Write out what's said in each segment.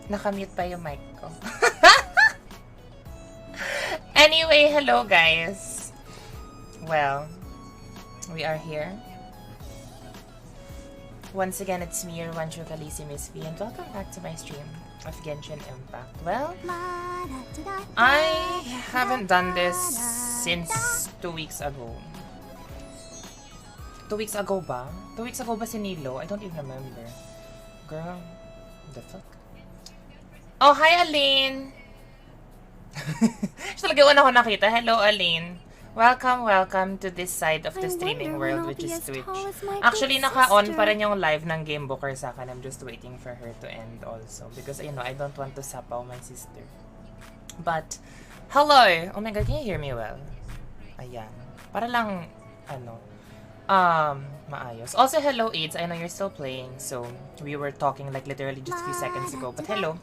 Nakamute pa yung mic ko. Anyway, hello guys. Well, we are here. Once again, it's me, your one true Khaleesi Miss V, and welcome back to my stream of Genshin Impact. Well, I haven't done this since 2 weeks ago. 2 weeks ago ba? 2 weeks ago ba si Nilo? I don't even remember. Girl, the fuck? Oh, hi Aline! Siya talaga una ko nakita. Hello Aline. Welcome to this side of the streaming world, which is Twitch. Actually, naka-on pa rin yung live ng Game Booker sa akin. I'm just waiting for her to end also. Because, you know, I don't want to sapaw my sister. But, hello! Oh my god, can you hear me well? Ayan. Para lang, maayos. Also, hello AIDS. I know you're still playing. So, we were talking like literally just a few seconds ago. But hello.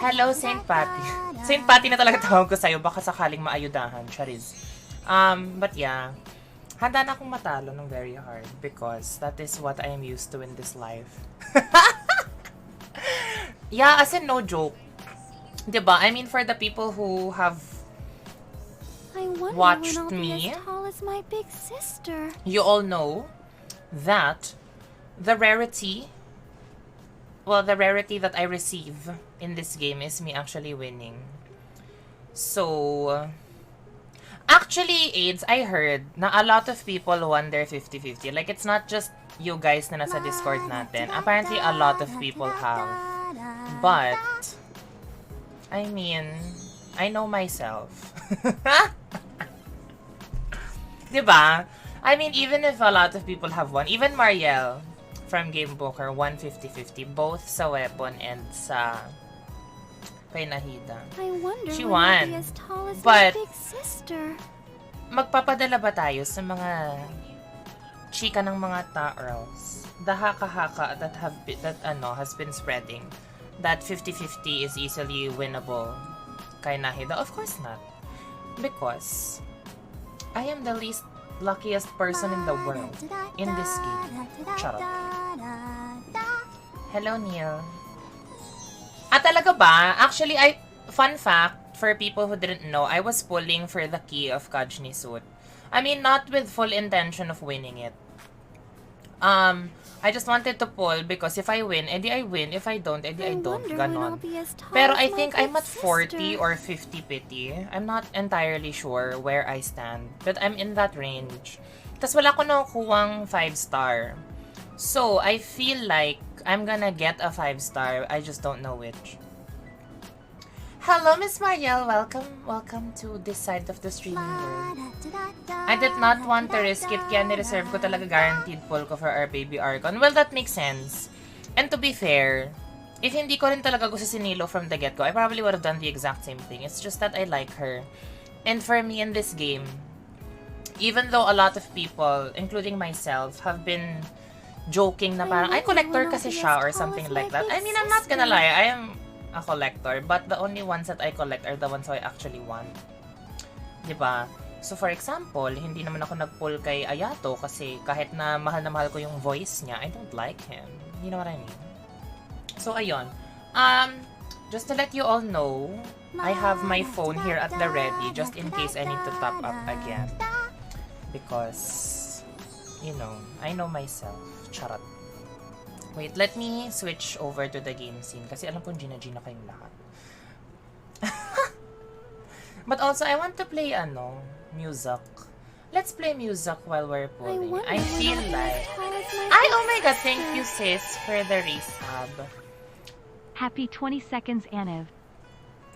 Hello, Saint Patty. Saint Patty na talaga tawag ko sa'yo. Baka sakaling maayudahan. Chariz. But yeah, handa na akong matalo ng very hard because that is what I am used to in this life. Yeah, as in no joke. Diba? I mean, for the people who have watched me, as tall as my big sister. You all know that the rarity that I receive in this game is me actually winning. So, actually, AIDS, I heard na a lot of people wonder 50-50. Like, it's not just you guys na nasa Discord natin. Apparently, a lot of people have. But, I mean, I know myself. Diba? I mean, even if a lot of people have won, even Marielle from Game Booker won 50-50, both sa weapon and sa kay Nahida. I wonder she when I'll won. be as tall as But, my big sister. magpapadala ba tayo sa mga chika ng mga ta-girls? The haka-haka that has been spreading that 50-50 is easily winnable kay Nahida? Of course not. Because I am the least luckiest person in the world in this game. Charot. Hello, Neil. Talaga ba? Actually, fun fact, for people who didn't know, I was pulling for the key of Kajni suit. I mean, not with full intention of winning it. I just wanted to pull because if I win, edi I win. If I don't, edi I don't. Ganon. Pero I think I'm at 40 or 50 pity. I'm not entirely sure where I stand. But I'm in that range. Tas wala ko nakukuhang 5-star. So, I feel like I'm gonna get a 5-star. I just don't know which. Hello, Miss Marielle. Welcome to this side of the streaming world. I did not want to risk it, kaya nireserve ko talaga guaranteed pull ko for our baby Archon. Well, that makes sense. And to be fair, if hindi ko rin talaga gusto si Nilo from the get-go, I probably would have done the exact same thing. It's just that I like her. And for me in this game, even though a lot of people, including myself, have been joking na parang, ay, collector kasi siya or something like that. I mean, I'm not gonna lie, I am a collector, but the only ones that I collect are the ones who I actually want. Diba? So, for example, hindi naman ako nag-pull kay Ayato kasi kahit na mahal ko yung voice niya, I don't like him. You know what I mean? So, ayun. Just to let you all know, I have my phone here at the ready just in case I need to top up again. Because, you know, I know myself. Charot. Wait, let me switch over to the game scene kasi alam kong Gina kayong lahat. But also, I want to play, music. Let's play music while we're pulling. I feel like... Ay, oh my god, thank you sis for the resub. Happy 20 seconds, Aniv.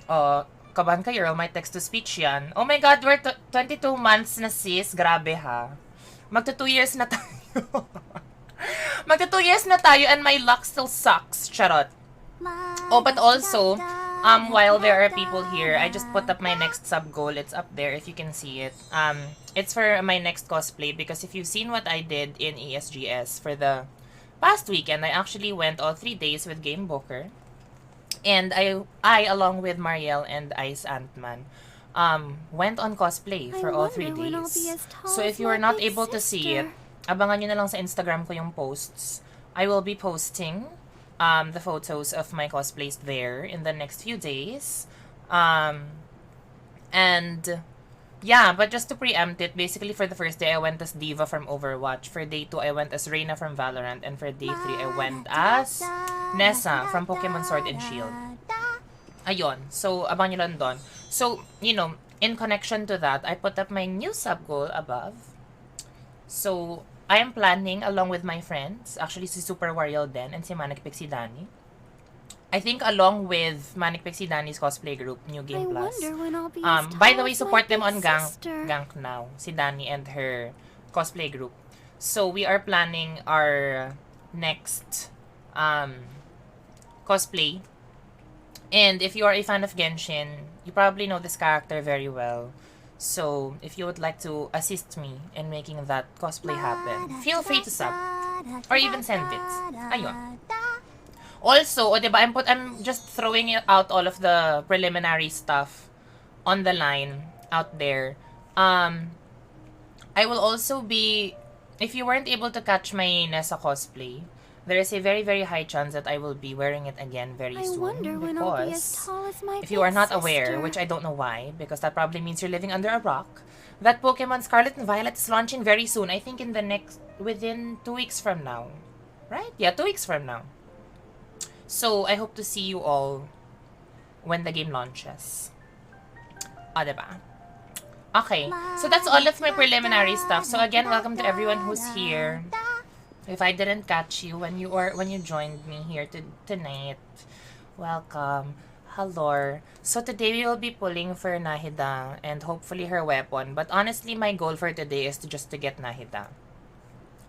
Oh, kabahan ka, Earl. May text-to-speech yan. Oh my god, we're 22 months na sis. Grabe ha. Magto 2 years na tayo. Magto 2 years na tayo and my luck still sucks. Charot. Oh, but also, while there are people here, I just put up my next sub goal. It's up there if you can see it. It's for my next cosplay because if you've seen what I did in ESGS for the past weekend, I actually went all 3 days with Game Booker. And I along with Marielle and Ice Ant-Man, went on cosplay for all 3 days. So if you are not able to see it, abangan nyo na lang sa Instagram ko yung posts. I will be posting the photos of my cosplays there in the next few days. And yeah, but just to preempt it, basically for the first day I went as Diva from Overwatch. For day 2 I went as Reina from Valorant, and for day 3 I went as Nessa from Pokemon Sword and Shield. Ayun. So, abang nyo lang doon. So, you know, in connection to that, I put up my new sub goal above. So, I am planning along with my friends, actually si Super Wario Den and si Manic Pixie Danny. I think along with Manic Pixie Danny's cosplay group, New Game Plus. By the way, support them on Gank now, si Danny and her cosplay group. So, we are planning our next cosplay. And if you are a fan of Genshin, you probably know this character very well. So, if you would like to assist me in making that cosplay happen, feel free to sub. Or even send bits. Ayun. Also, diba, I'm just throwing out all of the preliminary stuff on the line out there. I will also be, if you weren't able to catch my Nessa cosplay, there is a very, very high chance that I will be wearing it again very soon. Because if you are not aware, which I don't know why, because that probably means you're living under a rock, that Pokemon Scarlet and Violet is launching very soon. I think in the within 2 weeks from now. Right? Yeah, 2 weeks from now. So, I hope to see you all when the game launches. Diba? Okay, so that's all of my preliminary stuff. So again, welcome to everyone who's here. If I didn't catch you when you joined me here tonight, welcome. Hello. So today we will be pulling for Nahida and hopefully her weapon. But honestly, my goal for today is to get Nahida,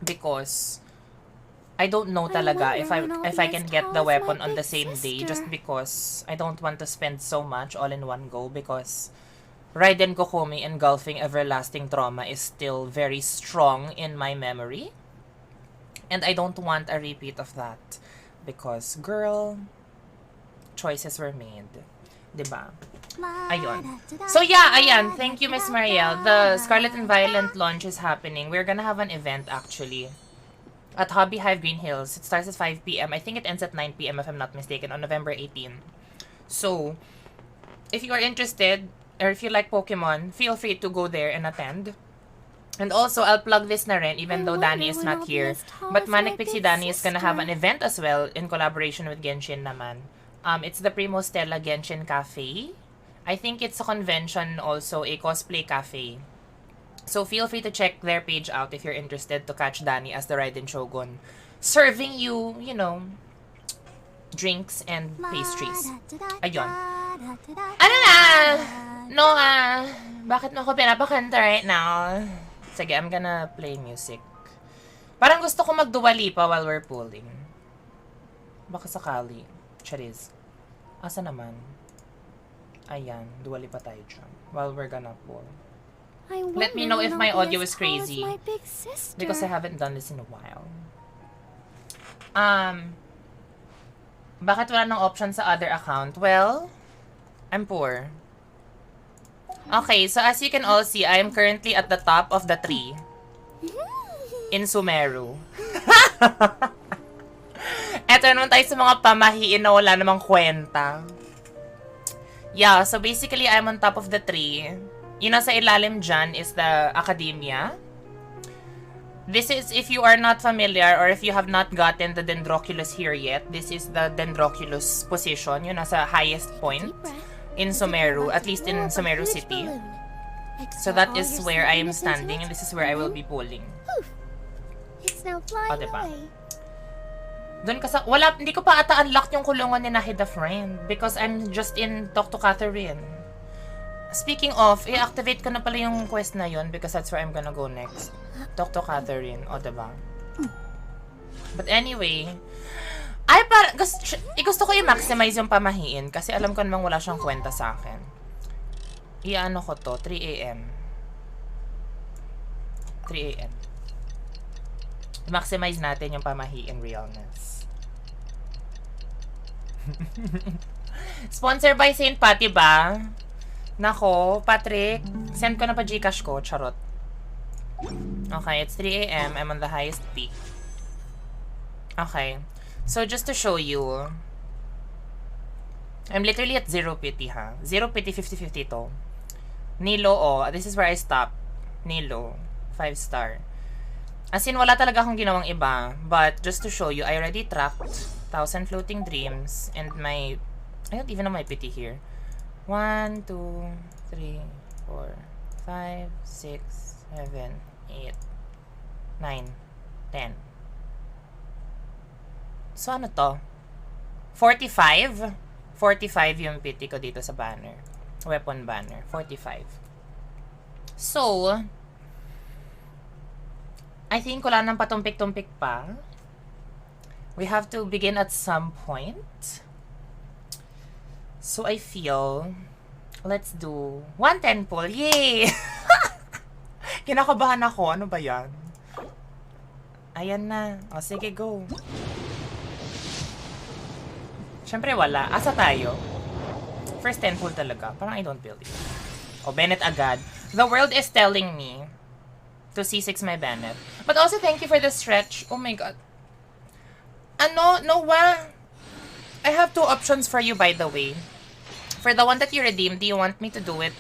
because I don't know talaga if I can get the weapon on the same day, just because I don't want to spend so much all in one go, because Raiden Kokomi engulfing everlasting trauma is still very strong in my memory. And I don't want a repeat of that, because, girl, choices were made. Diba? Ayun. So yeah, ayan. Thank you, Miss Marielle. The Scarlet and Violet launch is happening. We're gonna have an event, actually, at Hobby Hive Green Hills. It starts at 5 p.m. I think it ends at 9 p.m. if I'm not mistaken, on November 18. So, if you are interested, or if you like Pokemon, feel free to go there and attend. And also, I'll plug this na rin, even though Danny is not here. But Manic Pixie Danny is gonna have an event as well in collaboration with Genshin naman. It's the Primo Stella Genshin Cafe. I think it's a convention, also a cosplay cafe. So feel free to check their page out if you're interested to catch Danny as the Raiden Shogun, serving you, you know, drinks and pastries. Ayun. Ano na? Noah, bakit mo ako pinapakanta right now? Sige, I'm gonna play music. Parang gusto ko mag-Dua Lipa while we're pulling. Baka sakali. Charis. Asa naman? Ayan, Dua Lipa tayo dyan. While we're gonna pull. Let me know if my audio is crazy, because I haven't done this in a while. Bakit wala nang option sa other account? Well, I'm poor. Okay, so as you can all see, I am currently at the top of the tree in Sumeru. Eto naman tayo sa mga pamahiin na wala namang kwenta. Yeah, so basically, I'm on top of the tree. Yung nasa ilalim dyan is the academia. This is, if you are not familiar or if you have not gotten the Dendroculus here yet, this is the Dendroculus position, yung nasa highest point in Sumeru, at least in Sumeru City. So that is where I am standing, and this is where I will be pulling. O, diba? Doon ka sa, wala, hindi ko pa ata unlock yung kulungan ni Nahida, friend, because I'm just in Talk to Catherine. Speaking of, i-activate ko na pala yung quest na yun, because that's where I'm gonna go next. Talk to Catherine, o, diba? But anyway, ay, gusto ko i-maximize yung pamahiin kasi alam ko namang wala siyang kwenta sa akin. I-ano ko to, 3 a.m. 3 a.m. I-maximize natin yung pamahiin realness. Sponsor by St. Patty ba? Nako, Patrick, send ko na pa Gcash ko, charot. Okay, it's 3 a.m. I'm on the highest peak. Okay. So just to show you, I'm literally at 0 pity, ha? 0 pity, 50-50 to. Nilo, oh. This is where I stop. Nilo. 5 star. As in, wala talaga akong ginawang iba. But, just to show you, I already tracked 1,000 floating dreams. And my... I don't even know my pity here. 1, 2, 3, 4, 5, 6, 7, 8, 9, 10. So, ano to? 45? 45 yung pity ko dito sa banner. Weapon banner. 45. So, I think wala nang patumpik-tumpik pa. We have to begin at some point. So, I feel, let's do 110 pull. Yay! Kinakabahan ako. Ano ba yan? Ayan na. O, sige, go. Siyempre wala. Asa tayo? First 10 pull talaga. Parang I don't believe. O, Bennett agad. The world is telling me to C6 my Bennett. But also, thank you for the stretch. Oh my god. Ano? Noah? I have 2 options for you, by the way. For the one that you redeemed, do you want me to do it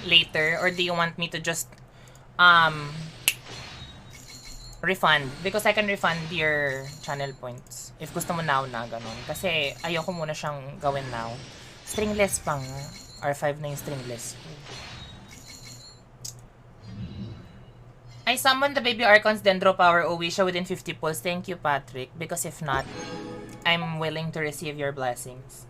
later? Or do you want me to just, refund? Because I can refund your channel points. If gusto mo now na, ganun. Kasi ayoko muna siyang gawin now. Stringless pang. R5 na yung stringless. I summoned the baby Archon's Dendro Power Owisha within 50 pulls. Thank you, Patrick. Because if not, I'm willing to receive your blessings.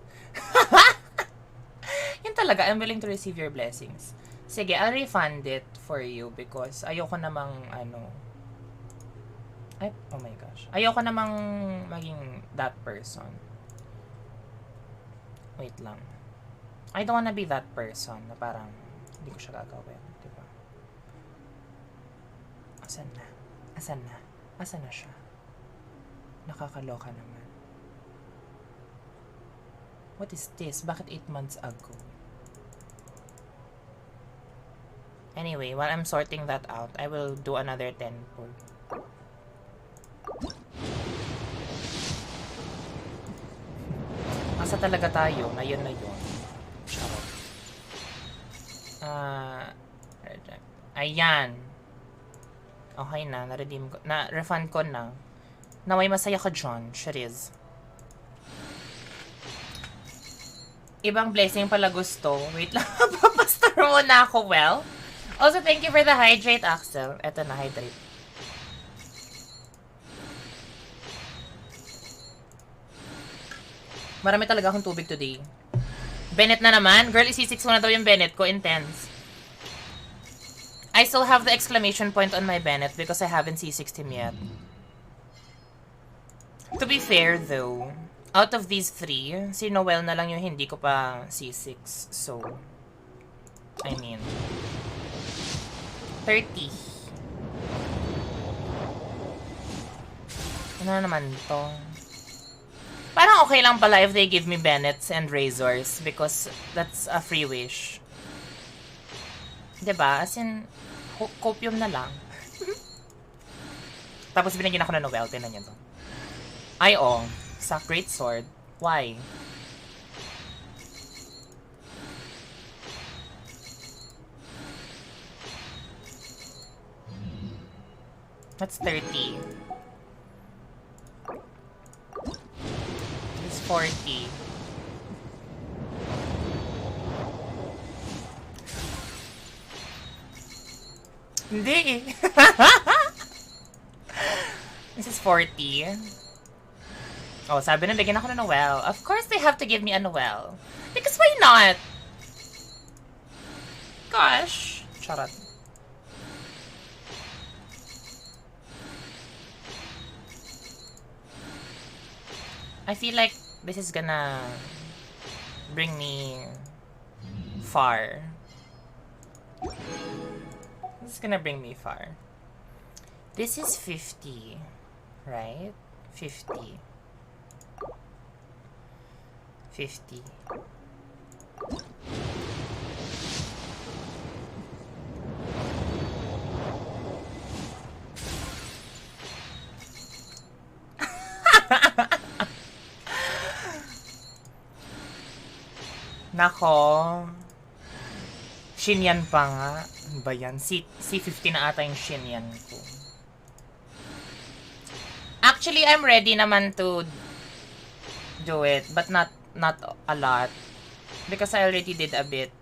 Yun talaga, I'm willing to receive your blessings. Sige, I'll refund it for you because ayoko namang, ay, oh my gosh. Ayoko namang maging that person. Wait lang. I don't wanna be that person na parang hindi ko siya gagawin. Diba? Asan na? Asan na? Asan na siya? Nakakaloka naman. What is this? Bakit 8 months ago? Anyway, while I'm sorting that out, I will do another 10 pull. Asa talaga tayo? Na yun. Charot. Ayan. Okay na. Na-redeem ko. Na-refund ko na. Naway masaya ka, John. Shariz. Ibang blessing pala gusto. Wait lang. Papastar muna ako. Well. Also, thank you for the hydrate, Axel. Eto na, hydrate. Marami talaga akong tubig today. Bennett na naman. Girl, isi-6 ko na daw yung Bennett ko. Intense. I still have the exclamation point on my Bennett because I haven't C6'd him yet. To be fair, though, out of these 3, si Noel na lang yung hindi ko pa C6. So, I mean, 30. Ano na naman to? Parang okay lang pala if they give me Bennetts and Razors because that's a free wish. Diba? As in, copium na lang. Tapos binigyan ako na Noel. Tinan niyo to. Ay, oh. Sa Great Sword. Why? That's 30. It's 40. Hindi eh. This is 40. Oh, sabi na bigyan ako ng Noel. Of course they have to give me a Noel. Because why not? Gosh. Charot. I feel like this is gonna bring me far. This is gonna bring me far. This is 50, right? 50. 50. Nako. Shinyan pa nga. Ano ba yan? C50 na ata yung Shinyan ko. Actually, I'm ready naman to do it. But not a lot. Because I already did a bit.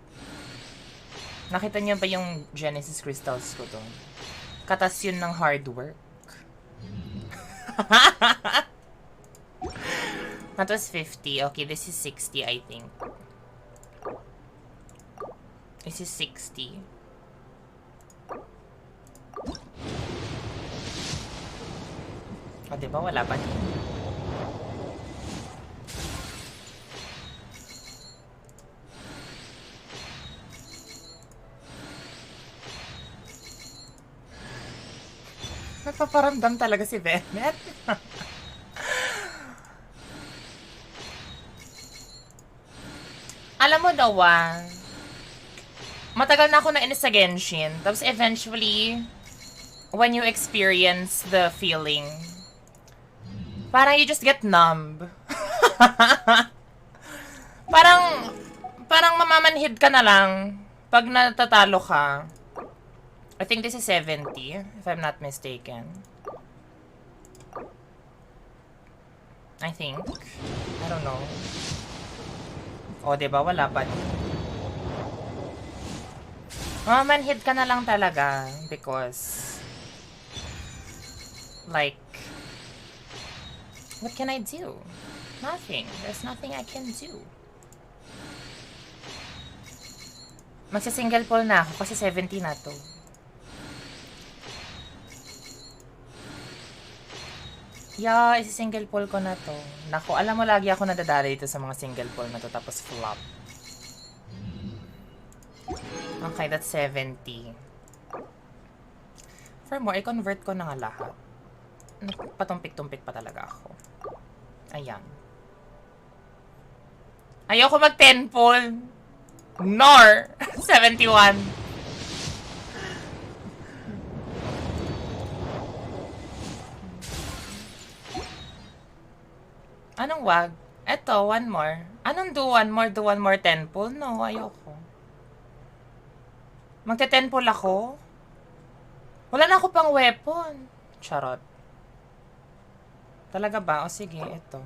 Nakita niyo ba yung Genesis crystals ko to? Katas yun ng hard work. That was 50. Okay, this is 60, I think. This is 60. O, diba? Wala pa din. Nagpaparamdam talaga si Bennett. Alam mo daw, matagal na ako na-inis sa Genshin. Tapos eventually, when you experience the feeling, parang you just get numb. parang mamamanhid ka na lang pag natatalo ka. I think this is 70, if I'm not mistaken. I think. I don't know. O, diba? Wala pa. Mamamanhid ka na lang talaga because like, what can I do? Nothing. There's nothing I can do. Magsa-single pull na ako kasi 70 na to. Yeah, isi-single pull ko na to. Naku, alam mo lagi ako nadadali dito sa mga single pull na to tapos flop. Okay, that's 70. For more, i-convert ko na nga lahat. Patumpik-tumpik pa talaga ako. Ayan. Ayoko mag-10 pull. Nor! 71. Anong wag? Eto, one more. Anong do one more 10 pull? No, ayoko. Magte-10 pull ako? Wala na ako pang weapon. Charot. Talaga ba? O sige, eto.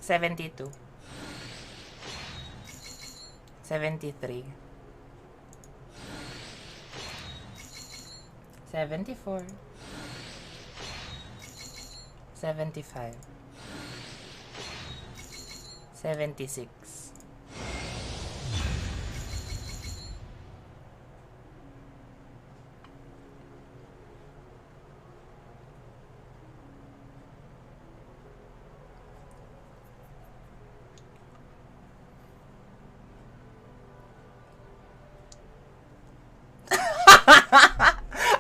$72. 73. 74. 75. 76.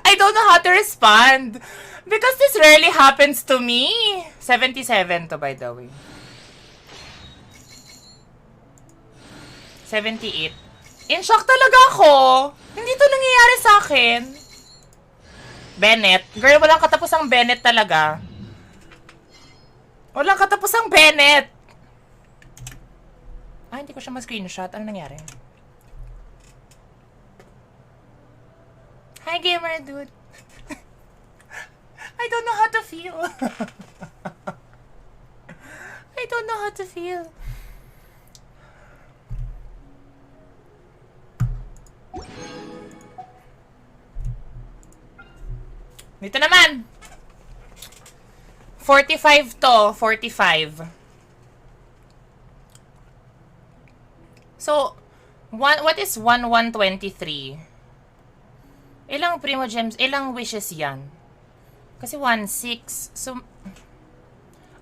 I don't know how to respond because this rarely happens to me. 77 to, by the way. 78. In shock talaga ako. Hindi to nangyayari sa akin. Bennett. Girl, walang katapusang Bennett talaga. Walang katapusang Bennett. Ah, hindi ko siya ma-screenshot. Ano nangyari? Hi, gamer dude. I don't know how to feel. I don't know how to feel. Dito naman. 45 to. 45. So, what is 1123? Ilang Primo Gems, ilang wishes yan? Kasi 1-6. So,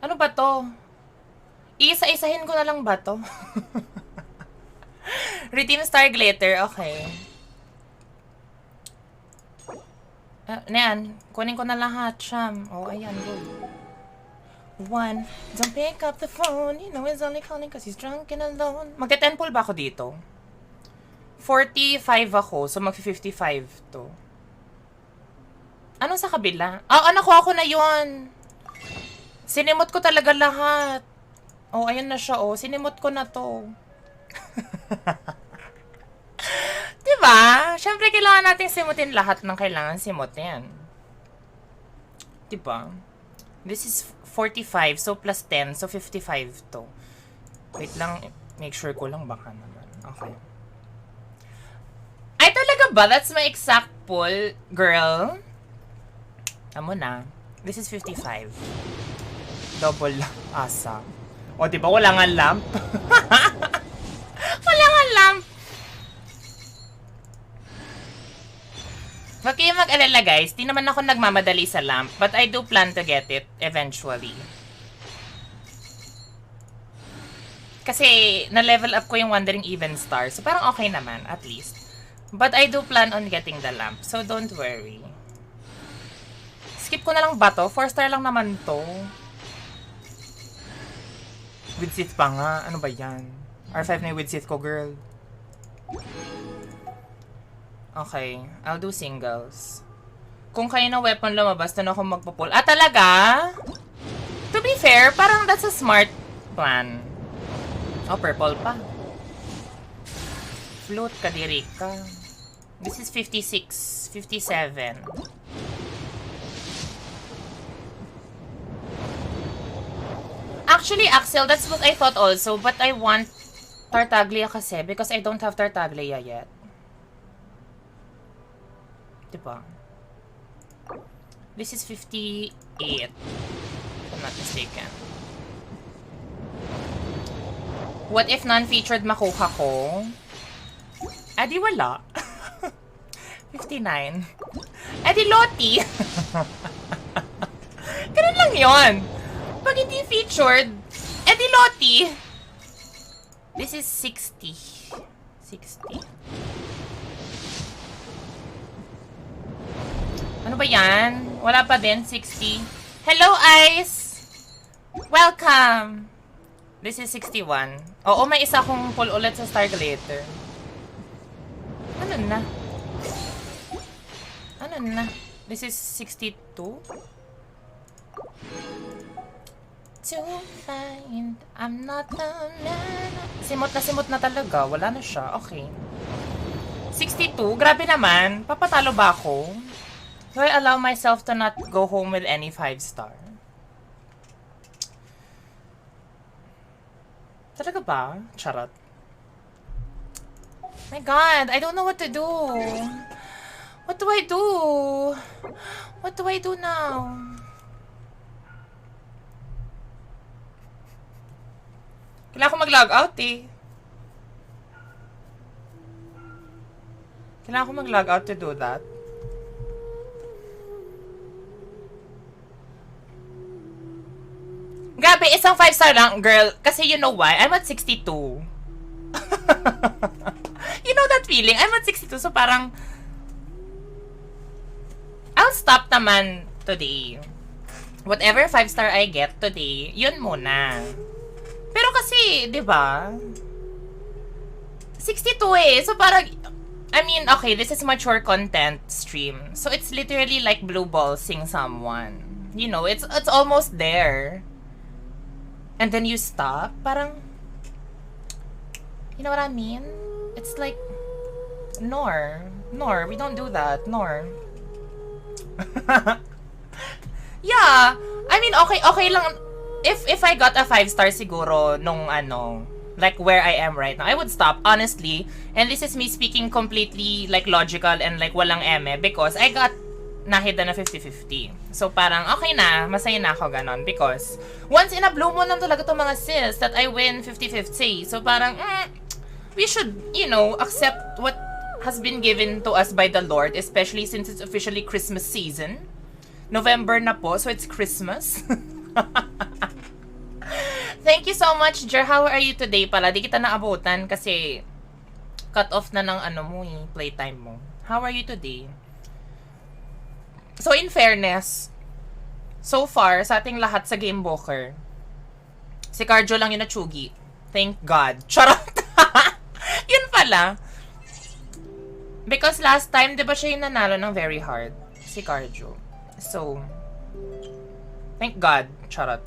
ano ba to? Iisa-isahin ko na lang ba to? Redeem Star Glitter, okay. Ayan, kunin ko na lahat, Sham. Oh, ayan, go. 1. Don't pick up the phone. You know he's only calling because he's drunk and alone. Magte-10 pull ba ako dito? 45 ako, so mag-55 to. Ano sa kabila? Nakuha ko na yon. Sinimot ko talaga lahat. Oh, ayun na siya, oh. Sinimot ko na to. Diba? Siyempre, kailangan natin simutin lahat ng kailangan simutin. Diba? This is 45, so plus 10, so 55 to. Wait lang, make sure ko lang baka naman. Okay. Ay, talaga ba? That's my exact pull, girl. Amo na. This is 55. Double asa. O, diba? Wala nga lamp. Wala nga lamp. Huwag kayong mag-alala, guys. Di naman ako nagmamadali sa lamp, but I do plan to get it eventually. Kasi, na-level up ko yung Wandering Even Star. So, parang okay naman, at least. But I do plan on getting the lamp. So, don't worry. Skip ko na lang ba to? 4-star lang naman to. With seat pa nga. Ano ba yan? R5 na yung with seat ko, girl. Okay. I'll do singles. Kung kayo na weapon lumabas, doon ako magpo-pull. Talaga? To be fair, parang that's a smart plan. Oh, purple pa. Float, kadiri ka. This is 56, 57. Actually, Axel, that's what I thought also. But I want Tartaglia kasi because I don't have Tartaglia yet. Diba? This is 58. If I'm not mistaken. What if non-featured makuha ko? Di wala. 59. Di Loti. Ganun lang yon. Pag hindi featured, di Loti. This is 60. 60. Ano ba yan? Wala pa din, 60. Hello, Ice! Welcome! This is 61. Oo, may isa akong pull ulit sa Starglater. Ano na? Ano na? This is 62? To find I'm not the man. Simot na talaga. Wala na siya. Okay. 62? Grabe naman. Papatalo ba ako? Do I allow myself to not go home with any 5-star? Talaga ba? Charot. My God, I don't know what to do. What do I do? What do I do now? Kailangan ko mag-log out eh. Kailangan ko mag-log out to do that. Grabe, isang 5-star lang, girl. Kasi you know why? I'm at 62. You know that feeling? I'm at 62, so parang I'll stop naman today. Whatever 5-star I get today, yun muna. Pero kasi, di ba? 62 eh. So parang, I mean, okay, this is mature content stream. So it's literally like blue ballsing someone. You know, it's almost there. And then you stop. Parang, you know what I mean? It's like, Nor, we don't do that. Nor. Yeah. I mean, okay lang. If I got a 5-star siguro nung like where I am right now, I would stop, honestly. And this is me speaking completely like logical and like walang eme because I got Nahida na 50-50. So parang okay na, masaya na ako ganon because once in a blue moon lang talaga itong mga sis that I win 50-50. So parang we should, you know, accept what has been given to us by the Lord, especially since it's officially Christmas season. November na po, so it's Christmas. Thank you so much, Jer. How are you today pala? Di kita naabutan kasi cut off na ng playtime mo. How are you today? So in fairness, So far, sa ating lahat sa Game Booker, si Carjo lang yung natsugi. Thank God. Charot! Yun pala. Because last time, di ba siya yung nanalo ng very hard? Si Carjo. So, thank God. Charot.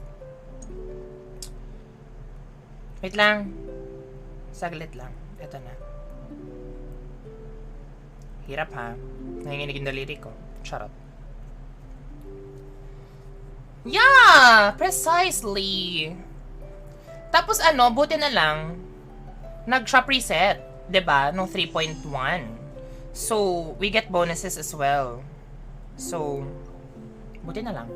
Wait lang. Saglit lang. Ito na. Hirap ha. Nanginginig yung daliri ko. Charot. Yeah! Precisely! Tapos ano, buti na lang, nag-shop reset. 'Di ba? Nung 3.1. So, we get bonuses as well. So, buti na lang.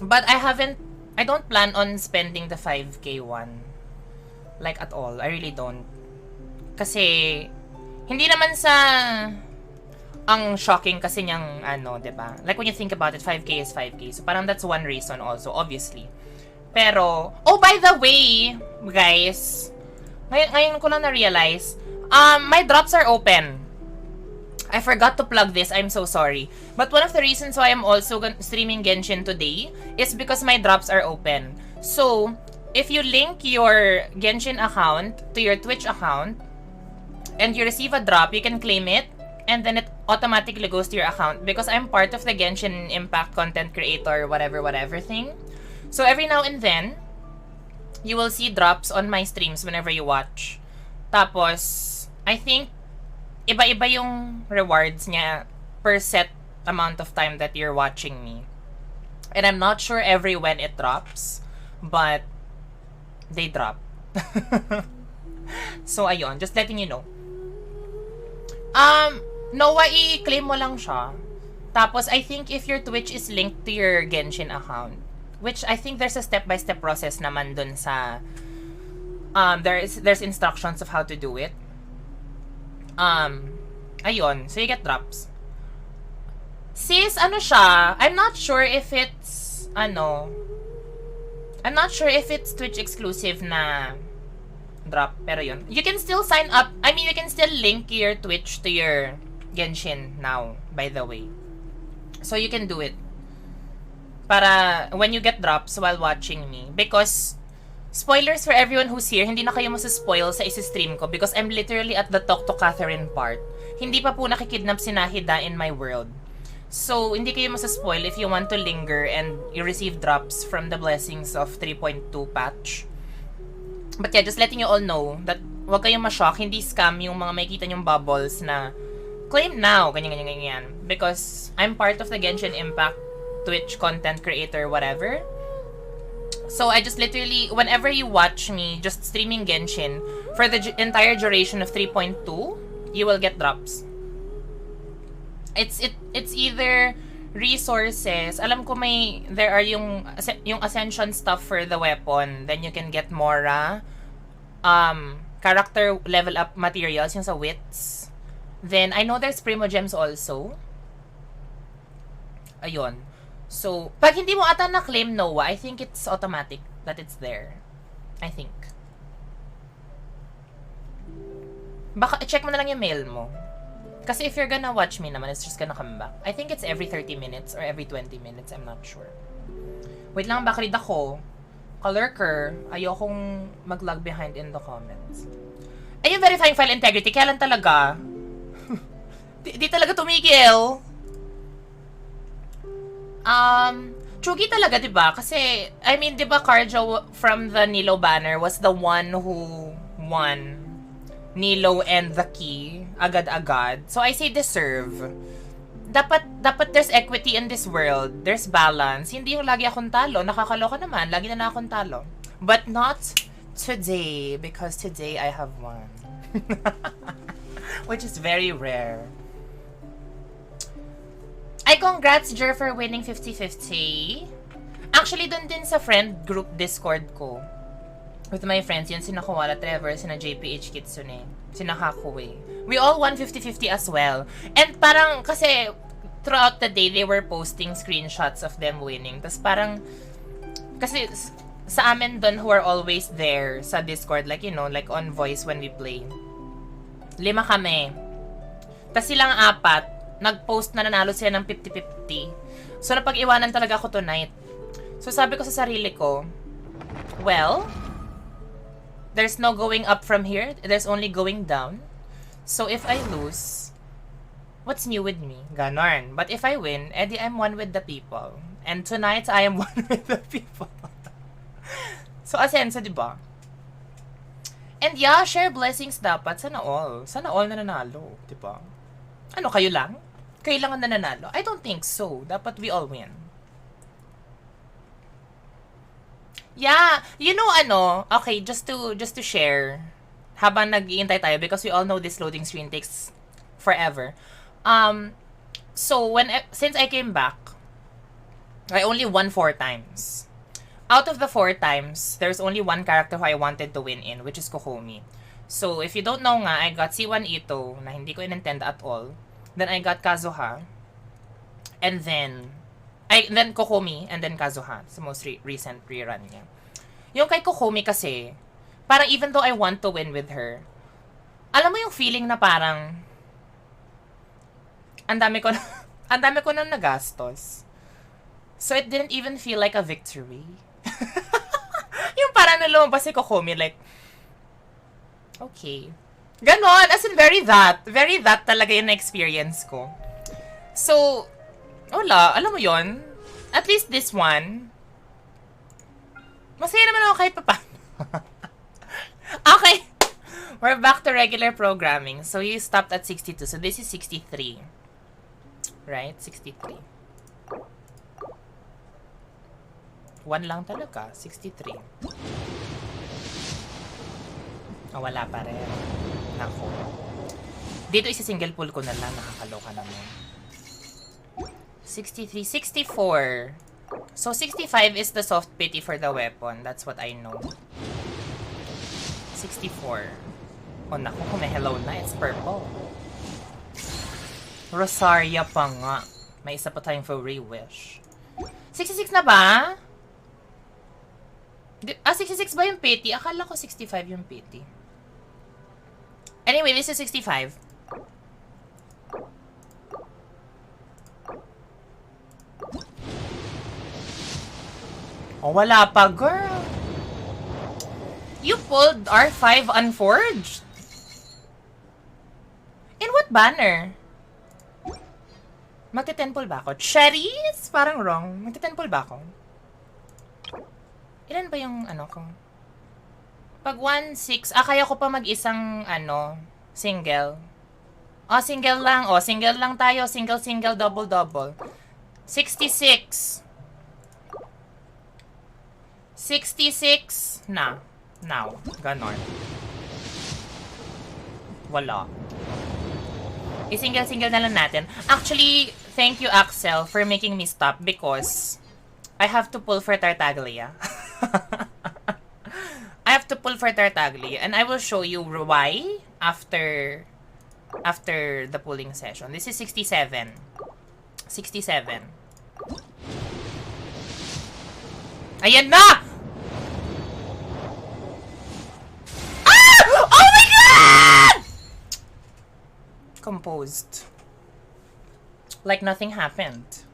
But I don't plan on spending the 5k one. Like at all. I really don't. Kasi, hindi naman sa ang shocking kasi niyang ano, 'di ba? Like when you think about it, 5k is 5k. So parang that's one reason also, obviously. Pero, oh by the way, guys, ngayon ko lang na-realize, my drops are open. I forgot to plug this. I'm so sorry. But one of the reasons why I'm also streaming Genshin today is because my drops are open. So, if you link your Genshin account to your Twitch account and you receive a drop, you can claim it. And then it automatically goes to your account because I'm part of the Genshin Impact content creator whatever thing. So every now and then, you will see drops on my streams whenever you watch. Tapos, I think, iba-iba yung rewards niya per set amount of time that you're watching me. And I'm not sure every when it drops, but they drop. So ayun, just letting you know. Noah, i-claim mo lang siya. Tapos, I think if your Twitch is linked to your Genshin account, which I think there's a step-by-step process naman dun sa, there's instructions of how to do it. Ayun, so you get drops. Sis, ano siya? I'm not sure if it's Twitch exclusive na drop, pero yun. You can still sign up. I mean, you can still link your Twitch to your Genshin now, by the way. So you can do it. Para when you get drops while watching me. Because, spoilers for everyone who's here, hindi na kayo masaspoil sa isi-stream ko because I'm literally at the Talk to Catherine part. Hindi pa po nakikidnap si Nahida in my world. So, hindi kayo masaspoil if you want to linger and you receive drops from the blessings of 3.2 patch. But yeah, just letting you all know that wag kayong ma-shock, hindi scam yung mga makikita nyong bubbles na claim now, ganyan. Because I'm part of the Genshin Impact Twitch content creator, whatever. So I just literally, whenever you watch me just streaming Genshin, for the entire duration of 3.2, you will get drops. It's either resources. Alam ko there are yung ascension stuff for the weapon. Then you can get Mora. Character level up materials, yung sa wits. Then, I know there's Primo Gems also. Ayun. So, pag hindi mo ata na-claim Noah, I think it's automatic that it's there. I think. Baka, check mo na lang yung mail mo. Kasi if you're gonna watch me naman, it's just gonna come back. I think it's every 30 minutes or every 20 minutes. I'm not sure. Wait lang, baka read ako. Kalurker, ayokong mag-lag behind in the comments. Ay, yung verifying file integrity, kailan talaga? Di talaga tumigil. Chugi talaga, diba? Kasi, I mean, diba Carjo from the Nilo banner was the one who won Nilo and the key agad-agad. So, I say deserve. Dapat there's equity in this world. There's balance. Hindi yung lagi akong talo. Nakakaloka naman. Lagi na akong talo. But not today. Because today I have won. Which is very rare. Ay, congrats, Jer, for winning 50-50. Actually, dun din sa friend group Discord ko. With my friends, yun sina Koala Trevor, sina JPH Kitsune, sina Hakuway. We all won 50-50 as well. And parang, kasi, throughout the day, they were posting screenshots of them winning. Tapos parang, kasi, sa amin dun who are always there sa Discord, like, you know, like on voice when we play. 5 kami. Tapos silang 4, nag-post na nanalo sila ng 50-50. So, napag-iwanan talaga ako tonight. So, sabi ko sa sarili ko, well, there's no going up from here. There's only going down. So, if I lose, what's new with me? Ganon. But if I win, edi I'm one with the people. And tonight, I am one with the people. So, asenso, diba? And yeah, share blessings dapat. Sana all. Sana all na nanalo. Diba? Ano, kayo lang? Kayo lang ang nananalo? I don't think so. Dapat we all win. Yeah. You know, ano, okay, just to share, habang nag-iintay tayo, because we all know this loading screen takes forever. So, since I came back, I only won 4 times. Out of the 4 times, there's only one character who I wanted to win in, which is Kokomi. So, if you don't know nga, I got C1 Ito, na hindi ko inintend at all. Then, I got Kazuha. And then Kokomi, and then Kazuha. Sa most recent rerun niya. Yung kay Kokomi kasi, parang even though I want to win with her, alam mo yung feeling na parang, ang dami ko nang nagastos. So, it didn't even feel like a victory. Yung parang lumabas si Kokomi, like, okay. Ganon, as in very that talaga yung na-experience ko. So, wala, alam mo yon. At least this one, masaya naman ako kahit paano. Okay, we're back to regular programming. So, you stopped at 62. So, this is 63. Right? 63. 1 lang talaga. 63. Oh, wala pa rin. Nako. Dito isa-single pull ko na lang. Nakakaloka naman. 63. 64. So, 65 is the soft pity for the weapon. That's what I know. 64. Oh, naku. Kung may hello na, it's purple. Rosaria pa nga. May isa pa tayong free wish. 66 na ba? 66 ba yung petty? Akala ko 65 yung petty. Anyway, this is 65. Oh, wala pa, girl. You pulled R5 unforged? In what banner? Magte-10 pull ba ako? Cherries? Parang wrong. Magte-10 pull ba ako? Ilan ba yung ano ko? Pag 1-6, kaya ko pa mag-isang single. Single lang. Single lang tayo. Single, double. 66. 66 na. Now. Ganon. Wala. I-single na lang natin. Actually, thank you, Axel, for making me stop because I have to pull for Tartaglia. I have to pull for Tartaglia, and I will show you why after the pulling session. This is 67. 67. Ayan na! Ah! Oh my God! Composed. Like nothing happened.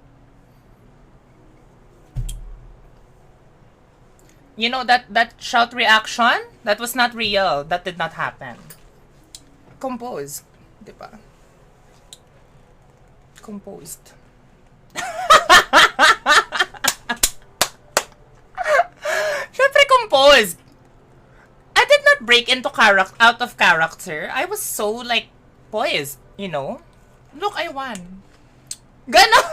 You know that shout reaction? That was not real. That did not happen. Composed. Diba? Composed. Syempre composed. I did not break into out of character. I was so like poised, you know? Look, I won. Ganon!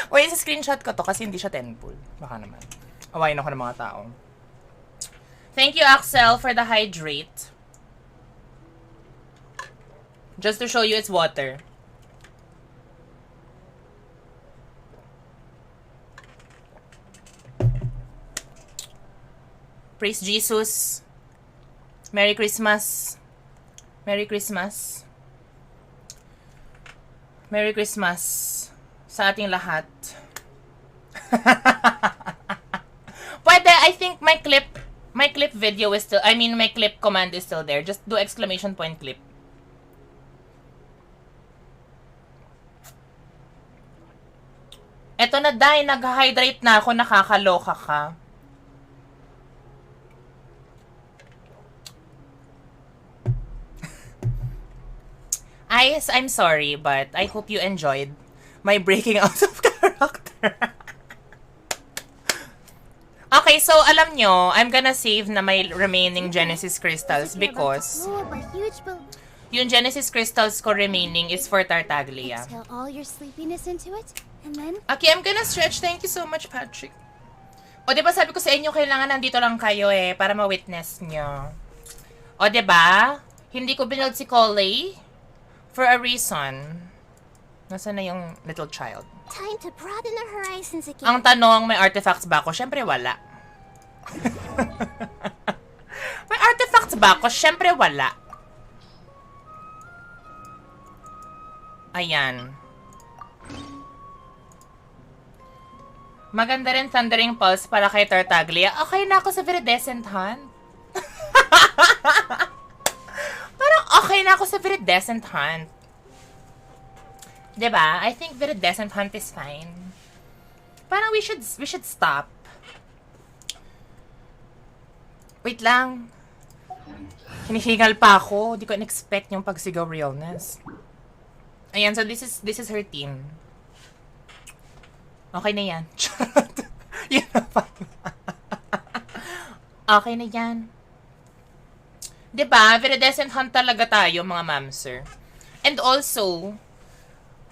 Wait, sa screenshot ko to kasi hindi siya 10 pull. Baka naman. Awayin ako ng mga tao. Thank you, Axel, for the hydrate. Just to show you it's water. Praise Jesus. Merry Christmas. Merry Christmas. Merry Christmas sa ating lahat. Pwede, I think my clip video is still, my clip command is still there. Just do exclamation point clip. Eto na, Day. Nag-hydrate na ako. Nakakaloka ka. Ice, I'm sorry, but I hope you enjoyed my breaking out of character. Okay, so alam nyo, I'm gonna save na my remaining Genesis crystals because yung Genesis crystals ko remaining is for Tartaglia. Exhale all your sleepiness into it, and then Okay, I'm gonna stretch. Thank you so much, Patrick. O, diba sabi ko sa inyo, kailangan nandito lang kayo para ma-witness nyo. O, diba? Hindi ko binuild si Coley for a reason. Nasaan na yung little child? time to broaden the horizons again. Ang tanong, may artifacts ba ako? Syempre wala. May artifacts ba ako? Syempre wala. Ayan. Maganda rin Thundering Pulse para kay Tartaglia. Okay na ako sa Viridescent Hunt. Parang okay na ako sa Viridescent Hunt. Diba? I think Viridescent Hunt is fine. Parang we should stop. Wait lang. Hinihingal pa ako. Di ko in-expect yung pagsigaw realness. Ayan, so this is her team. Okay na yan. Yun na pa. Okay na yan. Diba? Viridescent Hunt talaga tayo, mga mamser. And also,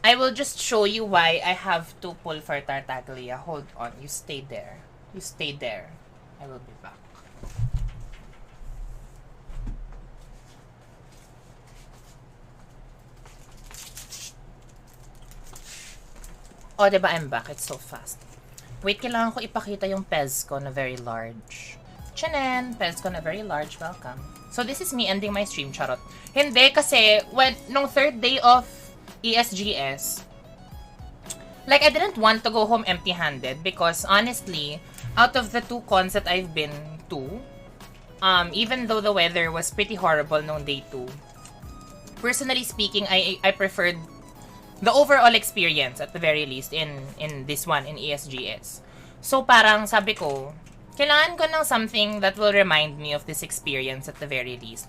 I will just show you why I have to pull for Tartaglia. Hold on. You stay there. You stay there. I will be back. Oh, diba I'm back? It's so fast. Wait, kailangan ko ipakita yung pez ko na very large. Chanen! Pez ko na very large. Welcome. So, this is me ending my stream, charot. Hindi, kasi, nung third day of ESGS, like, I didn't want to go home empty-handed because, honestly, out of the 2 cons that I've been to, even though the weather was pretty horrible nung day 2, personally speaking, I preferred the overall experience at the very least in this one, in ESGS. So, parang sabi ko, kailangan ko ng something that will remind me of this experience at the very least.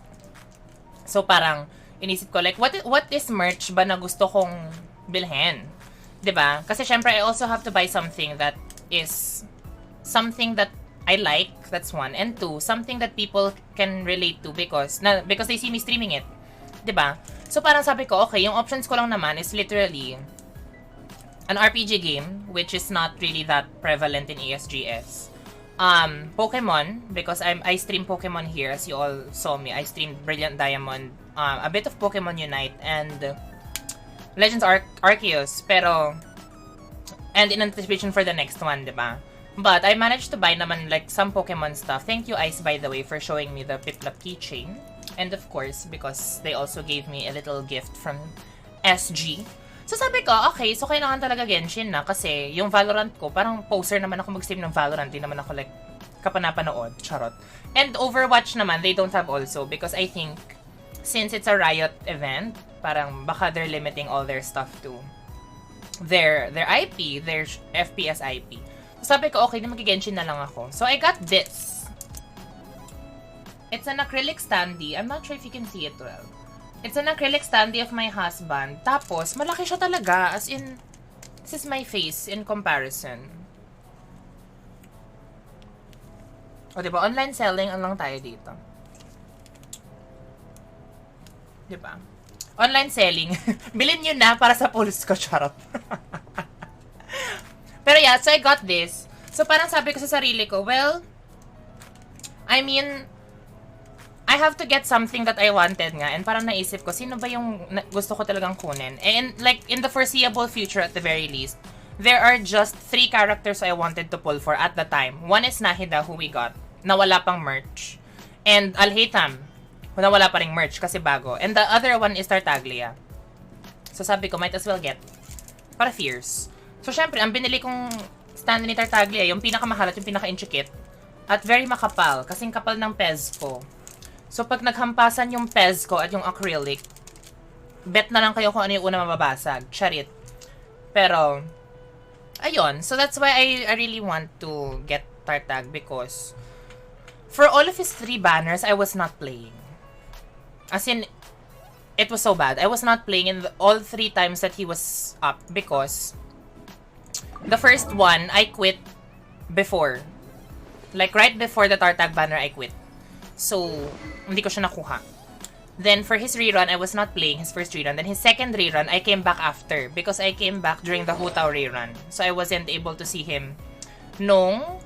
So, parang, inisip ko, like, what is merch ba na gusto kong bilhin? 'Di ba? Kasi syempre, I also have to buy something that is something that I like, that's one. And 2, something that people can relate to because they see me streaming it. 'Di ba? So, parang sabi ko, okay, yung options ko lang naman is literally an RPG game, which is not really that prevalent in ESGS. Pokemon, because I stream Pokemon here, as you all saw me. I streamed Brilliant Diamond, a bit of Pokemon Unite, and Legends Arceus, pero, and in anticipation for the next one, diba? But I managed to buy naman like some Pokemon stuff. Thank you, Ice, by the way, for showing me the Piplap keychain. And of course, because they also gave me a little gift from SG. So sabi ko, okay, so kailangan talaga Genshin na kasi yung Valorant ko, parang poser naman ako mag-stream ng Valorant. Di naman ako like kapanapanood, charot. And Overwatch naman, they don't have also because I think since it's a Riot event, parang baka they're limiting all their stuff to their IP, their FPS IP. So sabi ko, okay, na mag-Genshin na lang ako. So I got this. It's an acrylic standee. I'm not sure if you can see it well. It's an acrylic standee of my husband. Tapos, malaki siya talaga. As in, this is my face in comparison. O, diba? Online selling, lang tayo dito. Diba? Online selling. Bilhin nyo na para sa pulse ko, charot. Pero yeah, so I got this. So, parang sabi ko sa sarili ko, well, I mean, I have to get something that I wanted nga. And parang naisip ko, sino ba yung gusto ko talagang kunin? And like, in the foreseeable future at the very least, there are just 3 characters I wanted to pull for at the time. One is Nahida, who we got, na wala pang merch. And Alhaitham, na wala pa ring merch kasi bago. And the other one is Tartaglia. So sabi ko, might as well get. Para fierce. So syempre, ang binili kong stand ni Tartaglia, yung pinakamahal at yung pinaka-intricate. At very makapal, kasing kapal ng pez ko. So, pag naghampasan yung pez ko at yung acrylic, bet na lang kayo kung ano yung una mababasag. Charit. Pero, Ayun, so that's why I really want to get Tartag because for all of his 3 banners, I was not playing. As in, it was so bad. I was not playing in all 3 times that he was up because the first one, I quit before. Like, right before the Tartag banner, I quit. So, hindi ko siya nakuha. Then, for his rerun, I was not playing his first rerun. Then, his second rerun, I came back after. Because I came back during the Hu Tao rerun. So, I wasn't able to see him nung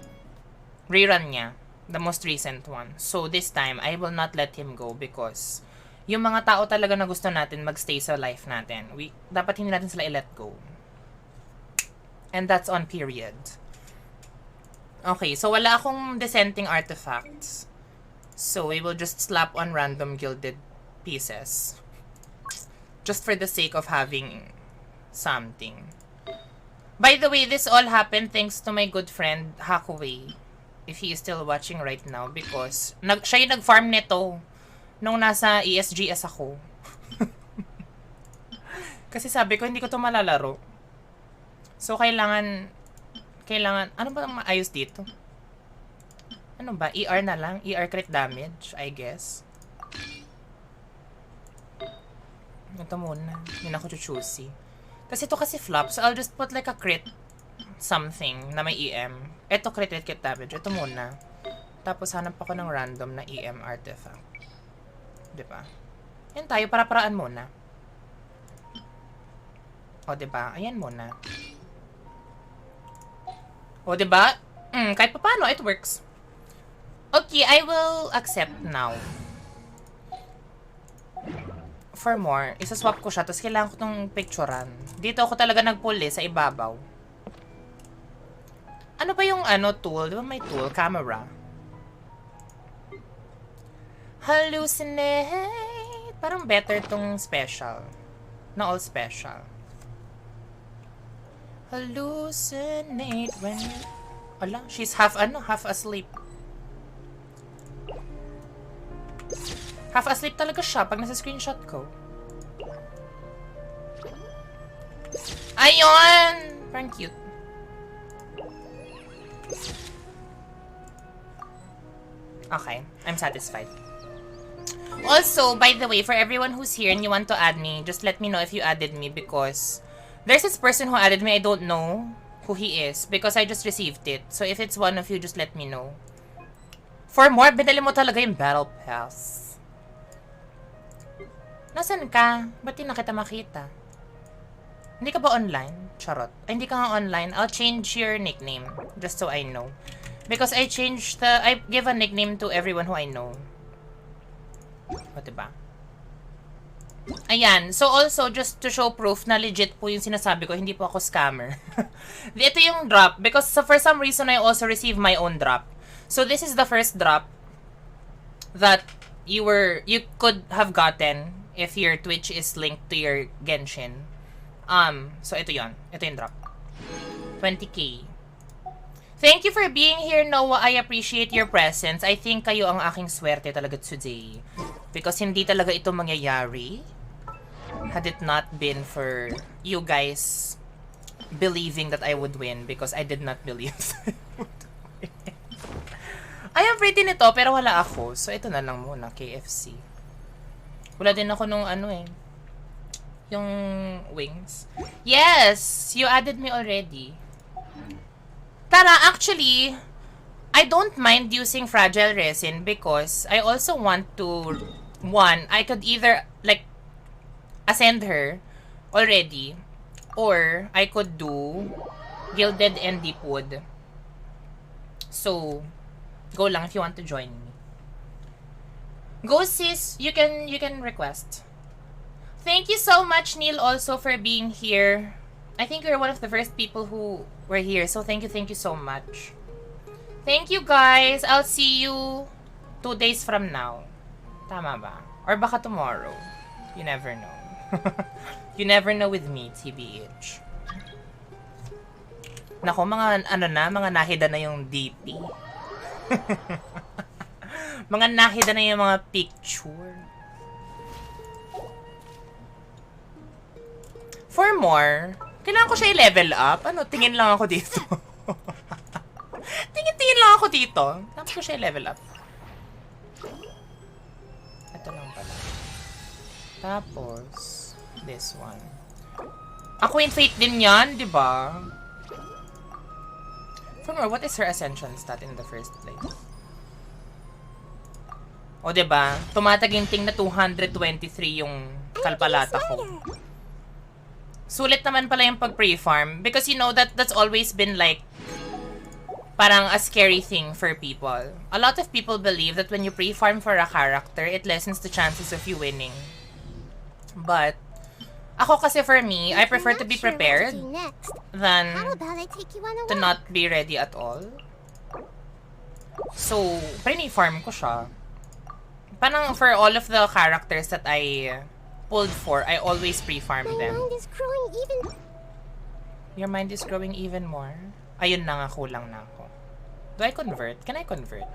rerun niya. The most recent one. So, this time, I will not let him go because yung mga tao talaga na gusto natin magstay sa life natin, dapat hindi natin sila i-let go. And that's on period. Okay, so wala akong dissenting artifacts. So, we will just slap on random gilded pieces. Just for the sake of having something. By the way, this all happened thanks to my good friend, Hakuway. If he is still watching right now. Because, siya yung nag-farm nito nung nasa ESGS ako. Kasi sabi ko, hindi ko to malalaro. So, kailangan, ano ba ang maayos dito? Ano ba? ER na lang? ER crit damage, I guess. Ito muna. Yun ako chuchusi. Kasi ito kasi flop, so I'll just put like a crit something na may EM. Ito crit damage. Ito muna. Tapos hanap ako ng random na EM artifact. Diba? Yan tayo, para-paraan muna. O, diba? Ayan muna. O, diba? Kahit pa paano, it works. Okay, I will accept now. For more, isaswap ko siya, tapos kailangan ko itong picturean. Dito ako talaga nag-pull sa ibabaw. Ano ba yung tool? Di ba may tool? Camera. Hallucinate. Parang better tong special. Na all special. Hallucinate when you... Ala, she's half asleep. Half asleep talaga siya pag nasa screenshot ko. Ayun! Parang cute. Okay, I'm satisfied. Also, by the way, for everyone who's here and you want to add me, just let me know if you added me because there's this person who added me. I don't know who he is because I just received it. So if it's one of you, just let me know. For more, binili mo talaga yung Battle Pass. Nasaan ka? Ba't di na kita makita? Hindi ka ba online? Charot. Ay, hindi ka nga online. I'll change your nickname just so I know. Because I give a nickname to everyone who I know. O, diba? Ayan. So, also, just to show proof na legit po yung sinasabi ko, hindi po ako scammer. Ito yung drop. Because for some reason, I also received my own drop. So, this is the first drop that you could have gotten if your Twitch is linked to your Genshin. So, ito yon. Ito yung drop. 20k. Thank you for being here, Noah. I appreciate your presence. I think kayo ang aking swerte talaga today. Because hindi talaga ito mangyayari had it not been for you guys believing that I would win because I did not believe that I would win. I am pretty nito pero wala ako. So, ito na lang muna, KFC. Wala din ako nung yung wings. Yes! You added me already. Tara, actually, I don't mind using fragile resin because I also want to, I could either, like, ascend her already or I could do gilded and deep wood. So, go lang if you want to join me. Go sis, you can request. Thank you so much, Neil, also for being here. I think you're one of the first people who were here, so thank you so much. Thank you guys. I'll see you 2 days from now. Tama ba? Or baka tomorrow. You never know. You never know with me, TBH. Nako, mga mga Nahida na yung DP. Mga Nahida na yung mga picture. For more, Kailangan ko siya i-level up? Ano, tingin lang ako dito. Tingin lang ako dito. Tapos ko siya i-level up. Ito lang pala. Tapos, this one. Queen Fate din yan, di ba? Furthermore, what is her ascension stat in the first place? O, diba? Tumataginting na 223 yung kalpalata ko. Sulit naman pala yung pag-pre-farm. Because you know, that's always been like, parang a scary thing for people. A lot of people believe that when you pre-farm for a character, it lessens the chances of you winning. But, ako kasi for me, I prefer to be prepared than to not be ready at all. So, pre-farm ko siya. Parang for all of the characters that I pulled for, I always pre-farm them. Your mind is growing even more? Ayun na nga, kulang na ako. Do I convert? Can I convert?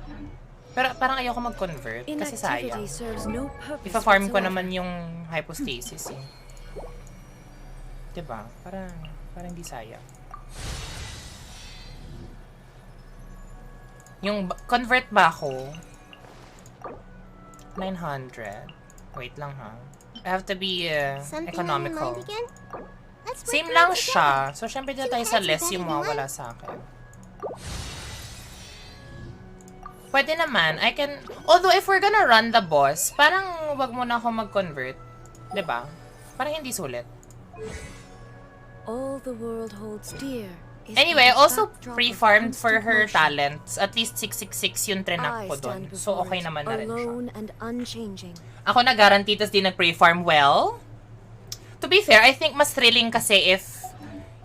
Pero parang ayoko mag-convert kasi sayang. Ipa-farm ko naman yung hypostasis eh. Diba? Parang di sayang. Yung convert ba ako? 900. Wait lang ha. I have to be economical. Same lang siya. So, syempre dito tayo sa less yung mawawala sa akin. Pwede naman. I can... Although, if we're gonna run the boss, parang wag muna ako mag-convert. Diba? Parang hindi sulit. All the world holds dear. Anyway, I also pre-farmed for her talents. At least 666 yung trenak ko doon. So, okay naman na rin siya. Ako na-guarantee, tas di nag-pre-farm well. To be fair, I think mas thrilling kasi if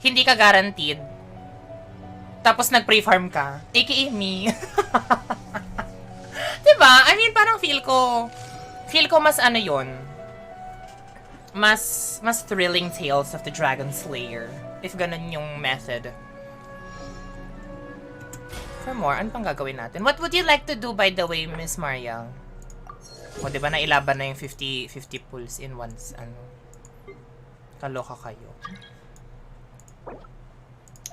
hindi ka guaranteed, tapos nag-pre-farm ka. AKA me. Diba? I mean, parang feel ko mas ano yun. Mas thrilling tales of the Dragon Slayer. If ganun yung method. For more, ano pang gagawin natin? What would you like to do, by the way, Miss Maria? O, diba nailaban na yung 50 pulls in once, ano? Kaloka kayo.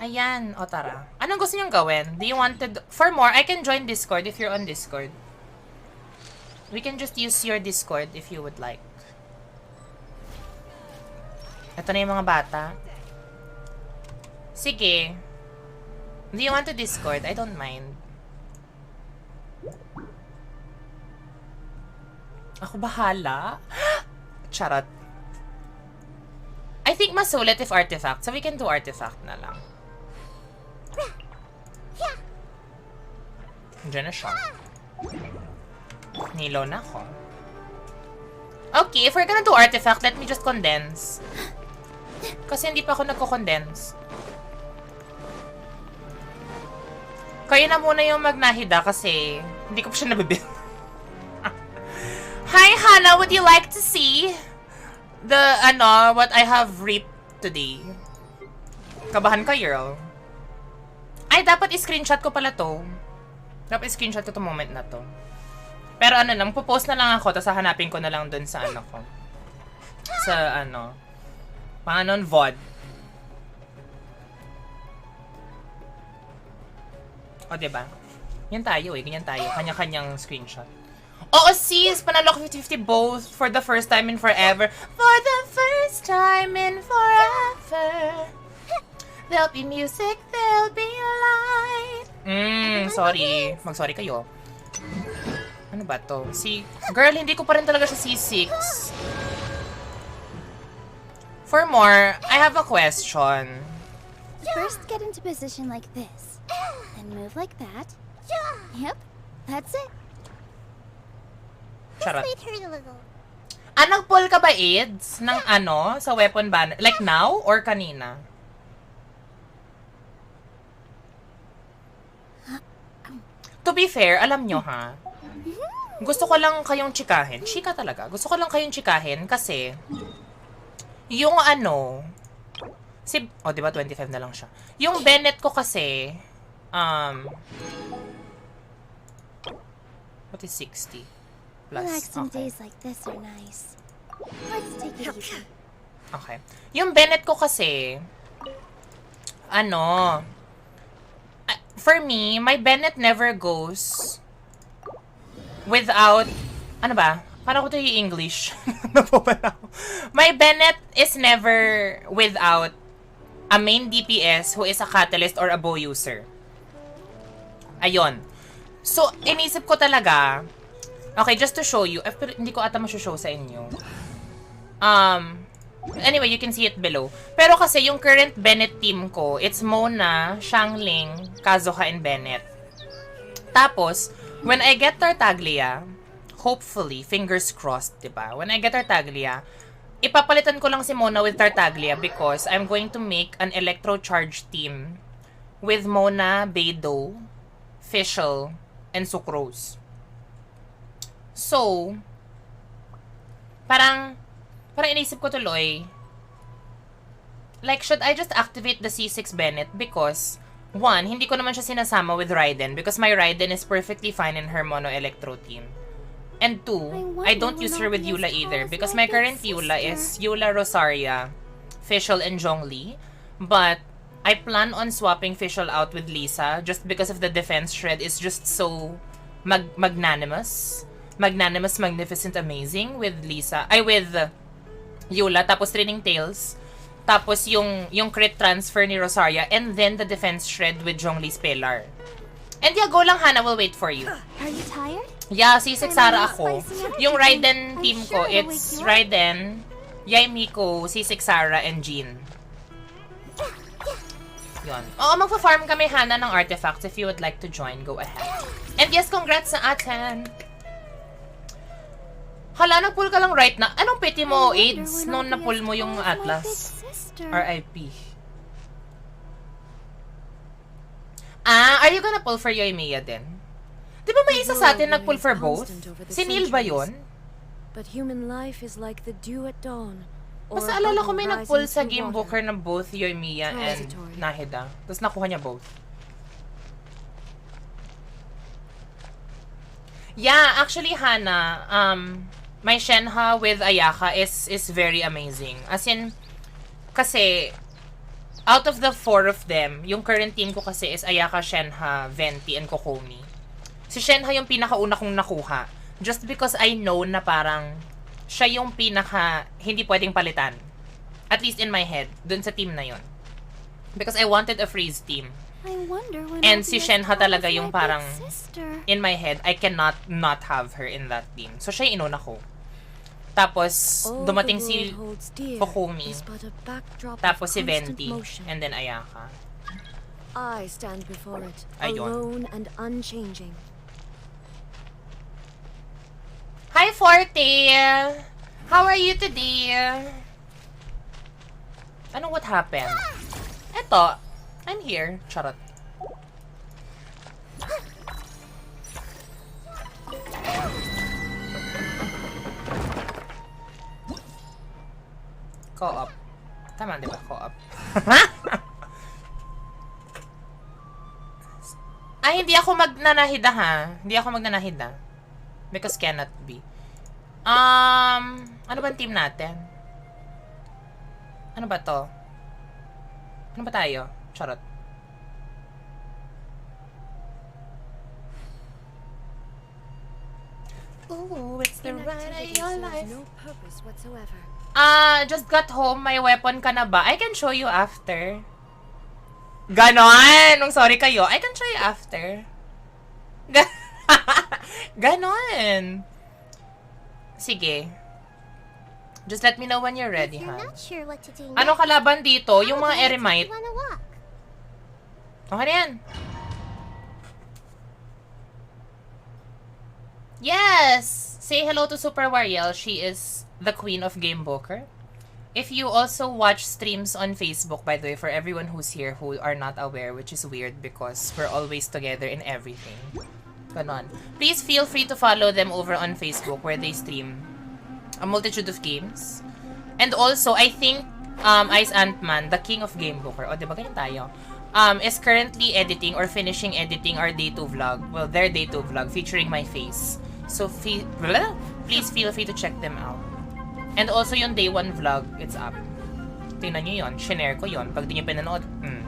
Ayan, o tara. Anong gusto niyong gawin? Do you want to... For more, I can join Discord if you're on Discord. We can just use your Discord if you would like. Ito na yung mga bata. Sige. Do you want to Discord? I don't mind. Ako bahala? Charot. I think mas sulit if artifact. So we can do artifact na lang. Diyan na siya. Nilaw na ako. Okay, if we're gonna do artifact, let me just condense. Kasi hindi pa ako nagko-condense. Kayo na muna yung mag-Nahida kasi hindi ko pa siya nabibili. Hi, Hannah! Would you like to see the, what I have reaped today? Kabahan ka, girl. Ay, dapat i-screenshot ko pala to. Dapat i-screenshot ko to moment na to. Pero ano lang, pupost na lang ako, tapos hahanapin ko na lang dun sa ano ko. Sa paano, VOD. O, diba? Yan tayo eh, ganyan tayo. Kanya-kanyang screenshot. Oo, sis! Panalo ko 50-50 both for the first time in forever. For the first time in forever. There'll be music, there'll be light. Sorry. Mag-sorry kayo. Ano ba to? Girl, hindi ko pa rin talaga siya C6. For more, I have a question. First, get into position like this. Then move like that. Yep, that's it. Charot. Nag-pull ka ba, Ids? Ng sa weapon banner? Like now or kanina? To be fair, alam nyo ha, gusto ko lang kayong chikahin. Chika talaga. Gusto ko lang kayong chikahin kasi yung diba 25 na lang siya. Yung Bennett ko kasi, what is 60? Plus, Relaxing okay. days like this are nice. Let's take it easy. Okay. Yung Bennett ko kasi, ano, for me, my Bennett never goes without, ano ba? Paano ko ito yung English? My Bennett is never without a main DPS who is a catalyst or a bow user. Ayun. So, inisip ko talaga, okay, just to show you, pero hindi ko ata mashow sa inyo. Anyway, you can see it below. Pero kasi yung current Bennett team ko, it's Mona, Xiangling, Kazuha, and Bennett. Tapos, when I get Tartaglia, hopefully, fingers crossed, diba? When I get Tartaglia, ipapalitan ko lang si Mona with Tartaglia because I'm going to make an Electro Charge team with Mona, Beidou, Fischl, and Sucrose. So, parang inisip ko tuloy, like, should I just activate the C6 Bennett? Because, one, hindi ko naman siya sinasama with Raiden because my Raiden is perfectly fine in her Mono Electro team. And two, I don't use her with Eula either because my current Eula is Eula Rosaria, Fischl, and Zhongli. But I plan on swapping Fischl out with Lisa just because of the defense shred is just so magnanimous. Magnanimous, magnificent, amazing with Lisa. Ay, with Eula, tapos Training Tails. Tapos yung crit transfer ni Rosaria and then the defense shred with Zhongli's Pelar. And yeah, go lang, Hannah. We'll wait for you. Are you tired? Yeah, si Sara ako. Yung Raiden team ko, it's Raiden, Yai Miko, si Sara, and Jean. Yun. Oo, magpa-farm kami, Hannah, ng artifacts. If you would like to join, go ahead. And yes, congrats sa atin. Hala, nag-pull ka lang right na. Anong pity mo, AIDS, nung na-pull mo yung Atlas? RIP. Are you gonna pull for Yoimiya din? Di ba may isa sa atin nag-pull for both? Si Neil ba yun? But human life is like the dew at dawn. Basta alala ko may nag-pull sa Game Booker ng both Yoimiya and Nahida. Tapos nakuha niya both. Yeah, actually, Hannah, my Shenhe with Ayaka is very amazing. As in, kasi, out of the 4 of them, yung current team ko kasi is Ayaka, Shenhe, Venti, and Kokomi. Si Shenhe yung pinakauna kong nakuha. Just because I know na parang siya yung pinaka hindi pwedeng palitan. At least in my head, dun sa team na yun. Because I wanted a freeze team. And si Shenhe talaga yung parang in my head, I cannot not have her in that team. So siya yung inuna ko. Tapos dumating si Kokomi. Tapos si Venti. And then Ayaka. I stand before it, Ayun. alone and unchanging. Hi, Forte! How are you today? Ano what happened? Eto, I'm here. Charot. Co-op. Tama, di ba? Co-op. Ay, hindi ako magnanahida, ha? Hindi ako magnanahida. Because cannot be. Ano ba team natin? Ano ba to? Ano ba tayo? Charot. Ooh, it's the ride of your life. No purpose whatsoever. Just got home. May weapon ka na ba? I can show you after. Ganon! Nung sorry kayo, I can show you after. Ganon! Sige. Just let me know when you're ready, ha? Anong kalaban dito? Yung mga Eremite. Okay na yan. Yes! Say hello to Super Wariel. She is the queen of Game Booker. If you also watch streams on Facebook, by the way, for everyone who's here who are not aware, which is weird because we're always together in everything. Ganon. Please feel free to follow them over on Facebook where they stream a multitude of games. And also, I think Ice Ant-Man, the king of Game Booker, o diba ganyan tayo, is currently editing or finishing editing our Day 2 vlog. Well, their Day 2 vlog featuring my face. So, please feel free to check them out. And also yung Day 1 vlog, it's up. Tingnan nyo yun. Shinare ko yun. Pag di nyo pinanood,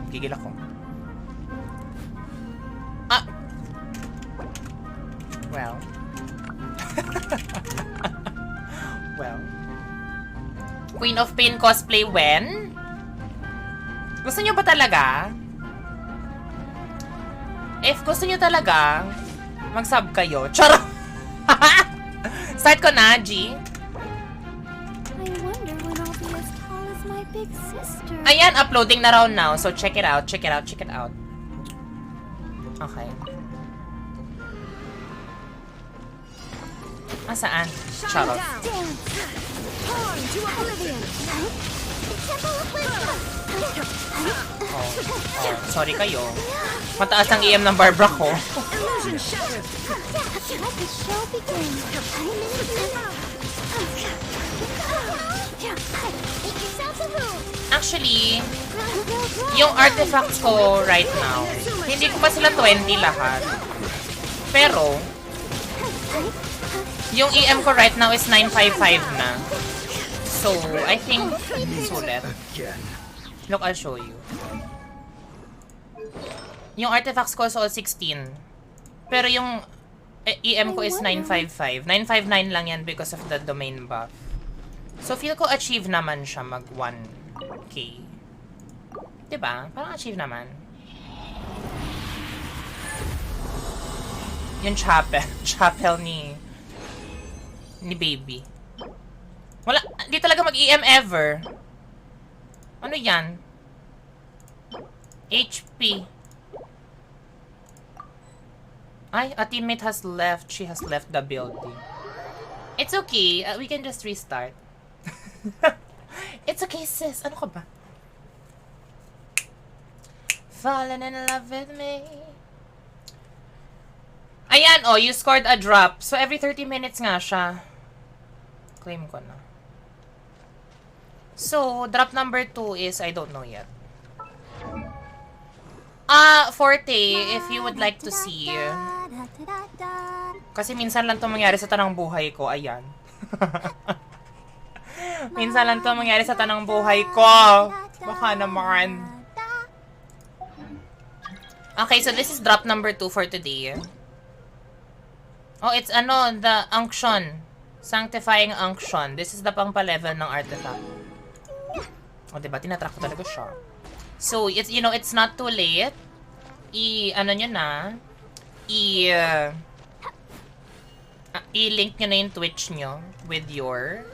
gigil ako. Ah! Well. Well. Queen of Pain cosplay when? Gusto nyo ba talaga? If gusto nyo talaga, mag-sub kayo. Charot! Start ko na, G. I wonder when I'll be as tall as my big sister. Ayan, uploading na raw now. So, check it out, check it out, check it out. Okay. Saan? Charot. Oh, sorry kayo. Mataas ang EM ng Barbara ko. Actually, yung artifacts ko right now, hindi ko pa sila 20 lahat. Pero, yung EM ko right now is 955 na. So, I think, sulit. Look, I'll show you. Yung artifacts ko is all 16. Pero yung EM ko is 955. 959 lang yan because of the domain buff. So, feel ko achieve naman siya mag 1k. Diba? Parang achieve naman. Yung chapel. Chapel ni baby. Wala, di talaga mag-EM ever. Ano yan? HP. Ay, a teammate has left. She has left the building. It's okay. We can just restart. It's okay, sis. Ano ka ba? Falling in love with me. Ayan, oh, you scored a drop. So, every 30 minutes nga siya. Claim ko na. So, drop number 2 is, I don't know yet. Forte, if you would like to see. Kasi minsan lang ito mangyari sa tanang buhay ko. Ayan. Minsan lang ito mangyari sa tanang buhay ko. Baka naman. Okay, so this is drop number 2 for today. Oh, it's ano, the Archon. Sanctifying Archon. This is the pang-pa-level ng artifact. O, diba? Tinatrack ko talaga siya. So, it's, you know, it's not too late. Ano nyo na. I-link nyo na yung Twitch nyo with your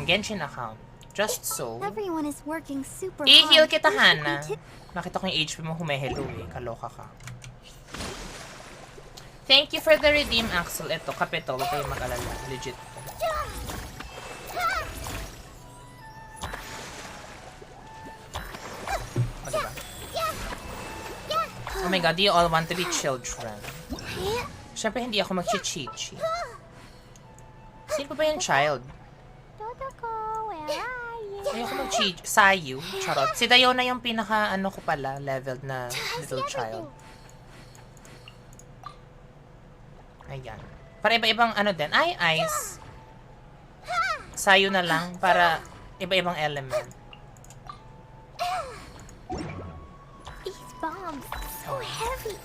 Genshin account. Just so. Everyone is working super I-heal hard. kita, Hana. Nakita ko yung HP mo humehelo eh. Kaloka ka. Thank you for the redeem, Axel. Ito, kape to. Huwag kayong mag-alala. Legit. O, diba? Oh my god, do you all want to be children? Siyempre, hindi ako mag-cheat-cheat. Sino ba yung child? Ayoko mag-cheat. Sayu. Charot. Si Dayo na yung pinaka-ano ko pala, leveled na little child. Ayan. Para iba-ibang ano din. Ay, ice. Sayo na lang para iba-ibang element. These bombs so heavy.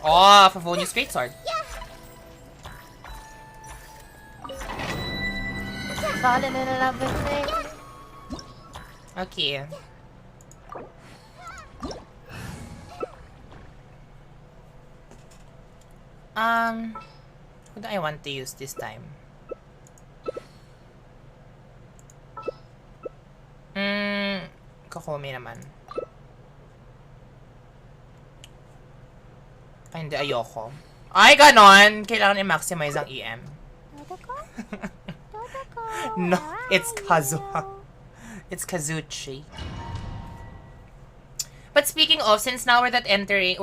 Oh, Favonius Greatsword. Falling in love with me. Okay. Who do I want to use this time? Kokomi naman. Ay, hindi. Ayoko. Ay, ganon! Kailangan i-maximize ang EM. No, it's Kazuha. It's Kazuchi. But speaking of, since now we're entering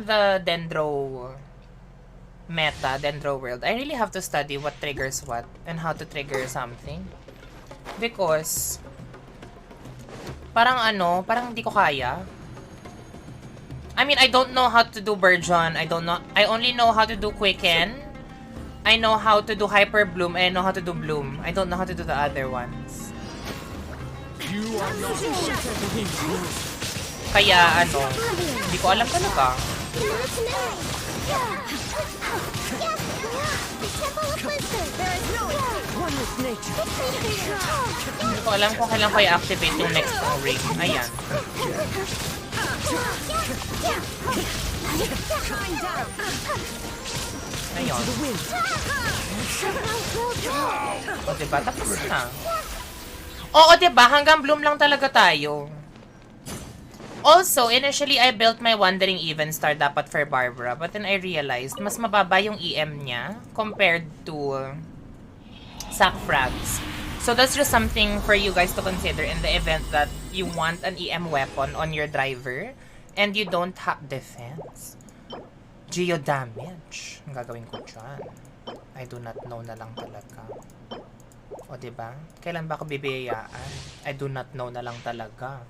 the Dendro meta, Dendro world, I really have to study what triggers what and how to trigger something. Because parang hindi ko kaya. I mean, I don't know how to do Burgeon. I only know how to do Quicken. I know how to do Hyper Bloom and I know how to do Bloom. I don't know how to do the other ones. Kaya ano, hindi ko alam talaga. Hindi ko alam kung kailan ko i-activate yung next ring. Ayan. Ayun. O diba? Tapos na. Oo diba? Hanggang Bloom lang talaga tayo. Also, initially, I built my Wandering Even Star dapat for Barbara. But then I realized, mas mababa yung EM niya compared to Sack Frags. So that's just something for you guys to consider in the event that you want an EM weapon on your driver and you don't have defense. Geo damage. Ang gagawin ko dyan. I do not know na lang talaga. O diba? Kailan ba ako bibiyayaan? I do not know na lang talaga.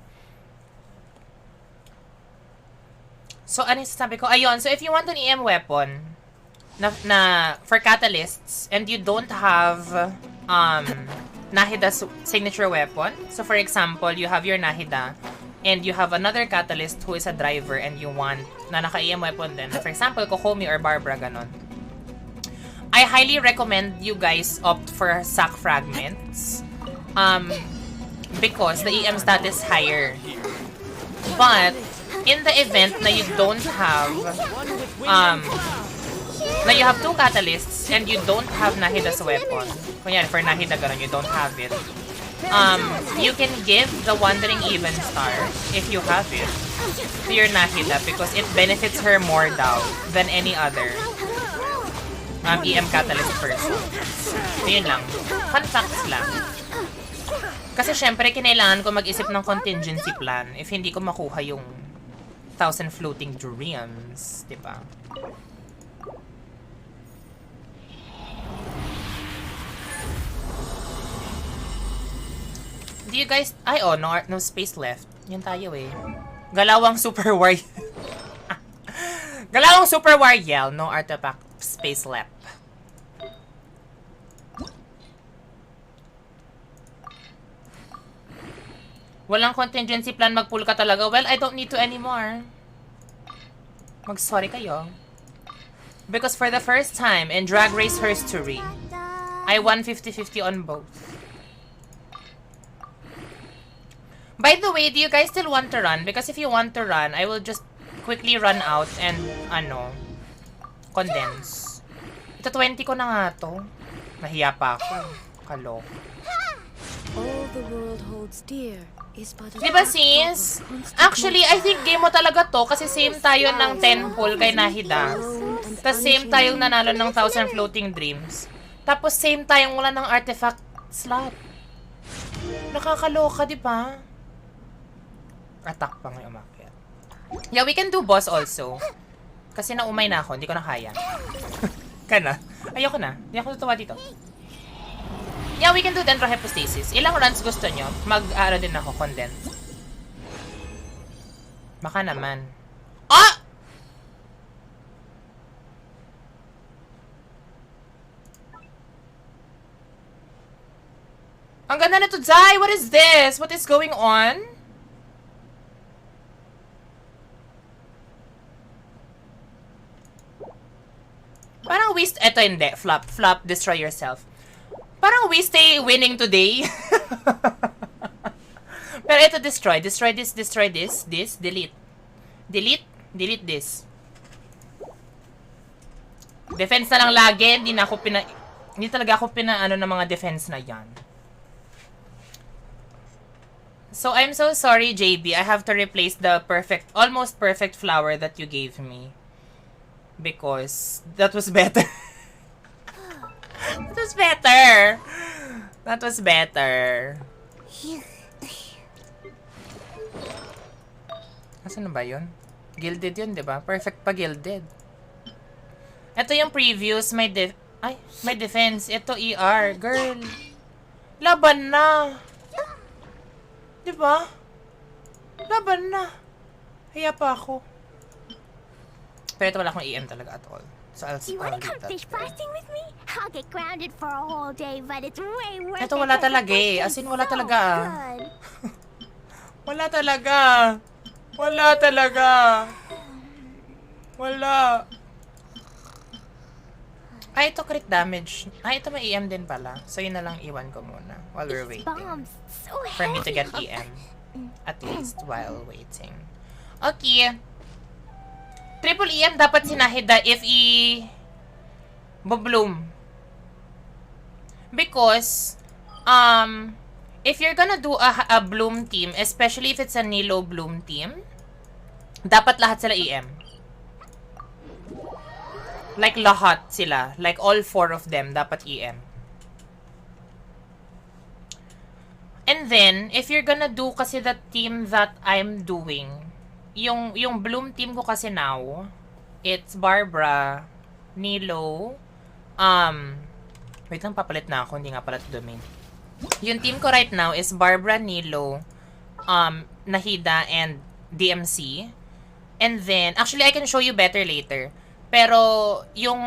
So, ano yung sabi ko? Ayun, so if you want an EM weapon na for catalysts and you don't have Nahida's signature weapon. So, for example, you have your Nahida and you have another catalyst who is a driver and you want na naka-EM weapon din. For example, Kokomi or Barbara, ganon. I highly recommend you guys opt for Sack Fragments because the EM stat is higher. But in the event na you don't have na you have two catalysts and you don't have Nahida's weapon, kunyari for Nahida ganon, you don't have it, you can give the Wandering Even Star, if you have it, to your Nahida because it benefits her more daw than any other EM catalyst person. So yun lang, fun facts lang. Kasi syempre kinailangan ko mag-isip ng contingency plan if hindi ko makuha yung 1,000 floating dreams, diba? Do you guys... Ay, oh, no space left. Yan tayo eh. Galawang Super War... Galawang Super War Yell. No artifact space left. Walang contingency plan, mag-pull ka talaga. Well, I don't need to anymore. Mag-sorry kayo. Because for the first time in Drag Race History, I won 50-50 on both. By the way, do you guys still want to run? Because if you want to run, I will just quickly run out and, condense. Ito 20 ko na nga to. Nahiya pa ako. Kalok. All the world holds dear is but a diba sis? Actually, I think game mo talaga to kasi same tayo ng 10 pull kay Nahida. Tapos same tayong nanalo ng 1,000 floating dreams. Tapos same tayong wala ng artifact slot. Nakakaloka, diba? Attack pa ngayon umakyat. Yeah, we can do boss also. Kasi naumay na ako, hindi ko na kaya. Kana? Ayoko na. Hindi ako tutuwa dito. Yeah, we can do Dendrohypostasis. Ilang runs gusto nyo? Mag-aaro din ako, condense. Baka naman. Ah! Ang ganda na to, Zai! What is this? What is going on? Parang waste... Eto hindi. Flop. Flop. Destroy yourself. Parang we stay winning today. Pero ito destroy. Destroy this, destroy this. This, delete. Delete, delete this. Defense na lang lagi. Hindi talaga ako pinaano ng mga defense na yan. So, I'm so sorry, JB. I have to replace the perfect, almost perfect flower that you gave me. Because that was better. That was better. That was better. Asan na ba yun? Gilded yun, diba? Perfect pa gilded. Ito yung previews. May defense. Ito ER. Girl. Laban na. Diba? Laban na. Haya pa ako. Pero ito wala akong EM talaga at all. So I'll You wanna leave come that fish there. fasting with me? I'll get grounded for a whole day, but it's way worth Ito it. wala 'cause the talaga fish eh. As tastes in wala so talaga. good. Wala talaga. Wala talaga. Wala. Ay, ito crit damage. Ay, ito may EM din pala. So yun na lang iwan ko muna while we're These waiting. bombs so For me to get heavy. EM. At least while waiting. Okay. Triple EM dapat si Nahida if bloom. Because if you're gonna do a bloom team, especially if it's a Nilo bloom team, dapat lahat sila EM. Like lahat sila, like all 4 of them dapat EM. And then if you're gonna do kasi the team that I'm doing, yung bloom team ko kasi now, it's Barbara, Nilo, wait lang, papalit na ako, hindi nga pala ito domain. Yung team ko right now is Barbara, Nilo, Nahida, and DMC. And then, actually, I can show you better later. Pero, yung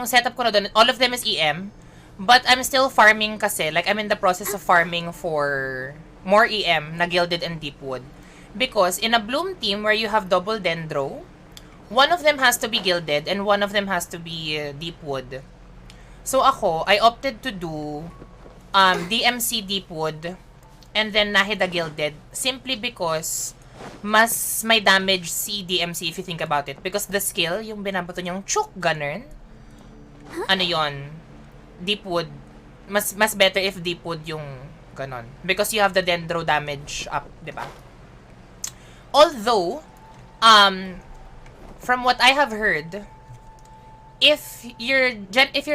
setup ko na doon, all of them is EM. But I'm still farming kasi, like, I'm in the process of farming for more EM na Gilded and Deepwood. Because, in a Bloom team where you have double Dendro, one of them has to be Gilded and one of them has to be Deepwood. So ako, I opted to do DMC Deepwood and then Nahida Gilded simply because mas may damage si DMC if you think about it. Because the skill, yung binabato niyang chuk gunner, ano yon, Deepwood, mas better if Deepwood yung ganon. Because you have the Dendro damage up, diba? Although, from what I have heard, if you're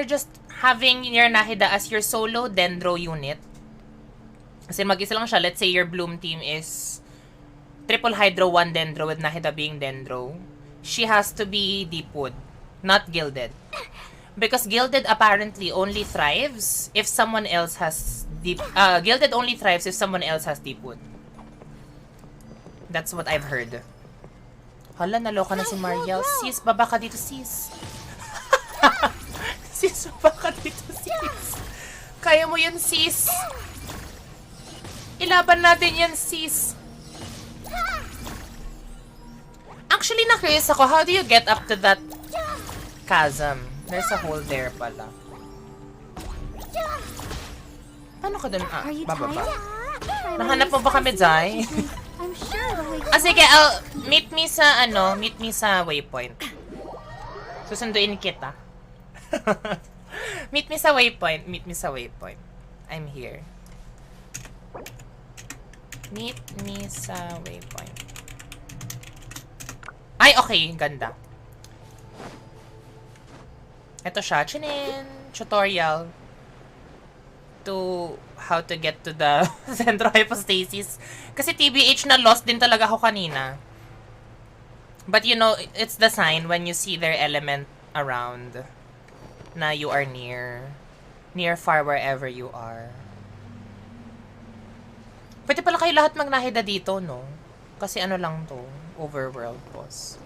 just having your Nahida as your solo Dendro unit, kasi mag-isa lang siya, let's say your Bloom team is triple Hydro, 1 Dendro with Nahida being Dendro, she has to be Deepwood, not Gilded. Because Gilded apparently only thrives if someone else has Gilded only thrives if someone else has Deepwood. That's what I've heard. Hala, naloka na si Mariel. Sis, baba ka dito, sis. Sis, baba ka dito, sis. Kaya mo yun, sis. Ilaban natin yan, sis. Actually, na-curious ako, how do you get up to that chasm? There's a hole there pala. Paano ka dun? Bababa. Nahanap mo ba kami, Zay? I'm sure the way. Sige, meet me sa waypoint. Susunduin kita. meet me sa waypoint. I'm here. Meet me sa waypoint. Ay, okay, ganda. Ito siya, chinin, tutorial to how to get to the central hypostasis. Kasi TBH na lost din talaga ako kanina. But you know, it's the sign when you see their element around na you are near far wherever you are. Pwede pala kayo lahat magnahida dito, no? Kasi ano lang to, overworld boss.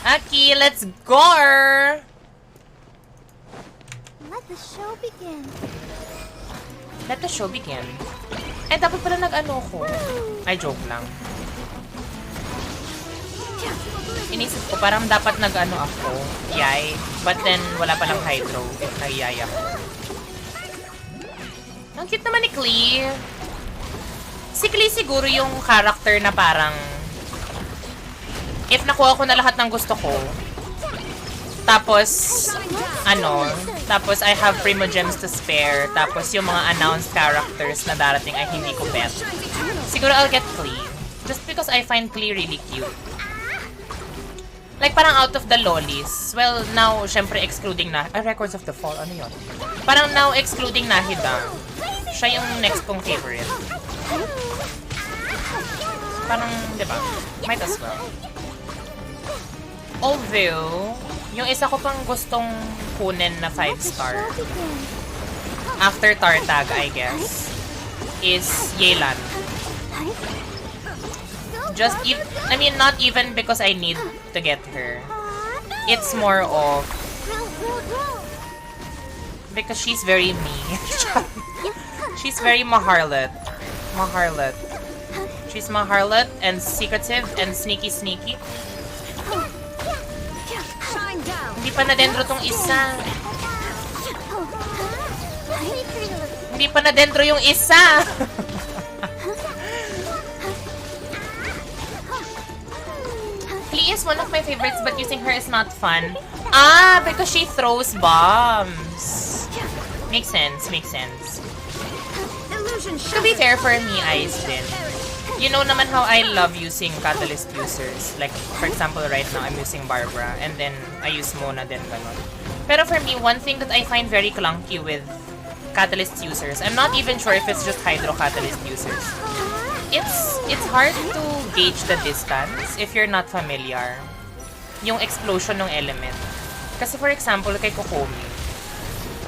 Aki, let's go! Let the show begin. Let the show begin. Eh, dapat pala nag-ano ko. Ay, joke lang. Inisip ko, parang dapat nag-ano ako. Yay. But then, wala palang hydro if nag-yay ako. Ang cute naman ni Klee. Si Klee siguro yung character na parang if nakuha ko na lahat ng gusto ko, tapos tapos I have Primogems to spare, tapos yung mga announced characters na darating ay hindi ko bet, siguro I'll get Klee. Just because I find Klee really cute. Like parang out of the lollies. Well, now, syempre excluding Records of the Fall, ano yun? Parang now excluding Nahida, siya yung next kong favorite. Parang, diba? Might as well. Although, yung isa ko pang gustong kunin na 5-star after Tartag, I guess, is Yelan. I mean, not even because I need to get her. It's more of because she's very me. She's very maharlat. She's maharlat and secretive and sneaky. Hindi pa na-dendro tong isa. Hindi pa na-dendro yung isa. Klee is one of my favorites, but using her is not fun. Ah, because she throws bombs. Makes sense. To be fair, for me, Ice din. You know naman how I love using catalyst users. Like, for example, right now, I'm using Barbara, and then I use Mona din, ganon. Pero for me, one thing that I find very clunky with catalyst users, I'm not even sure if it's just hydro catalyst users. It's hard to gauge the distance if you're not familiar. Yung explosion ng element. Kasi for example, kay Kokomi,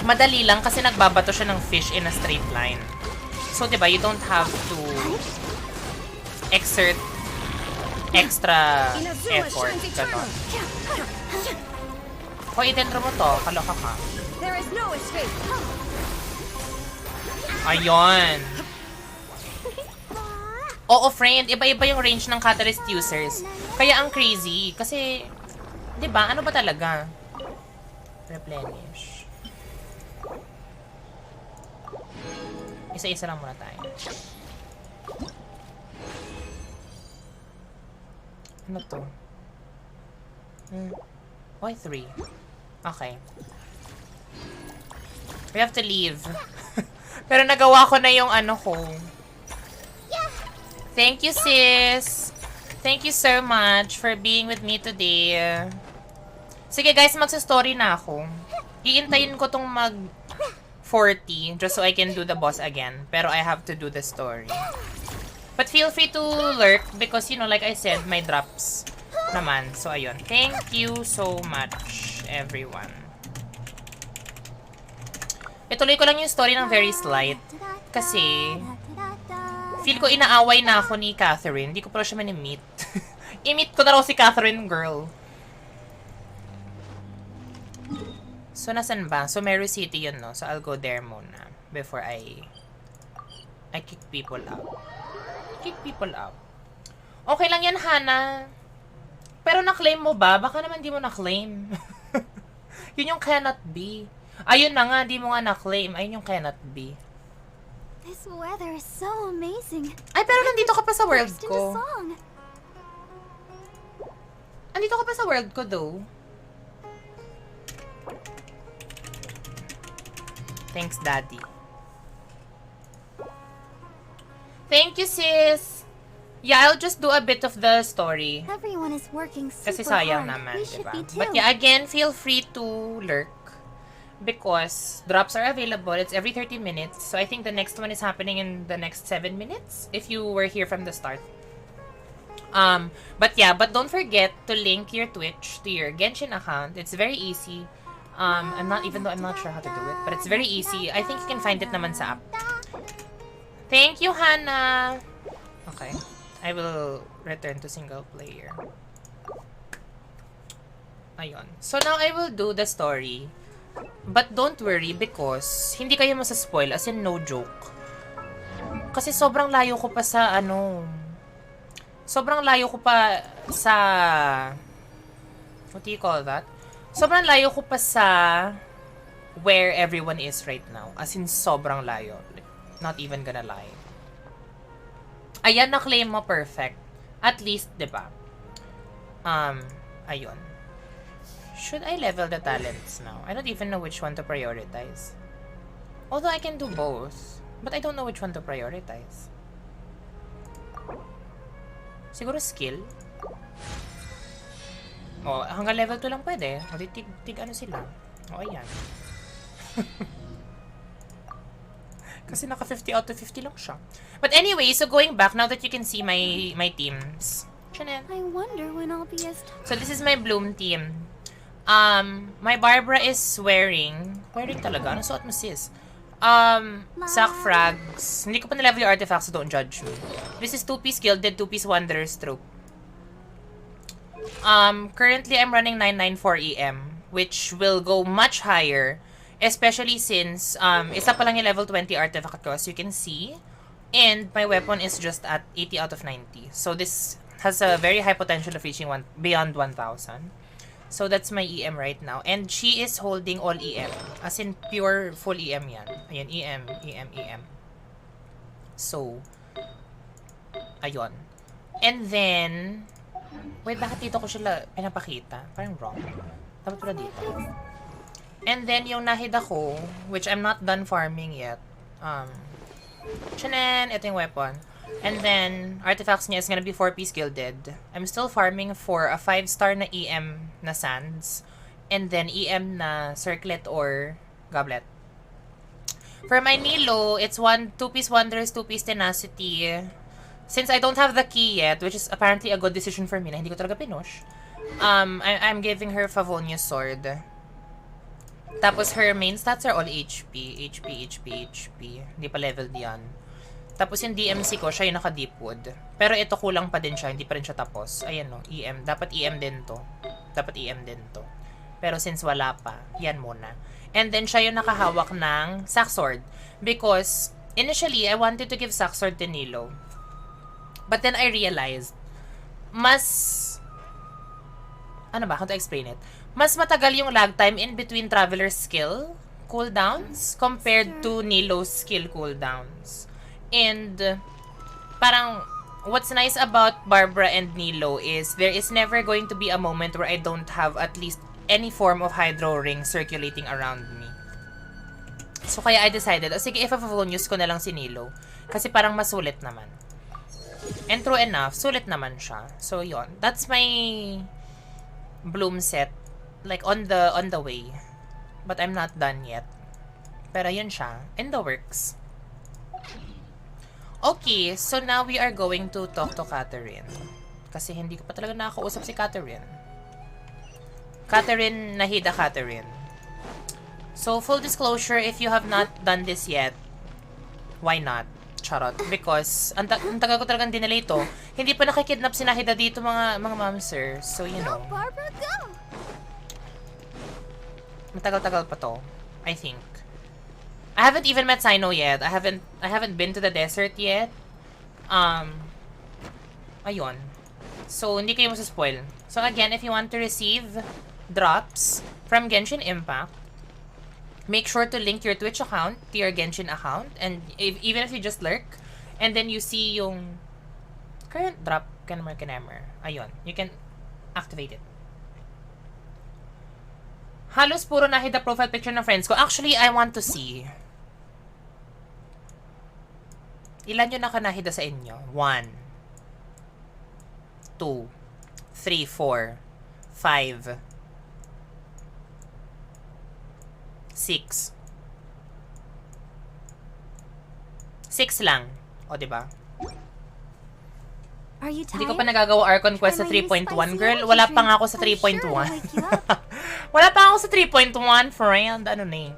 madali lang kasi nagbabato siya ng fish in a straight line. So, diba, you don't have to exert extra effort. Ganon. Hoy, itendro mo to. Kaloka ka. There is no escape. Ayun. Oo, friend. Iba-iba yung range ng catalyst users. Kaya ang crazy. Kasi, diba, ano ba talaga? Replenish. Isa-isa lang muna tayo. Ano to? Why 3? Okay. We have to leave. Pero nagawa ko na yung ano ko. Thank you, sis. Thank you so much for being with me today. Sige guys, magsa-story na ako. Iintayin ko tong mag 40 just so I can do the boss again. Pero I have to do the story. But feel free to lurk because, you know, like I said, may drops naman. So, ayun. Thank you so much, everyone. Ituloy ko lang yung story ng very slight. Kasi, feel ko inaaway na ako ni Catherine. Hindi ko pala siya mani-meet. I-meet ko na raw si Catherine, girl. So, nasan ba? So, Mary City yun, no? So, I'll go there muna before I kick people out. Okay lang yan, Hana. Pero na-claim mo ba? Baka naman di mo na-claim. Yun yung cannot be. Ayun na nga, di mo nga na-claim. Ayun yung cannot be. This weather is so amazing. Ay, pero nandito ka pa sa world ko. Nandito ka pa sa world ko, though. Thanks, Daddy. Thank you, sis. Yeah, I'll just do a bit of the story. Everyone is working super Kasi sayang hard. naman, We should diba? be too. But yeah, again, feel free to lurk. Because drops are available. It's every 30 minutes. So I think the next one is happening in the next 7 minutes. If you were here from the start. But yeah, but don't forget to link your Twitch to your Genshin account. It's very easy. I'm not sure how to do it. But it's very easy. I think you can find it naman sa app. Thank you, Hannah. Okay. I will return to single player. Ayun. So now I will do the story. But don't worry because hindi kayo masaspoil. As in, no joke. Kasi sobrang layo ko pa sa what do you call that? Sobrang layo ko pa sa where everyone is right now. As in, sobrang layo. Not even gonna lie. Ayan, na-claim mo perfect. At least, diba? Ayun. Should I level the talents now? I don't even know which one to prioritize. Although I can do both. But I don't know which one to prioritize. Siguro skill? Oh, hanggang level 2 lang pwede. O, tig ano sila. O, ayan. Kasi naka 50 out of 50 lang siya. But anyway, so going back, now that you can see my teams. Chanel. I wonder when I'll be as So this is my Bloom team. My Barbara is wearing talaga. Ano suot mo, sis? Sack frags. Hindi ko pa na-level yung artifacts, so don't judge me. This is 2-piece gilded, 2-piece wanderer's troop. Currently I'm running 994 EM, which will go much higher, especially since, isa pa lang yung level 20 artifact ko, as you can see. And my weapon is just at 80 out of 90. So this has a very high potential of reaching beyond 1,000. So that's my EM right now. And she is holding all EM. As in pure full EM yan. Ayan, EM, EM, EM. So, ayun. And then, wait, bakit dito ko sila pinapakita? Parang wrong. Dapat pala dito. And then, yung Nahida ko, which I'm not done farming yet. Chanan! Ito yung weapon. And then, artifacts niya is gonna be 4-piece gilded. I'm still farming for a 5-star na EM na sands. And then, EM na circlet or goblet. For my Nilo, it's 2-piece wonders, 2-piece tenacity. Since I don't have the key yet, which is apparently a good decision for me na hindi ko talaga pinush, I'm giving her Favonius sword. Tapos her main stats are all HP. Hindi pa leveled yan. Tapos yung DMC ko, siya yung naka-deepwood. Pero ito kulang pa din siya, hindi pa rin siya tapos. Ayan no, EM. Dapat EM din to. Pero since wala pa, yan muna. And then siya yung nakahawak ng sack sword. Because, initially, I wanted to give sack sword to Nilo. But then I realized, how to explain it? Mas matagal yung lag time in between Traveler's skill cooldowns compared to Nilo's skill cooldowns. And parang what's nice about Barbara and Nilo is there is never going to be a moment where I don't have at least any form of hydro ring circulating around me. So kaya I decided, sige, if-a-news ko na lang si Nilo. Kasi parang masulit naman. And true enough, sulit naman siya. So yon, that's my bloom set. Like on the way. But I'm not done yet. Pero yun siya, in the works. Okay, so now we are going to talk to Catherine. Kasi hindi ko pa talaga nakakausap si Catherine. Nahida Catherine. So, full disclosure, if you have not done this yet, why not? Charot. Because, ang tagal ko talagang dinelay to. Hindi pa nakikidnap si Nahida dito, mga mamsir. So, you know. Barbara, go! Matagal-tagal pa to, I think. I haven't even met Sino yet. I haven't been to the desert yet. Ayun. So, hindi kayo masaspoil. So, again, if you want to receive drops from Genshin Impact, make sure to link your Twitch account to your Genshin account. And even if you just lurk, and then you see yung current drop, kanemer. Ayun. You can activate it. Halos puro Nahida profile picture ng friends ko. Actually, I want to see. Ilan yung naka-Nahida sa inyo? 1, 2, 3, 4, 5, 6. 6 lang. O, diba? Are you tired? Hindi ko pa nagagawa Archon Quest sa 3.1, girl. Wala pa nga ako sa 3.1. Wala pa ako sa 3.1, friend. Ano na eh.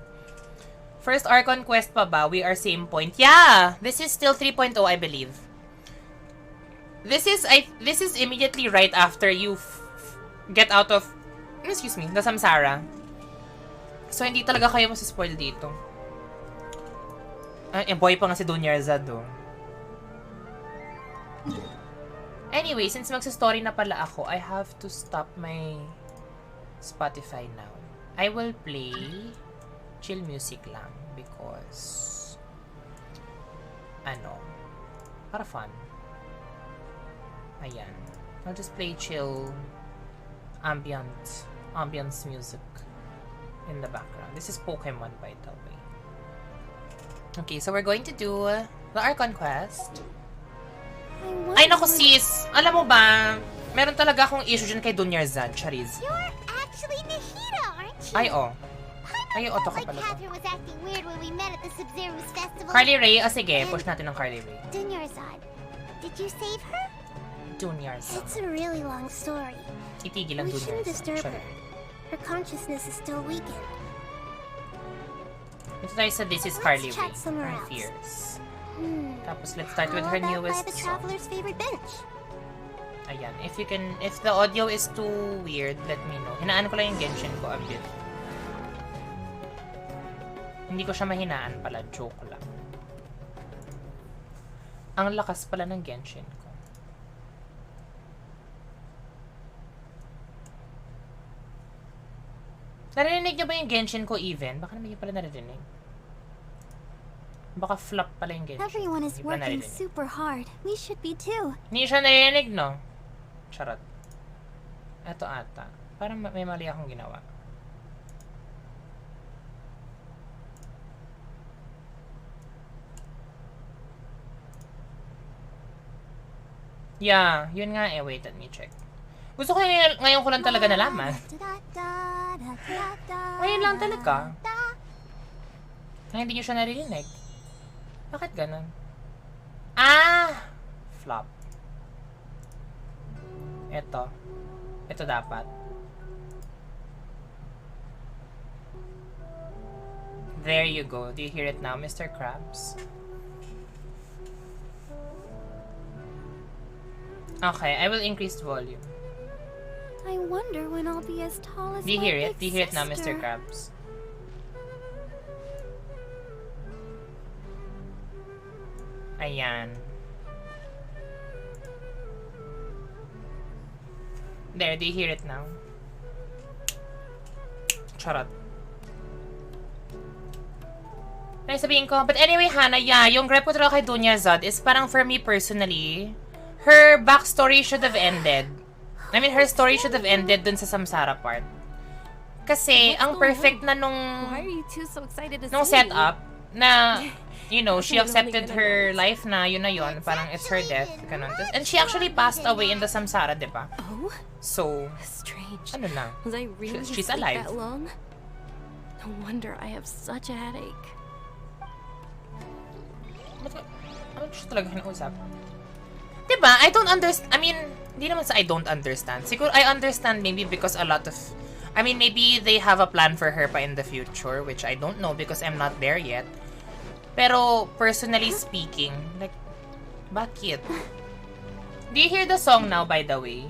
First Archon Quest pa ba? We are same point. Yeah! This is still 3.0, I believe. This is immediately right after you get out of, excuse me, the Samsara. So, hindi talaga kayo masaspoil dito. Boy pa nga si Dunyarzad, oh. Anyway, since magsa-story na pala ako, I have to stop my Spotify now. I will play chill music lang because para fun. Ayan. I'll just play chill ambience music in the background. This is Pokemon, by the way. Okay, so we're going to do the Archon Quest. Ay, naku sis! Alam mo ba, meron talaga akong issue dyan kay Dunyarzad, Chariz. You're actually Nahida, aren't you? Ay, oh. Ay, I auto know ka pala to. Catherine was acting weird when we met at the Sub-Zero's festival. Carly Ray, sige, push natin ng Carly Ray. Dunyarzad, did you save her? Dunyarzad. It's a really long story. Itigil ang We shouldn't Dunyarzad. disturb Sure. her. Her consciousness is still weakened. Ito tayo sa This is Carly Let's Rae. check somewhere Her else. Fears. Tapos let's start with How her about newest by the song. traveler's favorite bench? Ayan. If the audio is too weird, let me know. Hinaan ko lang yung Genshin ko a bit. Hindi ko siya mahinaan pala. Joke lang. Ang lakas pala ng Genshin ko. Narinig niyo ba yung Genshin ko even? Baka naman yung pala narinig. Baka flop pala yung Genshin. Everyone is Hindi pa working narinig. super hard. We should be too. Hindi siya narinig, no? Charot. Ito ata. Parang may mali akong ginawa. Yeah, yun nga eh. Wait, let me check. Gusto ko ngayon ko lang talaga nalaman. Ngayon lang talaga. Na hindi nyo siya naririnig. Bakit ganun? Ah! Flop. Ito. Ito dapat. There you go. Do you hear it now, Mr. Krabs? Okay, I will increase volume. I wonder when I'll be as tall as Do you my hear it? big Do you hear it now, sister. Mr. Krabs? Ayan. There, do you hear it now? Charot. Ay, sabihin ko. But anyway, Hannah, yeah, yung gripe ko talaga kay Dunya Zod is parang for me personally, her backstory should have ended. I mean, her story should have ended dun sa Samsara part. Kasi, ang perfect na nung Why are you two so excited to nung see me? setup na, you know, she accepted her life na yun na yun. Parang it's her death. Ganun. And she actually passed away in the Samsara, di ba? Oh, So, strange. ano na? Was I really She's asleep alive. that long? No wonder I have such a headache. Ano siya talaga kinausap? Diba? I don't understand. I mean, hindi naman sa I don't understand. Siguro, I understand maybe because a lot of... I mean, maybe they have a plan for her pa in the future, which I don't know because I'm not there yet. Pero, personally speaking, like, bakit? Do you hear the song now, by the way?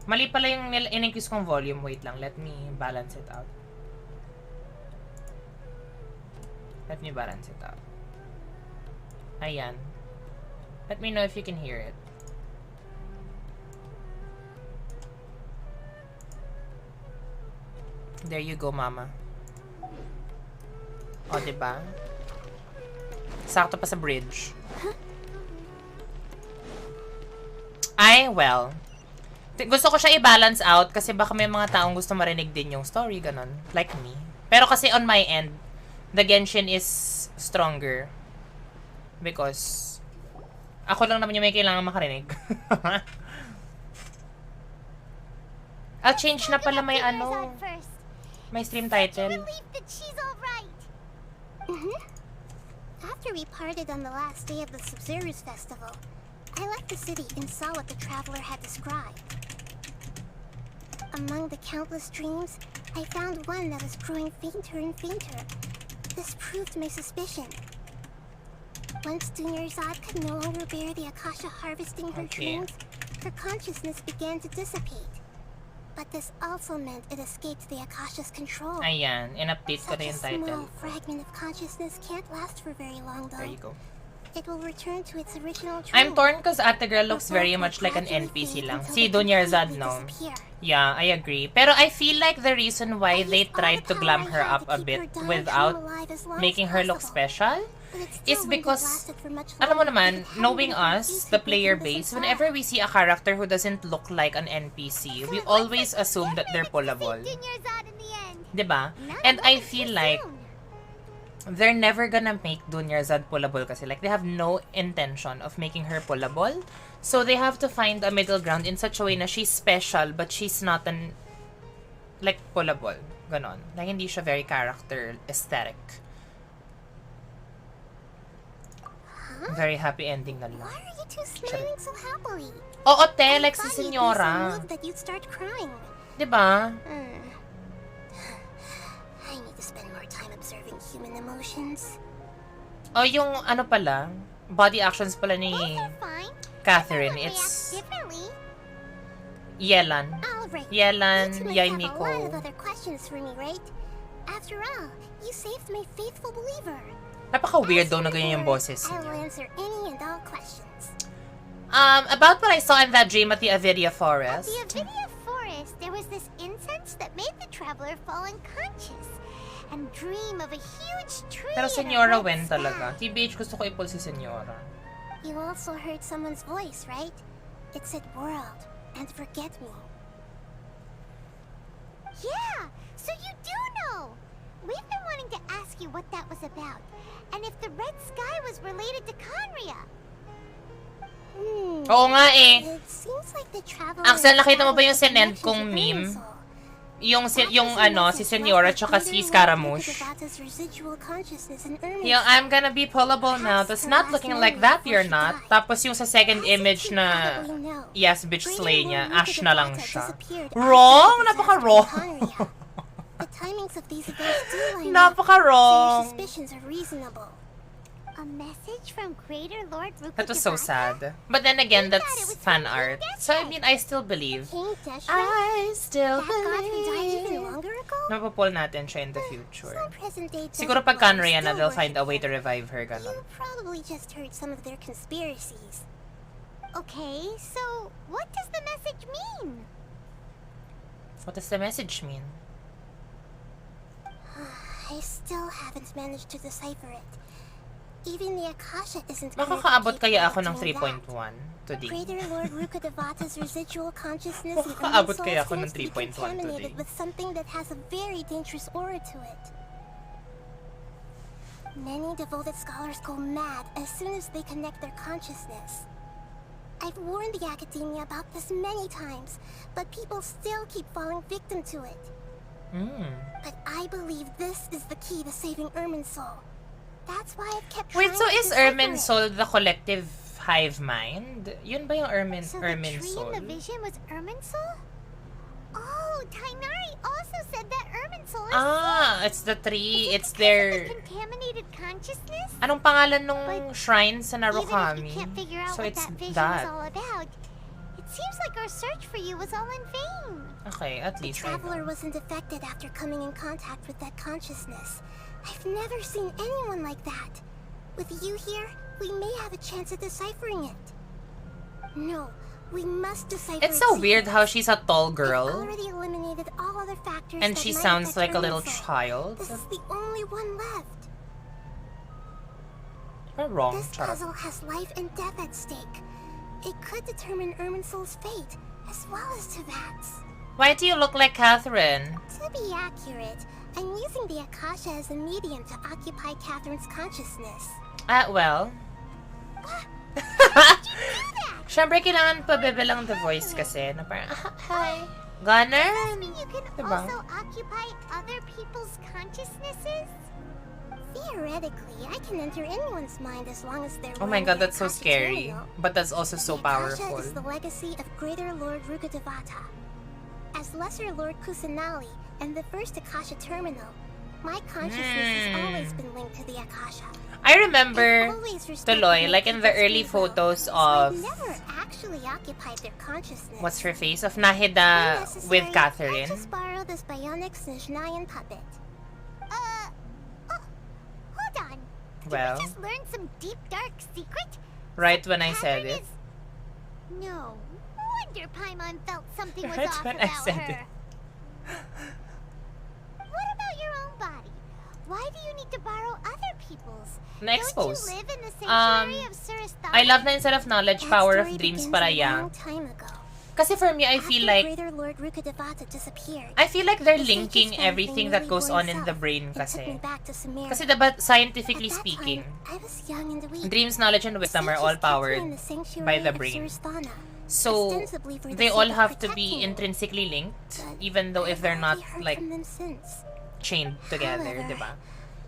Mali pala yung in-increase kong volume. Wait lang, let me balance it out. Let me balance it out. Ayan. Let me know if you can hear it. There you go, mama. O, diba? Sakto pa sa bridge. Ay, well. Gusto ko siya i-balance out kasi baka may mga taong gusto marinig din yung story, ganun. Like me. Pero kasi on my end, the Genshin is stronger. Because ako lang naman yung may kailangan makarinig. I'll change na pala may ano. May stream title. Relieved that she's all right. After we parted on the last day of the Sub-Zero's festival, I left the city and saw what the traveler had described. Among the countless dreams, I found one that was growing fainter and fainter. This proved my suspicion. Once Dunyarzad could no longer bear the Akasha harvesting her dreams, her consciousness began to dissipate. But this also meant it escaped the Akasha's control. Ayan, in-update ko Such na a yung title. small fragment of consciousness can't last for very long, though. There you go. It will return to its original true. I'm torn because Ate Girl looks Before very it will much like an gradually NPC fade lang. until Si they Dunyarzad, completely no? disappear. Yeah, I agree. Pero I feel like the reason why I they used all tried the to power glam I her had up to a keep bit her dying without dream alive as long making as her look possible. special But it is still wouldn't have because, lasted for much alam mo longer naman, if it hadn't knowing been for us, these the people player from base, Samsara. whenever we see a character who doesn't look like an NPC, we always assume that they're pullable. Dunyarzad in the end. Diba? Not And I much feel too like soon. they're never gonna make Dunyarzad pullable kasi like they have no intention of making her pullable. So they have to find a middle ground in such a way na she's special but she's not an like pullable. Ganon. Like hindi siya very character aesthetic. Very happy ending na lang. Why are you two smiling so happily? Oo, te, I like si thought you'd be so Senyora. moved that you'd start crying. Diba? I need to spend more time observing human emotions. Oh, yung ano pala, body actions pala ni Fine. Catherine. Everyone It's reacts differently. Yelan. Alright. Yelan, You two must have a lot Yaimiko. of other questions for me, right? After all, you saved my faithful believer. Napaka-weird As daw na for ganyan yung her, boses I will niya. answer any and all questions. About what I saw in that dream at the Avidia At Forest. the Avidia Forest, there was this incense that made the traveler fall unconscious and dream of a huge tree. Pero in a Senyora red Wen sky. talaga. TBH, gusto ko i-pull si Senyora. You also heard someone's voice, right? It said world and forget me. Yeah, so you do know. We've been wanting to ask you what that was about, and if the red sky was related to Conria. Oo nga eh. It seems like the traveler. Axel, nakita mo ba yung established a sinend connection kong to meme? Erminsul. Yung That was ano, the si message Senyora left by tsaka si Greater Lord Scaramouche. Rukadevata's residual consciousness in Erminsul. Yung I'm gonna be pullable now. That's not looking like that, you're not. Tapos yung sa second image na yes, bitch slay niya, Ash na lang siya. Wrong! Napaka-wrong! The timings of these events do line up, so your Napaka-wrong! suspicions are reasonable. A message from Greater Lord Rukadevata? That was so sad. But then again, that's fan art. So I mean, I still believe. King Deshret? I still That god who died even believe. longer ago? Napapull natin siya in the future. Some present-day Siguro Deshret pag Conria still na, they'll find a worship way to him. revive her, ganon. You probably just heard some of their conspiracies. Okay, so what does the message mean? What does the message mean? I still haven't managed to decipher it. Even the Akasha isn't Makakaabot kaya ako ng doing that. 3.1 today. Greater Lord Rukadevata's residual consciousness in Makakaabot Erminsul kaya ako ng seems to be 3.1 contaminated today. with something that has a very dangerous aura to it. Many devoted scholars go mad as soon as they connect their consciousness. I've warned the academia about this many times, but people still keep falling victim to it. But I believe this is the key to saving Erminsul. That's why I've kept Wait, trying so to is decipher it. Erminsul the collective hive mind? Yun ba yung So the tree in the Erminsul? vision was Erminsul? Oh, Tainari also said that Erminsul is Ah, safe. it's the tree. Is it It's because of their... the contaminated consciousness? Anong pangalan nung But shrine sa Even if Narukami? you can't figure out So what it's that vision that. was all about, it seems like our search for you was all in vain. Okay, at The least I traveler know. wasn't affected after coming in contact with that consciousness. I've never seen anyone like that. With you here, we may have a chance at deciphering it. No, we must decipher It's its so weird how secrets. she's a tall I've girl already eliminated all other factors and that she might sounds affect like a little Erminsul. child. This is the only one left. Or wrong, This charot. puzzle has life and death at stake. It could determine Erminsul's fate, as well as Tevat's. Why do you look like Catherine? To be accurate, I'm using the Akasha as a medium to occupy Catherine's consciousness. Well. Siyempre, kailangan pabibilang the voice kasi. Na parang, hi. Does Ganon. mean you can Diba? also occupy other people's consciousnesses? Theoretically, I can enter anyone's mind as long as they're Oh my wearing god, the that's so Akasha scary. terminal. But that's also so The Akasha powerful. is the legacy of Greater Lord Rukadevata. As Lesser Lord Kusanali and the first Akasha terminal, my consciousness has always been linked to the Akasha. I remember I've always respected tuloy, my like in the people's early free will, photos so I've of never actually occupied their consciousness. what's her face of When Nahida necessary, with I Catherine. just borrow this bionic Snezhnayan puppet. Hold on. Well, Did we just learn some deep dark secret? right when I said Catherine it. is- No wonder Paimon felt something was Right off when I about said her. it. What about your own body? Why do you need to borrow other people's? Na-expose. Don't you live in the sanctuary of Surasthana? I love na instead of knowledge, That power of story dreams begins para a yang. long time ago. Kasi for me, I feel After like Greater Lord Rukadevata disappeared, they're the linking sages found everything my that goes newly on in born the self brain and took me kasi. back to Sumeria. Kasi diba, scientifically At that speaking, time, I was young and weak. dreams, knowledge, and wisdom are Sages all kept me powered in the sanctuary by the of brain. Surasthana, So, ostensibly for the they sake all of have to protecting be me. intrinsically linked, But even though if they're I've not, hardly heard like, from them since. chained together, However, diba?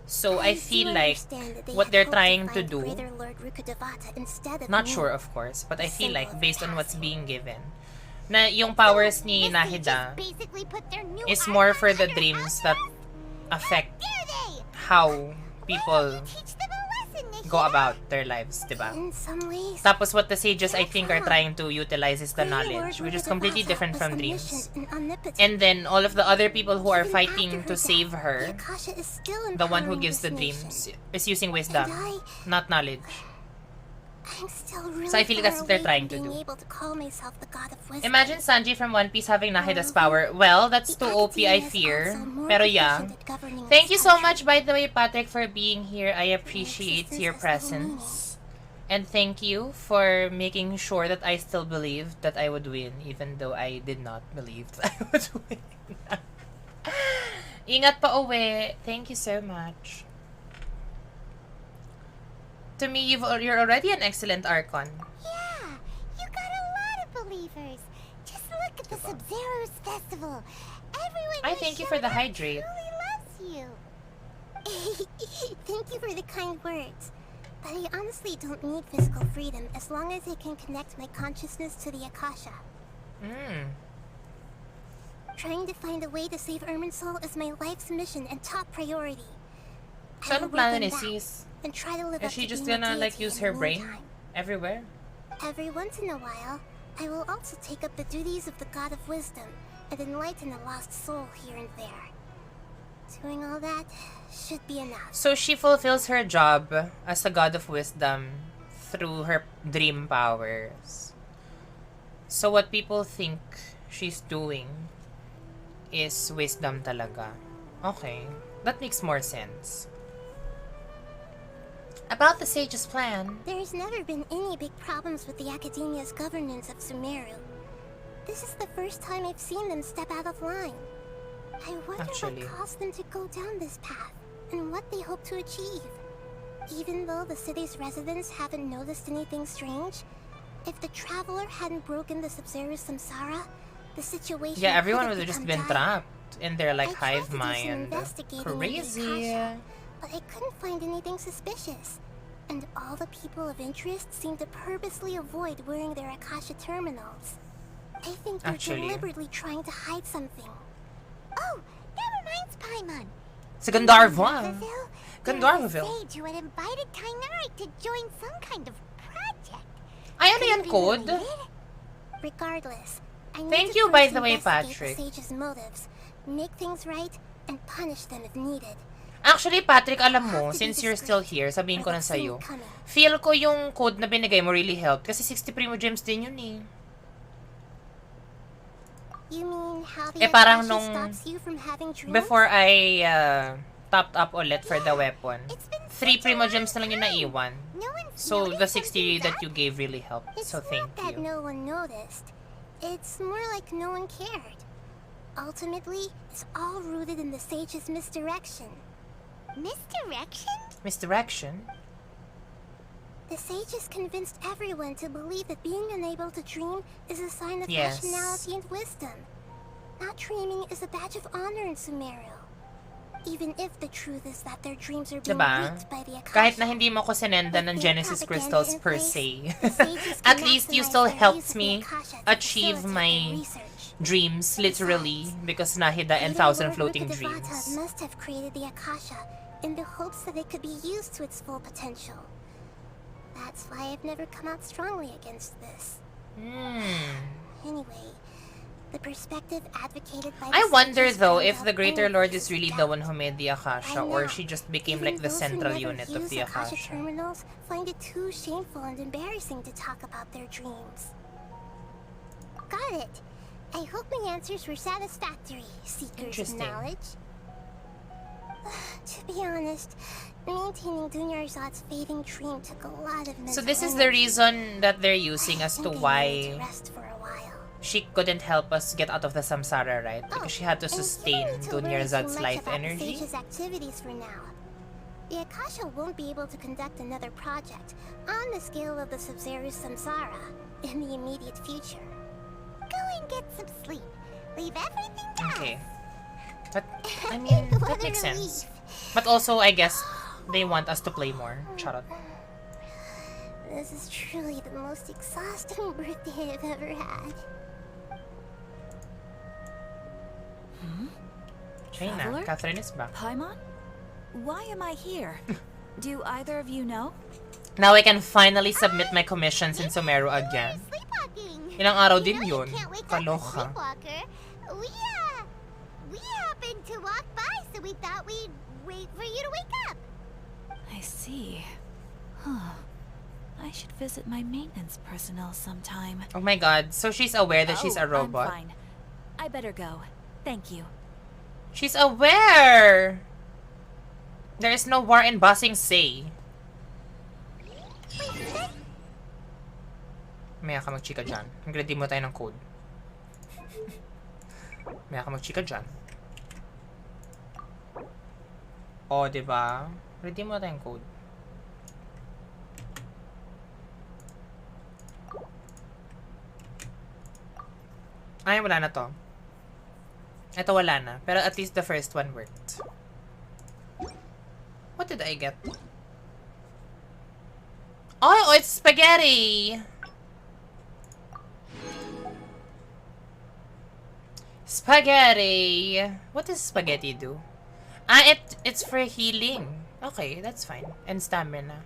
So, I do feel like understand that they what had they're hoped trying to find do, Greater Lord Rukadevata instead of not me. sure of course, but I feel Symbol like of based on what's passing. being given, na yung powers So, ni the sages Nahida basically put their new is more Archon for the under dreams house that arrest? affect How dare they? how people Teach them a lesson, Nahida. go about their lives, diba? In some ways, Tapos what the sages, I think, are trying to utilize is the Grey knowledge, Lord which is Rhoda completely Devassa different was from omniscient dreams. and omnipotent. And then all of the other people who are Even fighting after to her save death, her, the Akasha is still the one who empowering gives the this dreams, nation. is using wisdom, And not knowledge. I'm still really So I feel like that's far what they're away trying from to being do. able to call myself the god of wisdom. Imagine Sanji from One Piece having Nahida's power. Well, that's too OP, I fear. Pero yeah. Thank you so much, by the way, Patrick, for being here. I appreciate your presence. And thank you for making sure that I still believed that I would win, even though I did not believe that I would win. Ingat pa uwi. Thank you so much. To me, you're already an excellent Archon. Yeah, you got a lot of believers. Just look at the Sub-Zero's festival. Everyone I who thank you showed for the up hydrate. truly loves you. Thank you for the kind words. But I honestly don't need physical freedom as long as I can connect my consciousness to the Akasha. Trying to find a way to save Irminsul is my life's mission and top priority. So I anong will work plano on ni that Sis? and try to live Is up she to just being a gonna like deity use in her the brain meantime. everywhere? Every once in a while, I will also take up the duties of the God of Wisdom and enlighten a lost soul here and there. Doing all that should be enough. So she fulfills her job as the God of Wisdom through her dream powers. So what people think she's doing is wisdom talaga. Okay, that makes more sense. About the sage's plan. There's never been any big problems with the Academia's governance of Sumeru. This is the first time I've seen them step out of line. I wonder Actually. what caused them to go down this path, and what they hope to achieve. Even though the city's residents haven't noticed anything strange, if the Traveler hadn't broken the Sub-Zero samsara, the situation Yeah, everyone could would have have just become been dire. trapped in their like I tried hive to do some mind. investigating in the Crazy. Akasha, but I couldn't find anything suspicious. And all the people of interest seem to purposely avoid wearing their Akasha terminals. I think they're Actually. deliberately trying to hide something. Oh, that reminds Paimon. Sa Gandharva. There Gandharva was a Ville. sage who had invited Kainari to join some kind of project. Ay, ano Could yan, it be code? related? Regardless, I need Thank to you, by first the way, investigate Patrick. the sage's motives, make things right, and punish them if needed. Actually, Patrick, alam mo, since you're still here, sabihin ko na sa'yo. Feel ko yung code na binigay mo really helped. Kasi 60 Primo Gems din yun eh. You mean how the Eh, parang Akasha nung stops you from having dreams? Before I topped up ulit for the weapon, It's been 3 such a Primo long Gems na lang yung time. naiwan. No one's So the noticed 60 something that bad? you gave really helped. It's So thank not that you. no one noticed. It's more like no one cared. Ultimately, it's all rooted in the sage's misdirection. Misdirection? Misdirection? The sage has convinced everyone to believe that being unable to dream is a sign of Yes. rationality and wisdom. Not dreaming is a badge of honor in Sumeru. Even if the truth is that their dreams are being Diba? rigged by the Akasha. Kahit na hindi mo ko sinendan ng Genesis crystals per se, at least you still helped me achieve my dreams, literally, because Nahida and Thousand Floating Dreams. Must have created the Akasha in the hopes that it could be used to its full potential. That's why I've never come out strongly against this. Anyway, the perspective advocated by the I wonder sages though turns if out the Greater only Lord pieces is really of the doubt. one who made the Akasha, By or now, she just became even like the those who central never unit of use the Akasha Akasha. terminals find it too shameful and embarrassing to talk about their dreams. Got it. I hope my answers were satisfactory, seekers of Interesting. knowledge. To be honest, maintaining Dunyarzad's fading dream took a lot of mental So this is the energy. reason that they're using as to I need to why rest for a while. she couldn't help us get out of the samsara, right? Oh, Because she had to and you sustain don't need to worry Dunyarzad's too much life about the energy. Sage's activities for now. The Akasha won't be able to conduct another project on the scale of the Sub-Zero Samsara in the immediate future. Go and get some sleep. Leave everything else. Okay. But, I mean, What that a makes sense. relief. But also, I guess, they want us to play more. Shut up. This is truly the most exhausting birthday I've ever had. China, Traveler? Catherine is back. Paimon? why am I here? Do either of you know? Now I can finally submit my commissions in Sumeru again. Sleepwalking. Ilang araw You din know yun. you can't wake up a Kaloka. sleepwalker. We happened to walk by, so we thought we'd wait for you to wake up. I see. Huh. I should visit my maintenance personnel sometime. Oh my god. So she's aware that she's a robot. I'm fine. I better go. Thank you. She's aware! There is no war in Basing Say. Maya ka magchika dyan. Ready mo tayo ng code. Maya ka magchika dyan. O, diba? Ready mo tayong code. Ay, wala na to. Ito wala na. Pero at least the first one worked. What did I get? Oh, it's spaghetti! Spaghetti! What does spaghetti do? Ah, it's for healing. Okay, that's fine. And stamina.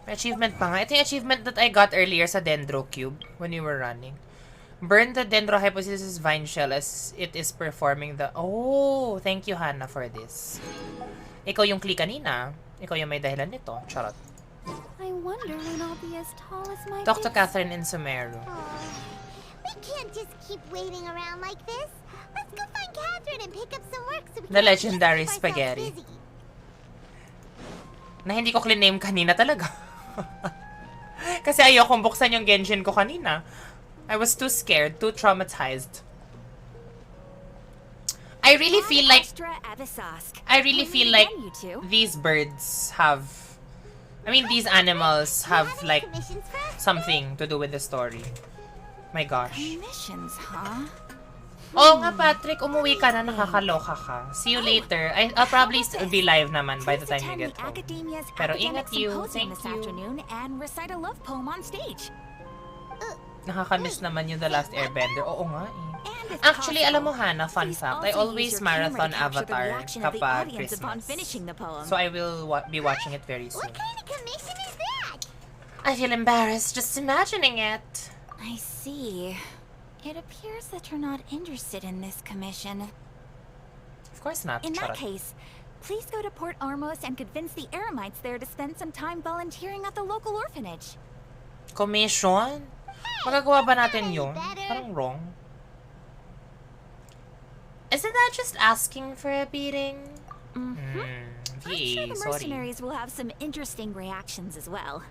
May achievement pa nga. Ito yung achievement that I got earlier sa Dendro Cube when we were running. Burn the Dendro Hypothesis Vine Shell as it is performing the... Oh! Thank you, Hannah, for this. Ikaw yung click kanina. Ikaw yung may dahilan nito. Charot. I wonder when I'll be as tall as my Talk to big Catherine in Sumeru. We can't just keep waiting around like this. Let's go find Catherine and pick up some work so we The can legendary keep ourselves spaghetti. busy. Na hindi ko clean-name kanina talaga. Kasi ayokong buksan yung Genshin ko kanina. I was too scared, too traumatized. I really feel like these birds have, I mean these animals have like Commissions for us? something to do with the story. My gosh. Missions, huh? Oo nga, Patrick, umuwi ka na, nakakaloka ka. See you later. I'll probably still be live naman by the time you get home. Pero ingat you. Thank this you. afternoon and recite a love poem on stage. Nakakamiss naman yung The Last Airbender. Oo nga eh. And if Actually, alam mo possible, Hannah, fun please fact, I also always use your camera marathon to capture the Avatar reaction of the kapag audience upon finishing Christmas. the poem. So I will be watching it very soon. What kind of commission is that? I feel embarrassed just imagining it. I see. It appears that you're not interested in this commission. Of course not. In that Charot. case, please go to Port Armos and convince the Eremites there to spend some time volunteering at the local orphanage. Commission? Magagawa ba natin yun? Parang wrong. Isn't that just asking for a beating? I'm sure VA, the sorry. mercenaries will have some interesting reactions as well.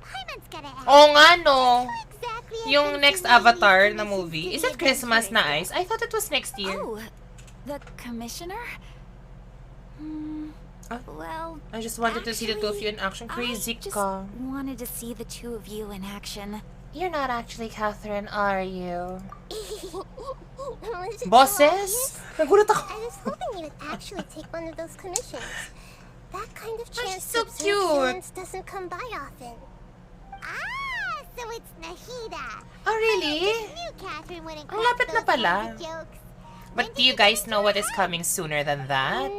Paimon's gotta ask. Oo nga no. Exactly as Yung those next ladies Avatar commissions na to movie, the is it Christmas na adventurers. Ice? I thought it was next year. Oh, the commissioner? Well, I just wanted to see the two of you in action. I Crazy just ka. wanted to see the two of you in action. You're not actually Catherine, are you? Was it Bosses? so Nagulat obvious? ako. I was hoping you would actually take one of those commissions. That kind of she's chance so to observe cute. humans doesn't come by often. Ah, so it's Nahida. Oh, really? I knew Catherine wouldn't Ang crack lapit na those pala. kinds of jokes. But do you guys know what is coming sooner than that?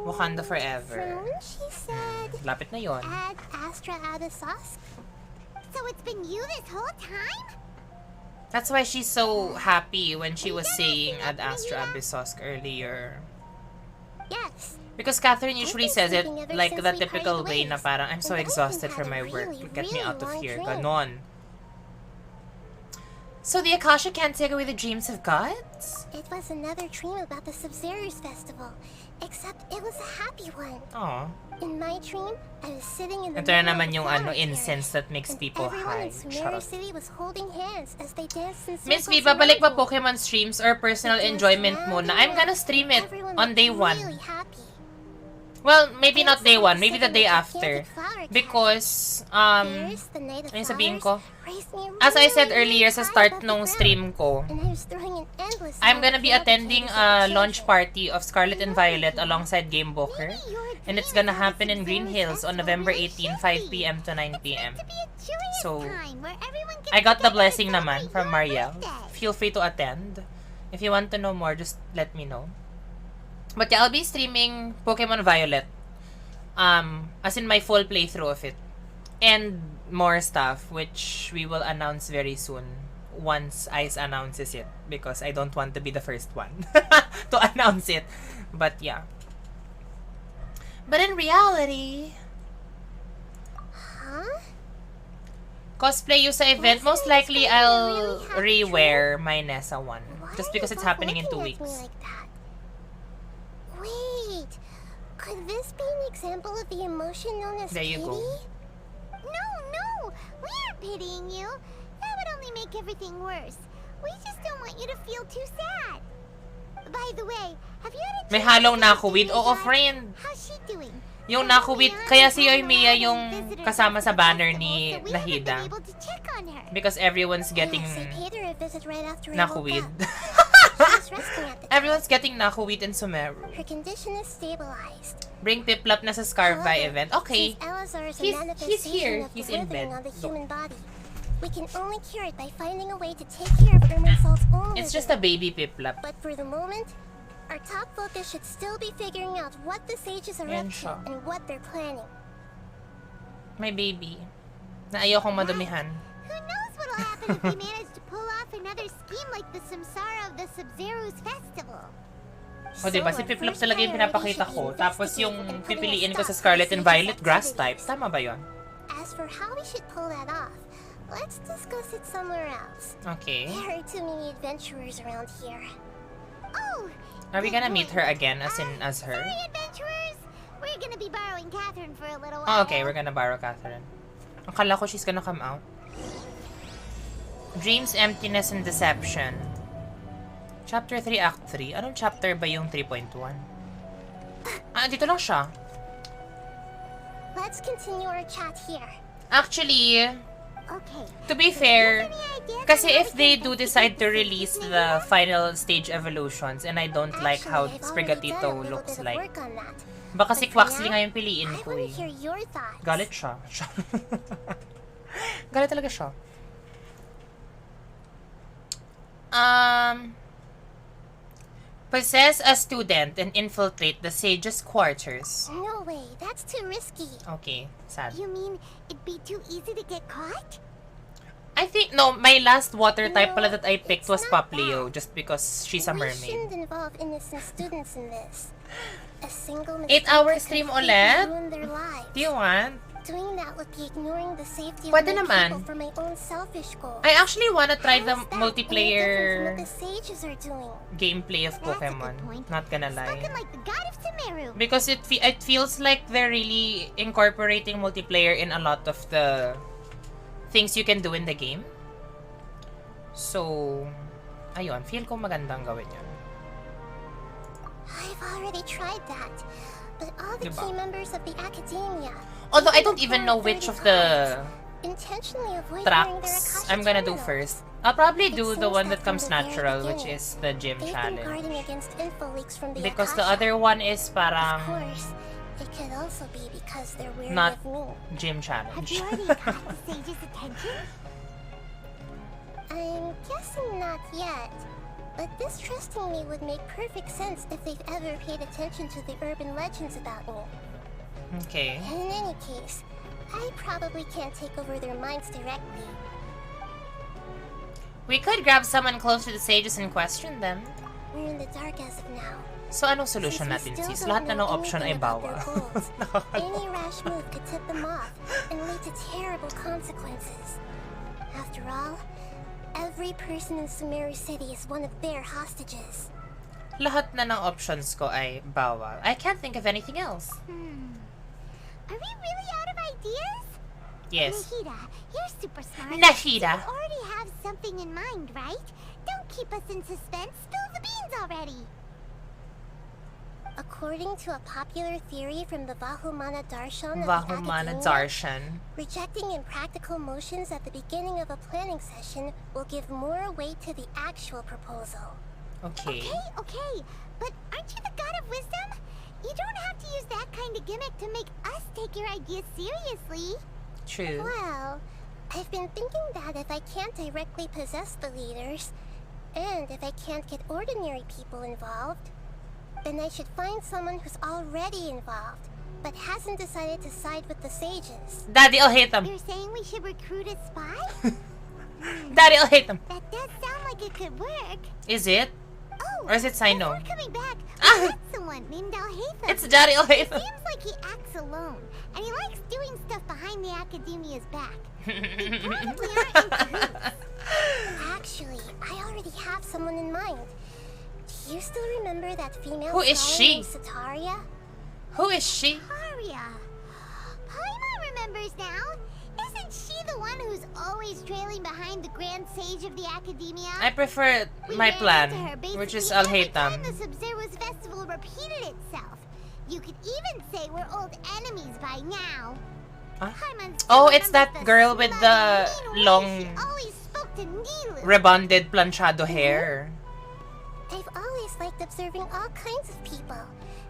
Wakanda Forever. From she said, Lapit na yon. add Astra out of sauce. So it's been you this whole time? That's why she's so happy when she was saying Ad Astra Abyssosque earlier. Yes. Because Catherine usually says it sleeping ever like since the we typical parted way na ways. parang I'm so And I even exhausted had from a my work. really, Get me really out of long here. dream. Ganon. So the Akasha can't take away the dreams of gods? It was another dream about the Sub-Zero's festival, except it was a happy one. Aw. In my dream, I was sitting in the Ito na middle naman of yung the ano, flower incense terrace, that makes and people everyone high. in Sumeru Charot. City was holding hands as they danced in Miss V, circles babalik ba around me. Pokemon streams or personal They danced enjoyment around mo na? and I'm gonna around. stream it Everyone on looked day 1. really happy. Well, maybe I not also day was 1, maybe the sitting day in a after. gigantic flower tower. Because, Fairies, the night of ano yung sabihin ko? flowers, raised me As I said really, earlier sa high start above the nung ground. stream ko, And I was throwing an endless I'm amount gonna of be flower attending potatoes at a the launch occasion. party of Scarlet and Violet alongside Game Booker. Maybe your And it's dream gonna about happen the in Green Sub-Zero's Hills on festival November really 18, should 5 be. p.m. to 9 p.m. To be a joyous So, time where everyone gets I got the together to blessing naman celebrate from your Marielle. birthday. Feel free to attend. If you want to know more, just let me know. But yeah, I'll be streaming Pokemon Violet. As in my full playthrough of it. And more stuff, which we will announce very soon. Once Ice announces it. Because I don't want to be the first one to announce it. But yeah. But in reality... Huh? Cosplay you sa event, most likely I'll rewear my Nessa one. Just because it's happening in 2 weeks. Like that? Wait, could this be an example of the emotion known as There you pity? go. No, we aren't pitying you. That would only make everything worse. We just don't want you to feel too sad. By the way, have you had a May chance halong to Nakuwid? visit Oo, Nahida? friend. How's she doing? Yung Nakuwid, kaya si Yoimiya yung kasama sa banner ni Nahida. Because everyone's getting Nakuwid. Everyone's getting Nakuwid in Sumeru. Her condition is stabilized. Bring Piplap na sa Scarvi event. Okay. He's here. He's in bed. On the human body. We can only cure it by finding a way to take care of Irminsul's own It's just a withering. baby Piplap. But for the moment, our top focus should still be figuring out what the sages are Yan up to siya. and what they're planning. My baby. Na ayokong madumihan. Who knows what'll happen if we manage to pull off another scheme like the Samsara of the Sub-Zero's festival. O diba, si Piplap talaga yung pinapakita ko. Tapos yung pipiliin ko sa Scarlet and Violet, grass type. Tama ba yun? As for how we should pull that off, let's discuss it somewhere else. Okay. There are too many adventurers around here. Oh! Are we gonna meet her again as her? Sorry, adventurers! We're gonna be borrowing Catherine for a little Oh, while. okay, we're gonna borrow Catherine. Akala ko she's gonna come out. Dreams, Emptiness, and Deception. Chapter 3, Act 3. Anong chapter ba yung 3.1? Ah, dito lang siya. Let's continue our chat here. Actually, Okay. to be fair, kasi if they do decide to release the final stage evolutions and I don't like how Sprigatito looks like, baka si Quaxley nga yung piliin I ko want eh. to hear your thoughts. Galit siya. Galit talaga siya. Possess a student and infiltrate the sage's quarters. No way, that's too risky. Okay, sad. You mean it'd be too easy to get caught? I think, no, my last water type pala that I picked it's was not Poplio, bad. just because she's a We mermaid. shouldn't involve innocent students in this. A single 8-hour mistake could stream completely ulit? ruin their lives. Do you want? Doing that would be ignoring the safety Pwede of my naman. people for my own selfish goals. I actually wanna try the How is that any multiplayer different from what the sages are doing? gameplay of That's a good Pokemon. point. Not gonna lie. Spoken like the god of Sumeru. Because it feels like they're really incorporating multiplayer in a lot of the things you can do in the game. So, ayun, feel ko magandang gawin yun. I've already tried that, but all the Diba? key members of the academia, Although I don't even know which of the intentionally avoid wearing their tracks Akasha I'm gonna do terminals. first. I'll probably It do the seems one that that from comes the very natural, which beginning, is the gym They've been guarding challenge. against info leaks from the Because the Akasha. other one is Of parang course, it could also be because they're wary not of me. gym Have challenge. you already caught the sage's attention? I'm guessing not yet. But this trusting me would make perfect sense if they've ever paid attention to the urban legends about me. Okay. In any case, I probably can't take over their minds directly. We could grab someone close to the sages and question them. We're in the dark as of now. So, anong solution Since we natin, still sis? don't Lahat na know ng option ay anything about bawa. their goals, any rash move could tip them off and lead to terrible consequences. After all, every person in Sumeru City is one of their hostages. Lahat na ng options ko ay bawal. I can't think of anything else. Are we really out of ideas? Yes. Nahida, you're super smart. Nahida. You already have something in mind, right? Don't keep us in suspense. Spill the beans already. According to a popular theory from the Vahumana Darshan of Vahumana the Academia, Darshan. rejecting impractical motions at the beginning of a planning session will give more weight to the actual proposal. Okay. Okay, but aren't you the god of wisdom? You don't have to use that kind of gimmick to make us take your ideas seriously. True. Well, I've been thinking that if I can't directly possess the leaders, and if I can't get ordinary people involved, then I should find someone who's already involved, but hasn't decided to side with the sages. Daddy, I'll hate them. You're saying we should recruit a spy? Daddy, I'll hate them. That does sound like it could work. Is it? Oh, Or is it Sino? we're coming back. Ah! I met someone named Alhaitham. It's Daddy, I'll hate It them. seems like he acts alone, and he likes doing stuff behind the academia's back. They probably aren't in cahoots. Actually, I already have someone in mind. Do you still remember that female Who is scholar she? named Sataria? Who is she? Sataria. Paimon remembers now. Isn't she the one who's always trailing behind the Grand Sage of the Academia? I prefer We my ran plan, into her which is basically I'll every hate them. time the Sub-Zero's festival repeated itself. You could even say we're old enemies by now. Huh? Paimon still Oh, it's remembers that the girl with the smug, mean way long she always spoke to Nilu. rebonded planchado hair. I've always liked observing all kinds of people,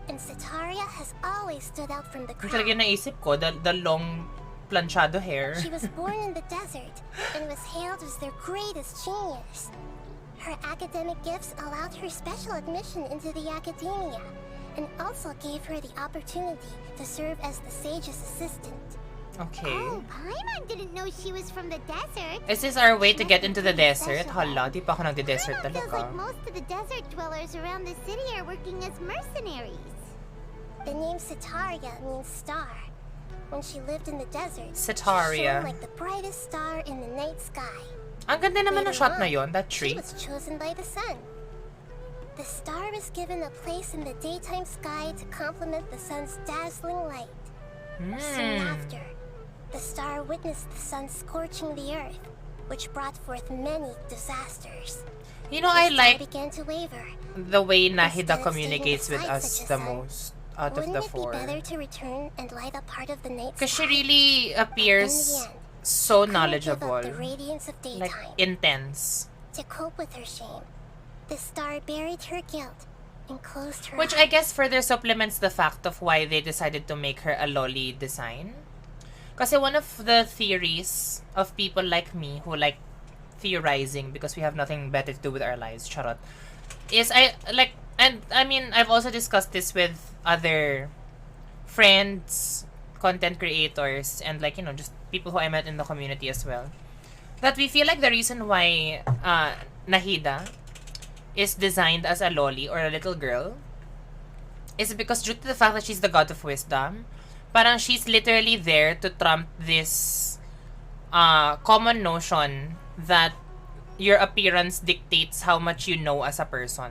and Sataria has always stood out from the Yung crowd. talaga naisip ko, the long planchado hair. She was born in the desert and was hailed as their greatest genius. Her academic gifts allowed her special admission into the academia, and also gave her the opportunity to serve as the sage's assistant. Okay. Oh, Paimon didn't know she was from the desert. Is this our way to get into the Pretty desert? special. Hala, di pa ako nagde-desert Paimon feels talaga. like most of the desert dwellers around the city are working as mercenaries. The name Sataria means star. When she lived in the desert, Sataria. she shone like the brightest star in the night sky. Ang ganda naman ng Later shot na on, yon, that She tree. was chosen by the sun. The star was given a place in the daytime sky to complement the sun's dazzling light. Soon after, the star witnessed the sun scorching the earth, which brought forth many disasters. You know, I The star like began to waver. the way Nahida Instead of communicates staying with beside us such a the sun, most out of Wouldn't the it four. be better to return and light up part of the night Because she sky? really In the appears end, so couldn't give knowledgeable. up the radiance of Like, daytime. intense. To cope with her shame, the star buried her guilt and closed her Which I guess further supplements the fact of why they decided to make her a lolly design. Kasi one of the theories of people like me who like theorizing because we have nothing better to do with our lives, charot, is I mean, I've also discussed this with other friends, content creators, and like, you know, just people who I met in the community as well. That we feel like the reason why Nahida is designed as a loli or a little girl is because due to the fact that she's the god of wisdom, parang she's literally there to trump this common notion that your appearance dictates how much you know as a person.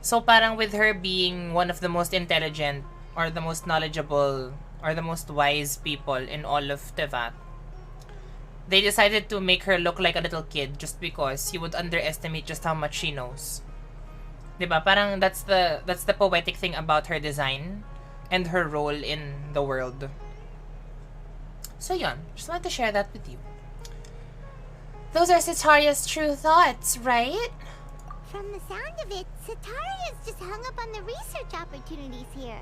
So parang with her being one of the most intelligent or the most knowledgeable or the most wise people in all of Tevat, they decided to make her look like a little kid just because you would underestimate just how much she knows. Diba? Parang that's the poetic thing about her design and her role in the world. So yun, just wanted to share that with you. Those are Sataria's true thoughts, right? From the sound of it, Sataria's just hung up on the research opportunities here.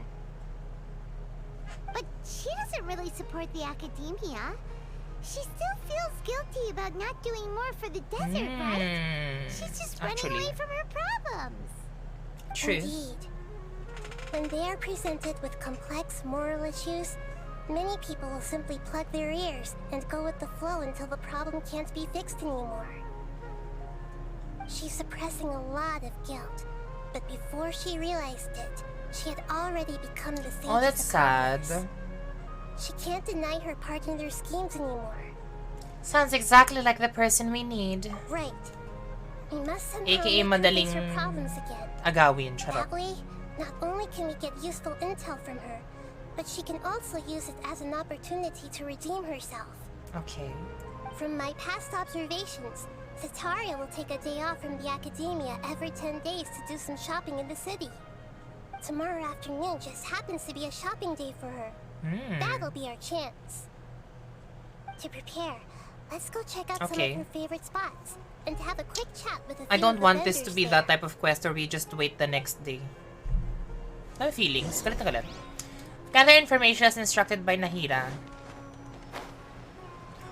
But she doesn't really support the academia. She still feels guilty about not doing more for the desert, right? She's just running away from her problems. True. Indeed. When they are presented with complex moral issues, many people will simply plug their ears and go with the flow until the problem can't be fixed anymore. She's suppressing a lot of guilt, but before she realized it, she had already become the sage's Oh, that's sad. accomplice. She can't deny her part in their schemes anymore. Sounds exactly like the person we need. Right. We must somehow AKA make her face madaling her problems again. agawin, charot. That way, not only can we get useful intel from her, but she can also use it as an opportunity to redeem herself. Okay. From my past observations, Sataria will take a day off from the academia every 10 days to do some shopping in the city. Tomorrow afternoon just happens to be a shopping day for her. That'll be our chance. To prepare, let's go check out some Okay. of her favorite spots and have a quick chat with a few I don't of the want this to vendors be there. that type of quest where we just wait the next day. No feelings. Galit na galit. Gather information as instructed by Nahida.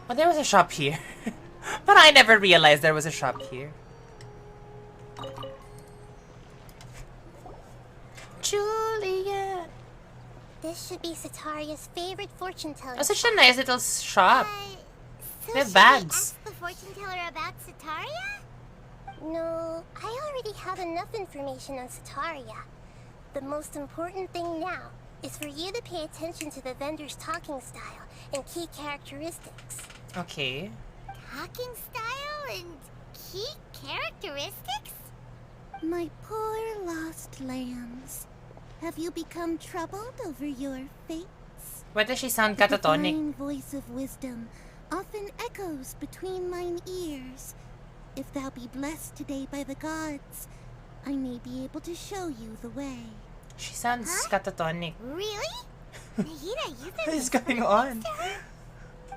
Oh, there was a shop here. But I never realized there was a shop here. Juliet. This should be Sataria's favorite fortune teller. Oh, such a nice little shop. So They have should bags. we ask the fortune teller about Sataria? No, I already have enough information on Sataria. The most important thing now is for you to pay attention to the vendor's talking style and key characteristics. Okay. Talking style and key characteristics? My poor lost lambs. Have you become troubled over your fates? Why does she sound The catatonic? divine voice of wisdom often echoes between mine ears. If thou be blessed today by the gods, I may be able to show you the way. She sounds catatonic. Really? Nahida, you What is going on?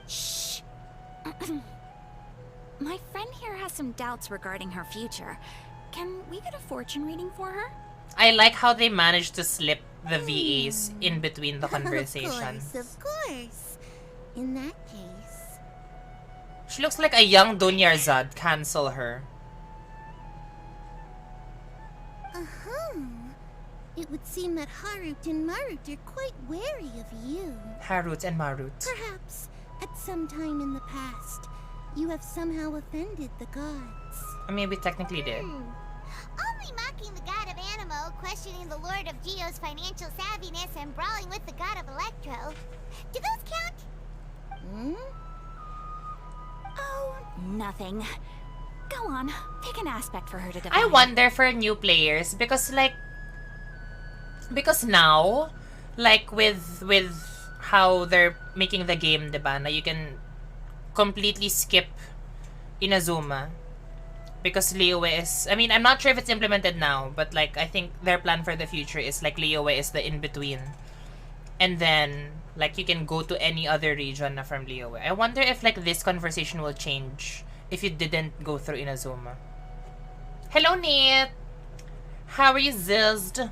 Shh. My friend here has some doubts regarding her future. Can we get a fortune reading for her? I like how they managed to slip the VAs in between the conversations. Of course. In that case... She looks like a young Dunyarzad. Cancel her. It would seem that Harut and Marut are quite wary of you. Harut and Marut. Perhaps, at some time in the past, you have somehow offended the gods. I mean, we technically did. Only mocking the god of Animo, questioning the lord of Geo's financial savviness, and brawling with the god of Electro. Do those count? Oh, nothing. Go on, pick an aspect for her to define. I wonder for new players because now, like with how they're making the game, diba, na you can completely skip Inazuma because Liyue is, I mean, I'm not sure if it's implemented now, but like I think their plan for the future is like Liyue is the in-between, and then like you can go to any other region na from Liyue. I wonder if like this conversation will change if you didn't go through Inazuma. Hello, Nate. How are you, Zizzed?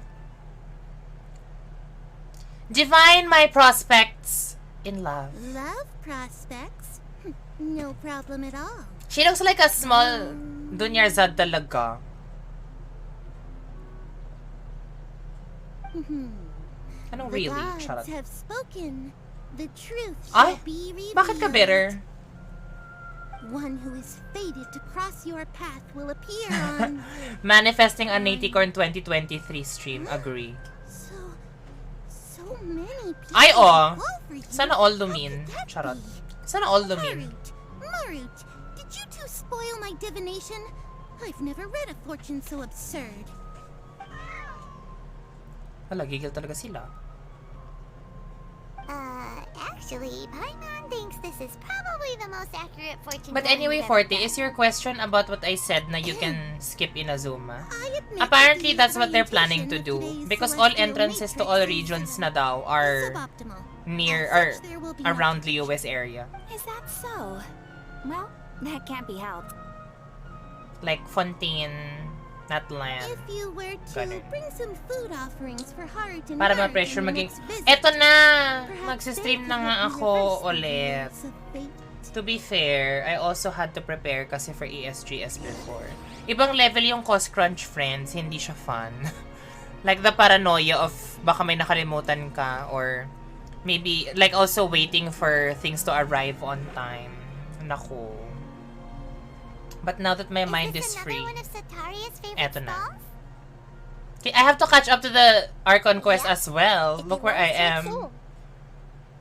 Divine my prospects in love. Love prospects? No problem at all. She looks like a small Dunyarzad talaga. Anong The really? gods Charot. have spoken. The truth Ay, shall be revealed. bakit ka bitter? One who is fated to cross your path will appear on... Manifesting a Naticorn 2023 stream. Agree. So many people Ay, oh. fall for you. Sana all How lumin. could that Charot. be? Sana all lumin. Marut, did you two spoil my divination? I've never read a fortune so absurd. Hala, gigil talaga sila. Actually, Paimon thinks this is probably the most accurate fortune. But anyway, Forte, is your question about what I said na you can skip Inazuma? I admit Apparently, that that's what they're planning orientation to of do. today's Because all celestial entrances to all matrix regions is na daw are suboptimal. near, As or such, there will be around no Liyue's area. Is that so? Well, that can't be helped. Like Fontaine, Natlan. If you were to Ganun. bring some food offerings for Harut and Para Marut ma-pressure in your maging... next visit, Eto na! perhaps Magsistream they na could nga help you ako reverse the ulit. wheels of fate. To be fair, I also had to prepare kasi for ESGS before. Ibang level yung cost crunch, friends. Hindi siya fun. Like the paranoia of baka may nakalimutan ka or maybe like also waiting for things to arrive on time. Naku. But now that my mind is free, One of Sataria's favorite eto na. stalls? Okay, I have to catch up to the Archon quest Yeah. as well. If Look you where I want to, am. too.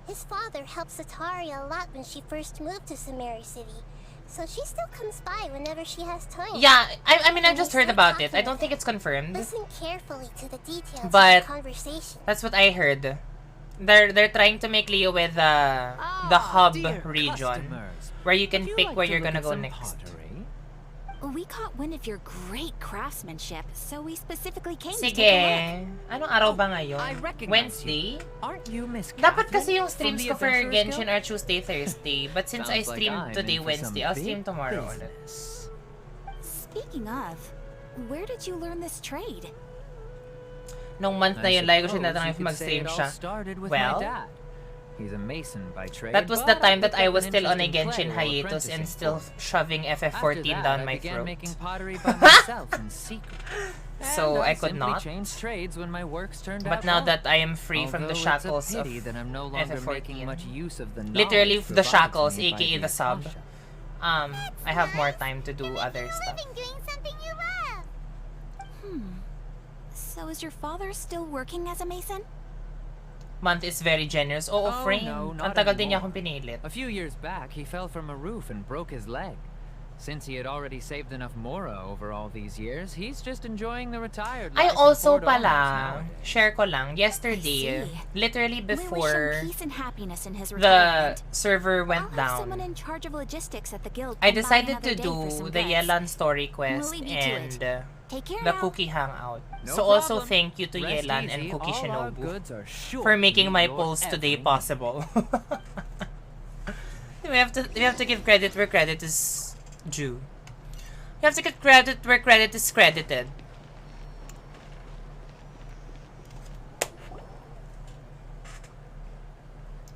His father helped Sataria a lot when she first moved to Samari City, so she still comes by whenever she has time. Yeah, I mean, I've When just you heard start about it. talking I don't with think her, it's confirmed. Listen carefully to the details But- of the conversation. That's what I heard. They're trying to make Leo with the hub region where you can pick where you're gonna go next. We caught wind of your great craftsmanship, so we specifically came to take a Sige. Anong araw ba I ngayon? recognize Wednesday? Aren't you Miss Dapat kasi Catherine yung from streams the ko for Adventurers Genshin Guild? are Tuesday, Thursday. But since I Sounds like streamed I'm today, in for some Wednesday, I'll stream big tomorrow ulit. business. Speaking of, where did you learn this trade? Nung month na I yun, lagi ko siya suppose natanong you if could say mag-stream it all siya. started with Well, my dad. He's a mason by trade. That was the but time that picked I up was an still on a interest in Genshin clay while hiatus and apprenticing still for it. shoving After FF14 that, down I my began throat. making pottery by myself in secret. So And I could simply not. changed trades when my works turned But out now well. that I am free from the Although shackles it's a of pity that I'm no longer making much FF14, use of the literally knowledge the provided to shackles, me by aka the sub, Akasha. I have more time to do other stuff. Living doing something you love. So is your father still working as a mason? Month is very generous. Oo, Oh, friend. no, Ang not tagal din niya anymore. akong pinilit. A few years back, he fell from a roof and broke his leg. Since he had already saved enough mora over all these years, he's just enjoying the retired I life in also Fort Owens pala, nowadays. share ko lang, yesterday, I see. literally We wish before him peace and happiness in his the retirement. server I'll went have someone down, in charge of logistics at the guild. I come by decided another to day do for some the bets. Yelan story quest We'll leave you to and it. Take care the now. Cookie Hangout. No So also problem. thank you to Rest Yelan and easy, Cookie all our Shinobu goods are sure for to making meet my your polls today every possible. we have to give credit where credit is due. You have to get credit where credit is credited.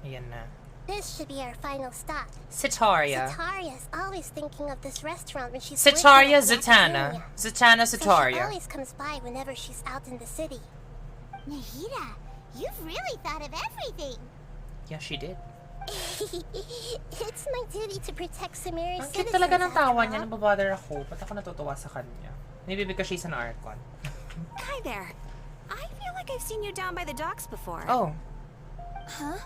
Ayan na. This should be our final stop. Sitaria. Sataria's always thinking of this restaurant when she's Sitaria working at the Zatanna. academia. Zatanna So she Sitaria. always comes by whenever she's out in the city. Nahida, you've really thought of everything. Yeah, she did. It's my duty to protect Samira's Ang cute citizens. talaga ng tawa after niya. all. Nababother ako. Ba't ako natutuwa sa kanya? Maybe because she's an Archon. Hi there. I feel like I've seen you down by the docks before. Oh, Huh?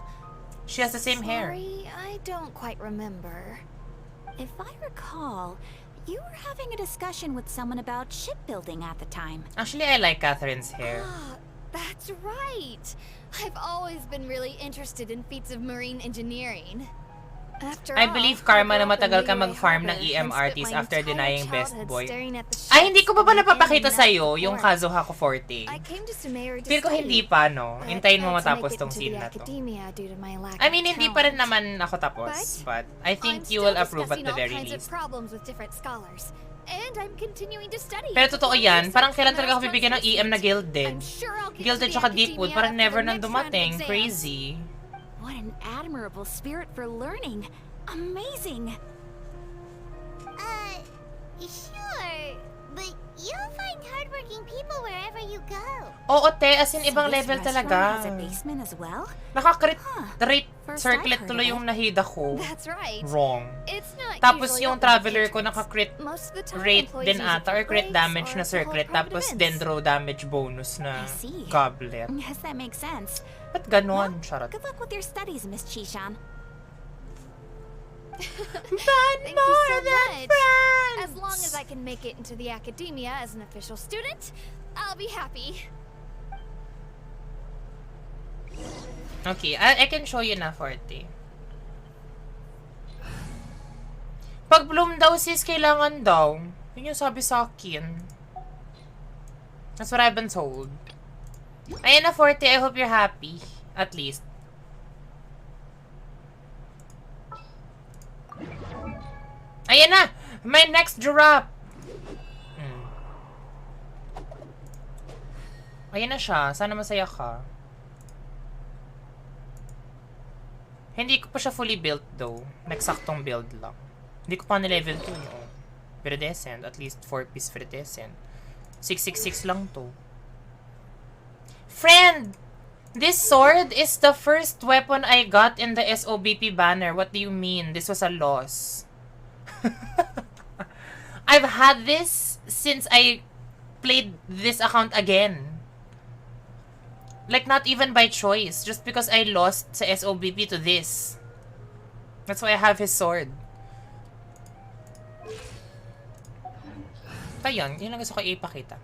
she has the same hair. Sorry, I don't quite remember. If I recall, you were having a discussion with someone about shipbuilding at the time. Actually, I like Catherine's hair. Ah, that's right. I've always been really interested in feats of marine engineering. After I all, believe karma I na grew up in matagal ka Liyue mag-farm ng Harbor and EMRTs spent my after entire denying Best childhood Boy. staring at the Ay, hindi ko pa ba ships napapakita and sa'yo the yung port. Kazuha ko 40? I came to Sumeru to Feel ko study, hindi pa, no? but Hintayin mo failed to matapos make it tong into scene the na to. academia due to my lack I of mean, hindi pa rin talent. naman ako tapos. But I think I'm you will still approve at discussing the all very kinds of least. problems with different scholars. And I'm continuing to study. Pero totoo yan, parang kailan talaga ako Master's bibigyan ng EM na thesis. Gilded? I'm sure I'll get to Gilded the tsaka Deepwood, academia parang after never the nang next round of dumating. exams. Crazy. What an admirable spirit for learning. Amazing. Sure. But you'll find hardworking people wherever you go. Oo, te, as in So ibang this level restaurant talaga. has a basement as well? Nakakrit Huh. rate First circlet I've heard tuloy of yung it. Nahida ko. That's right. Wrong. It's not Tapos usually yung open to traveler ko patrons. naka-crit Most of the time, rate employees din use it ata for or crit breaks damage or na to hold circlet private tapos events. dendro damage bonus na I see. goblet. Yes, that makes sense. Ba't ganon? Charot. Good luck with your studies, Miss Chishan. Thank you so much. friends! As long as I can make it into the academia as an official student, I'll be happy. Okay, I can show you na 40. Pag bloom daw sis, kailangan daw. Yun yung sabi sa akin. That's what I've been told. Ayan na 40, I hope you're happy. At least. Ayan na! My next drop! Ayan na siya. Sana masaya ka. Hindi ko pa siya fully built though. Nagsaktong build lang. Hindi ko pa ni-level 2 yun. Viridescent. At least 4-piece Viridescent. 666 lang to. Friend! This sword is the first weapon I got in the SOBP banner. What do you mean? This was a loss. I've had this since I played this account again. Like, not even by choice. Just because I lost sa SOBP to this. That's why I have his sword. Ayun, yun lang gusto ko ipakita.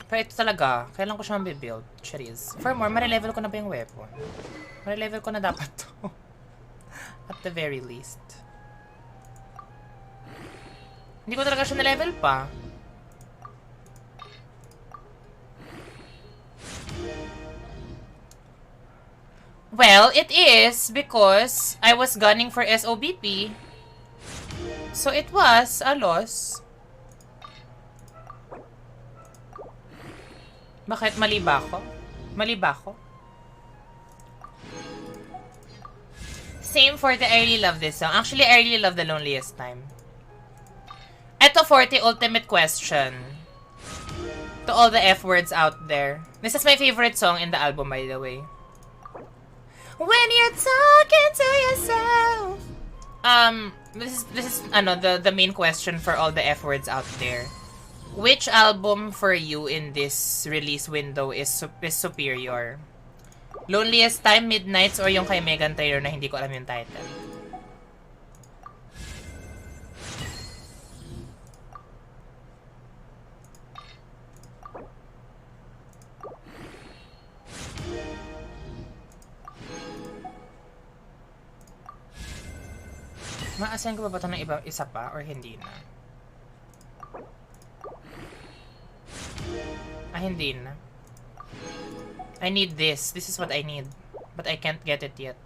Pero ito talaga, kailan ko siya mabibuild? Charis. Furthermore, marilevel ko na ba yung weapon? Marilevel ko na dapat to. At the very least. Hindi ko talaga siya na-level pa. Well, it is because I was gunning for SOBP. So it was a loss. Bakit? Mali ba ako? Mali ba ako? Same 40, I really love this song. Actually, I really love The Loneliest Time. Eto 40, ultimate question. To all the F words out there. This is my favorite song in the album, by the way. When you're talking to yourself. This is the main question for all the F words out there. Which album for you in this release window is superior? Loneliest Time, Midnights, or yung kay Megan Trainor na hindi ko alam yung title? Ma-assign ko ba ito ng isa pa or hindi na? Hindi na. I need this. This is what I need. But I can't get it yet.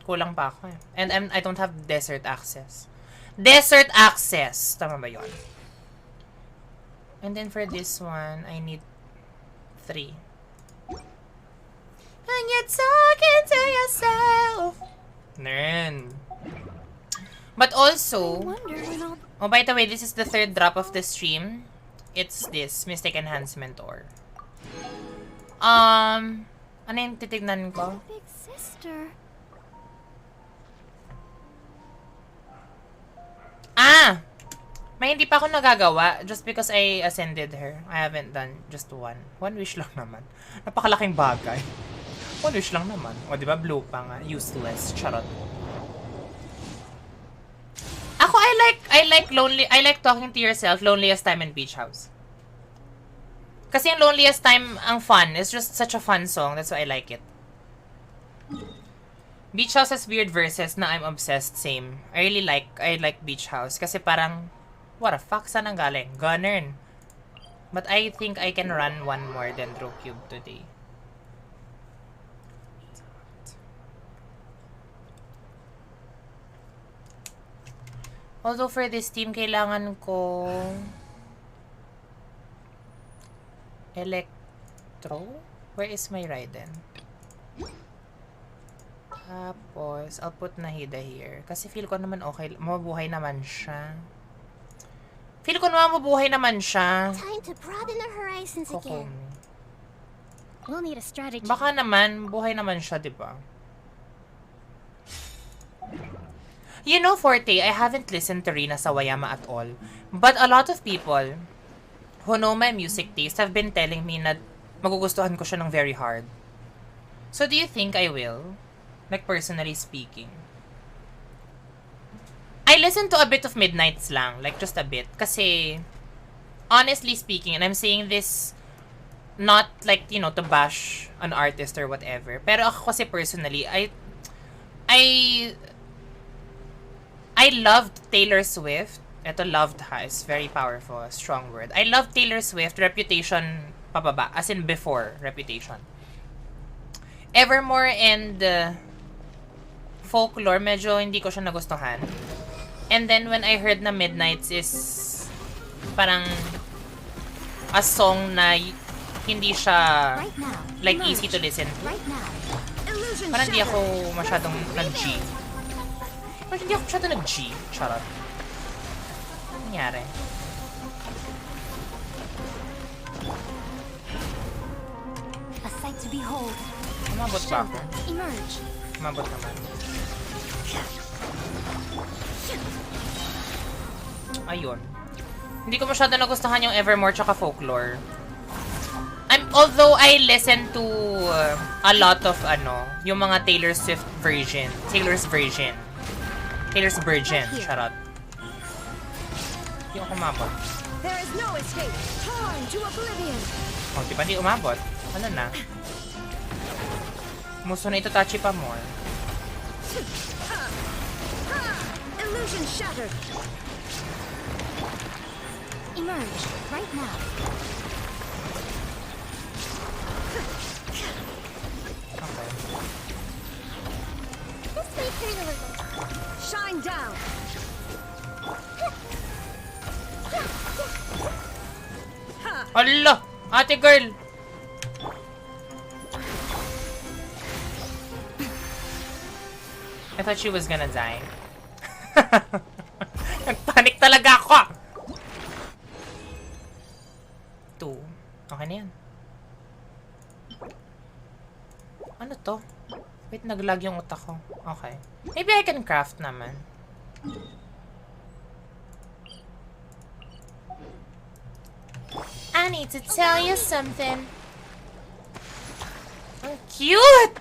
Kulang pa ako eh. And I don't have desert access. Desert access! Tama ba yun? And then for this one, I need 3. When you're talking to yourself. Nern. But also, oh by the way, this is the 3rd drop of the stream. It's this, Mystic Enhancement Ore. Ano yung titignan ko? Big sister. May hindi pa ako nagagawa just because I ascended her. I haven't done just one. One wish lang naman. Napakalaking bagay. One wish lang naman. O, diba? Blue pa nga. Useless. Charot. Ako, I like Talking to Yourself, Loneliest Time, and Beach House. Kasi yung Loneliest Time, ang fun. It's just such a fun song. That's why I like it. Beach House has weird verses na I'm obsessed. Same. I like Beach House. Kasi parang, what the fuck? Saan ang galing? Gunner. But I think I can run one more than Draw Cube today. Although for this team, kailangan ko Electro? Where is my Raiden? Tapos, I'll put Nahida here. Kasi feel ko naman okay, mabuhay naman siya. Feel ko naman mabuhay naman siya. Time to broaden the horizons again. We'll need a strategy. Baka naman, buhay naman siya, diba? You know, Forte, I haven't listened to Rina Sawayama at all. But a lot of people who know my music taste have been telling me na magugustuhan ko siya ng very hard. So do you think I will? Like, personally speaking. I listen to a bit of Midnights lang. Like, just a bit. Kasi, honestly speaking, and I'm saying this not like, you know, to bash an artist or whatever. Pero ako kasi personally, I loved Taylor Swift. Ito, loved ha, is very powerful, strong word. I loved Taylor Swift, Reputation pababa, as in before Reputation. Evermore and Folklore, medyo hindi ko siya nagustuhan. And then when I heard na Midnights is parang a song na hindi siya like easy to listen to. Parang hindi ako masyadong nag-G. Parang hindi ako masyadong nag-G. Charot. Nangyari. A sight to behold. Umabot ba ako? Emerge. Umabot naman. Ayun. Hindi ko masyado nagustuhan yung Evermore tsaka Folklore. Although I listen to a lot of yung mga Taylor Swift version. Taylor's version. Taylor's Virgin. Charot. Hindi ako umabot. There is no escape. Torn to oblivion. Oh, di ba hindi umabot? Ano na? Muso na ito touchy pa more. Illusion shattered. Emerge right now. Okay. This may hurt a little. Shine down. Hala! Ate girl! I thought she was gonna die. Nagpanik talaga ako! 2. Okay na yan. Ano to? Wait, naglag yung utak ko. Okay. Maybe I can craft naman. I need to tell you something. Ang cute!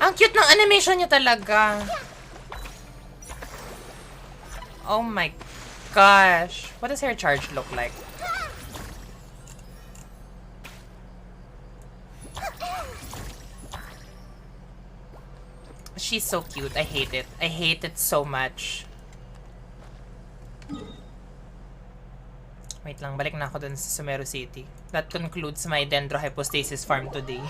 Ang cute ng animation niya talaga. Oh my gosh. What does her charge look like? She's so cute. I hate it. I hate it so much. Wait lang, balik na ako dun sa Sumeru City. That concludes my Dendrohypostasis farm today.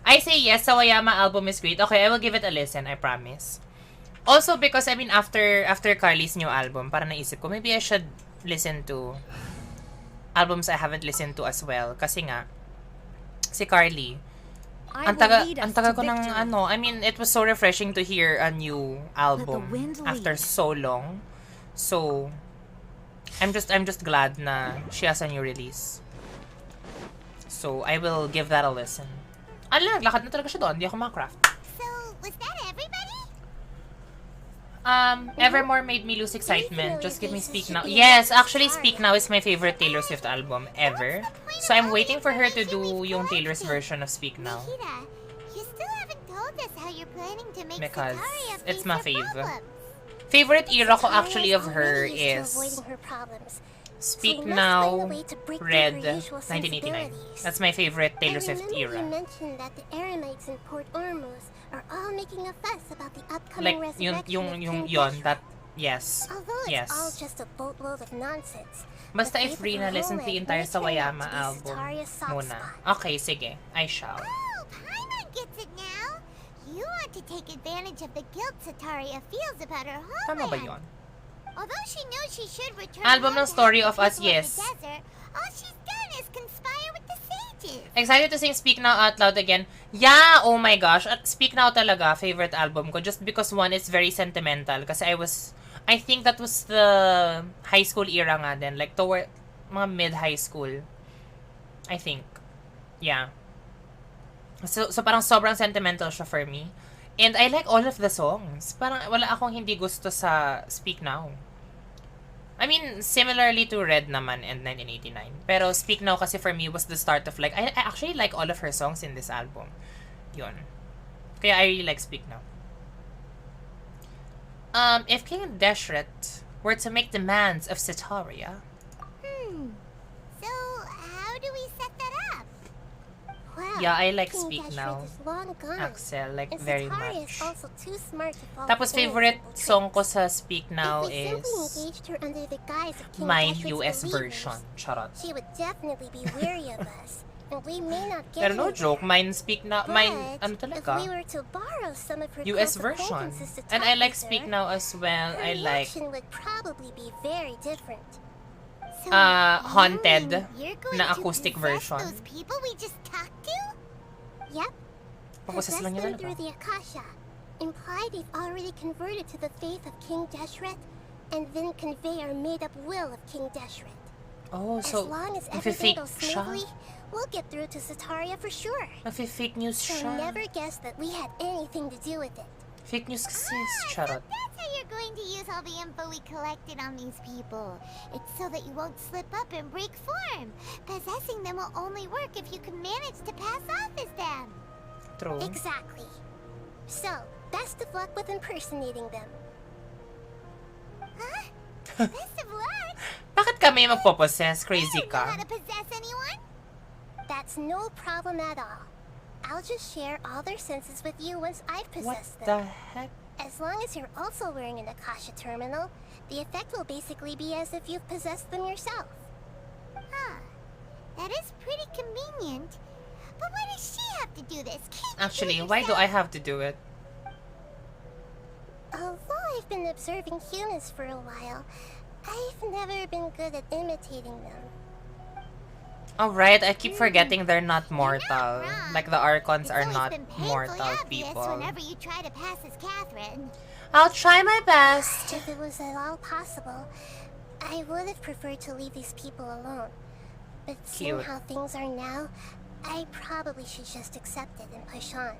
I say yes, Sawayama album is great. Okay, I will give it a listen, I promise. Also because, I mean, after Carly's new album, parang naisip ko, maybe I should listen to albums I haven't listened to as well. Kasi nga, si Carly, ang taga ko ng ano, I mean, it was so refreshing to hear a new album after so long. So, I'm just glad na she has a new release. So, I will give that a listen. Ala, naglakad na talaga siya doon. Hindi ako makacraft. So, was that everybody? Evermore made me lose excitement. Just give me Speak Now. Yes, actually, Speak Now is my favorite Taylor Swift album ever. So, I'm waiting for her to do yung Taylor's version of Speak Now. Nahida, you still haven't told us how you're planning to make Because Sataria it's face my her fave. problems. Favorite era ko actually of Sataria's her already used is to avoiding her problems. Speak So we must Now, find a way to break through Red, her usual 1989. sensibilities. That's my favorite Taylor I Swift remember era. you mentioned that the Eremites in Port Ormuz are all making a fuss about the Like, upcoming resurrection of King yon, Deshret. that, yes, Although it's yes. all just a boatload of nonsense. Basta the if faith free of na her listen to the homeland entire may turn out Sawayama to be album Sataria's soft muna. spot. Okay, sige, I shall. Oh, Paimon gets it now. You want to take advantage of the guilt Sataria feels about her homeland. Tama ba yun? Although she knows she should return Album home ng to Story help of the Us, people yes. the desert, all she's done is conspire with the sages. Excited to sing Speak Now out loud again. Yeah, oh my gosh. At Speak Now talaga, favorite album ko. Just because one, it's very sentimental. Kasi I think that was the high school era nga din. Like, toward mga mid-high school. I think. Yeah. So parang sobrang sentimental siya for me. And I like all of the songs. Parang wala akong hindi gusto sa Speak Now. I mean, similarly to Red naman and 1989. Pero Speak Now kasi for me was the start of like, I actually like all of her songs in this album. Yun. Kaya I really like Speak Now. If King Deshret were to make demands of Sataria. So, how do we set that up? Well, Yeah, I like King Speak Deshret Now. is long gone. Axel, like And very Sataria much. is also too smart to fall Tapos for any favorite simple song ko tricks. sa Speak Now If we is simply engaged her under the guise of King my Deshret's US believers, version. Charot. she would definitely be wary of us, and we may not get Pero no anywhere. joke, mine Speak Now, mine, But ano if we talaga? were to borrow some of her US close version. acquaintances to And talk I like with Speak her, Now as well. her I like reaction would probably be very different. So, Haunted you mean you're going na to acoustic possess version. those people we just talked to? Yep. Pagposes lang Possess niya them through talaga. the Akasha. Imply they've already converted to the faith of King Deshret, and then convey our made-up will of King Deshret. Oh, As so, long as everything nafe-fake goes siya? smoothly, we'll get through to Sataria for sure. Nafe-fake news So siya. never guess that we had anything to do with it. Fake news kasi, So charot. that's how you're going to use all the info we collected on these people. It's so that you won't slip up and break form. Possessing them will only work if you can manage to pass off as them. True. Exactly. So, best of luck with impersonating them. Huh? Best of luck? Bakit kami magpopossess? Crazy I don't know ka. how to possess anyone? That's no problem at all. I'll just share all their senses with you once I've What possessed the them. heck? As long as you're also wearing an Akasha terminal, the effect will basically be as if you've possessed them yourself. Huh. That is pretty convenient. But why does she have to do this? Can't you do Actually, it why do I yourself? have to do it? Although I've been observing humans for a while, I've never been good at imitating them. Oh right, I keep forgetting they're not mortal. wrong. Like the Archons It's are always not been painfully mortal obvious people. whenever you try to pass as Catherine. I'll try my best. If it was at all possible, I would have preferred to leave these people alone. But seeing Cute. how things are now, I probably should just accept it and push on.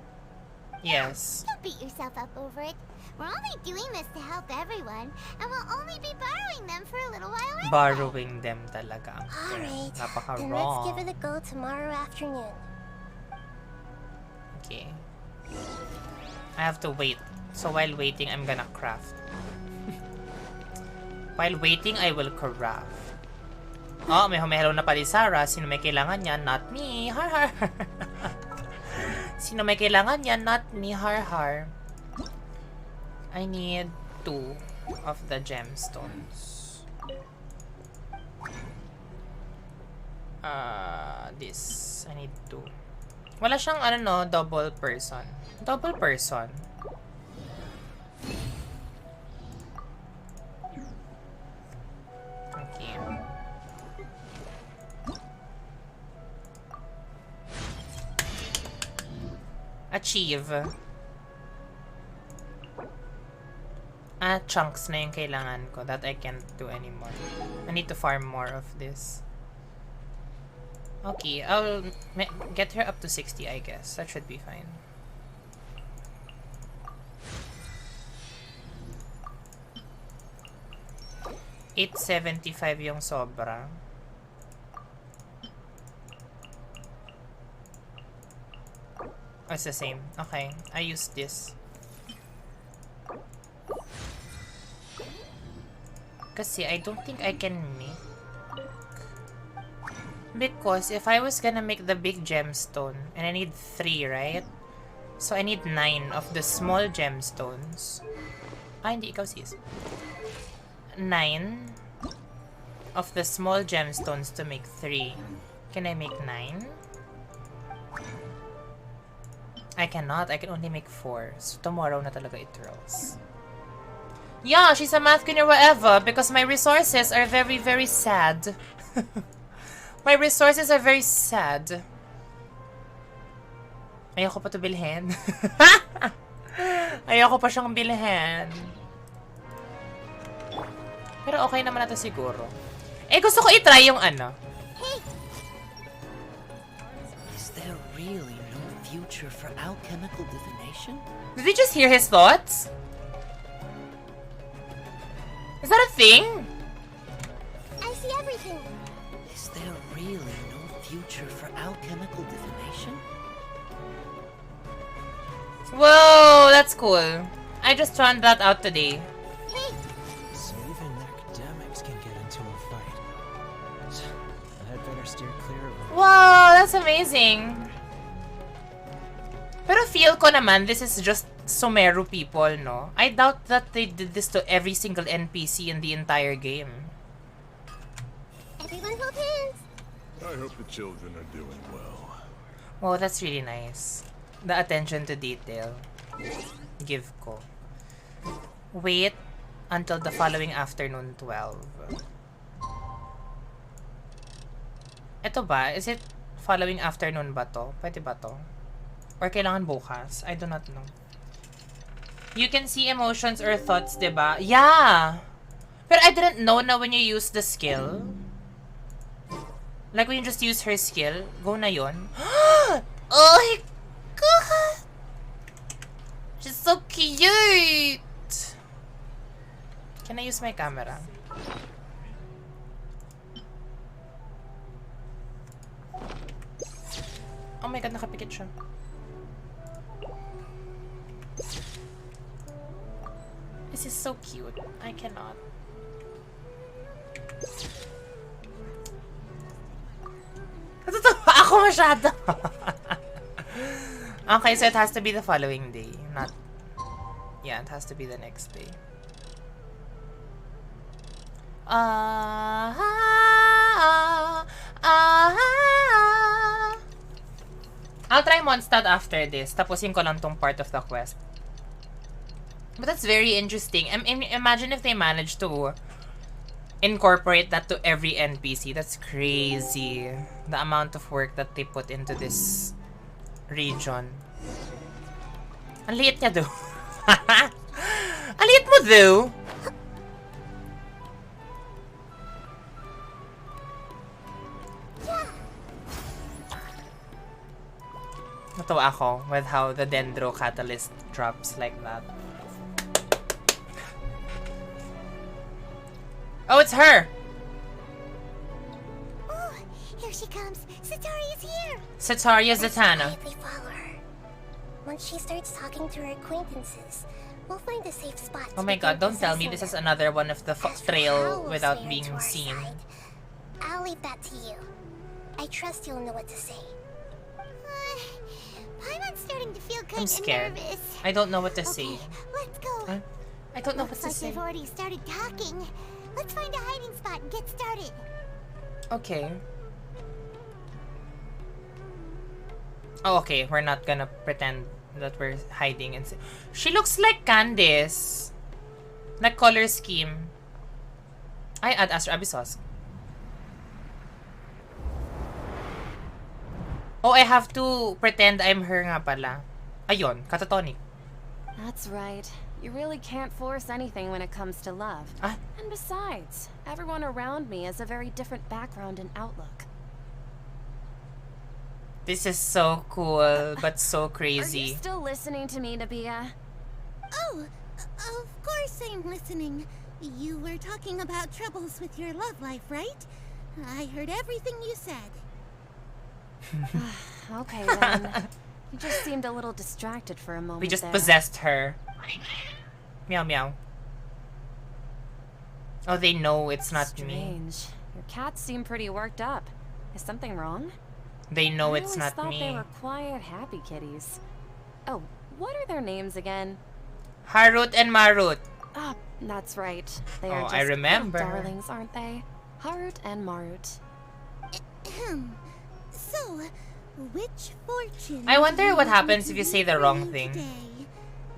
Yes. Don't beat yourself up over it. We're only doing this to help everyone, and we'll only be borrowing them for a little while anyway. Borrowing them talaga. Alright, then let's Napaka-wrong. give it a go tomorrow afternoon. Okay. I have to wait. So while waiting, I'm gonna craft. While waiting, I will craft. Oh, may hello na pala Sarah. Sino may kailangan yan? Not me. Har har. Sino may kailangan yan? Not me. Har har. I need 2 of the gemstones. This. I need 2. Wala siyang ano no, double person. Double person. Okay. Achieve. Chunks na yung kailangan ko that I can't do anymore. I need to farm more of this. Okay, I'll get her up to 60, I guess. That should be fine. $875 yung sobra. Oh, it's the same. Okay, I use this. Kasi I don't think I can make. Because if I was gonna make the big gemstone, and I need 3, right? So I need 9 of the small gemstones. Ah, hindi ikaw sis. 9 of the small gemstones to make 3. Can I make 9? I cannot. I can only make 4. So tomorrow na talaga it rolls. Yeah, she's a math queen or whatever because my resources are very, very sad. My resources are very sad. Ayoko pa to bilhin. Ayoko pa siyang bilhin. Pero okay naman na to siguro. Eh, gusto ko i-try yung ano. Is there really no future for alchemical divination? Did we just hear his thoughts? Is that a thing? I see everything. Is there really no future for alchemical divination? Whoa, that's cool. I just found that out today. Hey, So even academics can get into a fight. I'd better steer clear of them. Wow, that's amazing. Pero feel ko naman, this is just Sumeru people, no? I doubt that they did this to every single NPC in the entire game. everyone hold hands. I hope the children are doing well. Oh, that's really nice. The attention to detail. Give ko. Wait until the following afternoon 12. Ito ba? Is it following afternoon ba to? Pwede ba to? Or kailangan bukas? I do not know. You can see emotions or thoughts, diba? Yeah! But I didn't know na when you use the skill. Like when you just use her skill, go na yun. Oh my god! She's so cute! Can I use my camera? Oh my god, nakapikit siya. This is so cute. I cannot. Natutuwa ako masyado. Okay, so it has to be the following day. Not... Yeah, it has to be the next day. I'll try Mondstadt after this. Tapusin ko lang tong part of the quest. But that's very interesting. Imagine if they managed to incorporate that to every NPC. That's crazy. The amount of work that they put into this region. Ang liit niya though. Ang liit mo though. Natawa ako with how the Dendro catalyst drops like that. Oh, it's her! Oh, here she comes. Sataria's here. Sataria Zatanna. Quietly follow her. Once she starts talking to her acquaintances, we'll find a safe spot. Oh my god, don't tell me this is another one of the trail without being seen. I'll leave that to you. I trust you'll know what to say. I'm starting to feel kind I'm of scared. nervous. I don't know what to say. Let's go. I don't know what to Looks like say. they've already started talking. Let's find a hiding spot and get started. Okay. Oh, okay. We're not gonna pretend that we're hiding. And she looks like Candice. Like color scheme. I add Astro Abyssos. Oh, I have to pretend I'm her nga pala. Ayun, catatonic. That's right. You really can't force anything when it comes to love. And besides, everyone around me has a very different background and outlook. This is so cool, but so Are crazy. you still listening to me, Nabia? Oh, of course I'm listening. You were talking about troubles with your love life, right? I heard everything you said. Okay then. You just seemed a little distracted for a moment. We just there. possessed her. Meow meow. Oh, they know it's not me. Strange. Your cats seem pretty worked up. Is something wrong? They know I it's always not thought me. they were quiet, happy kitties. Oh, what are their names again? Harut and Marut. Ah, that's right. They are Oh, just I remember. little darlings, aren't they? Harut and Marut. So, which fortune? I wonder do you what want happens to if you be say the for wrong you thing. today?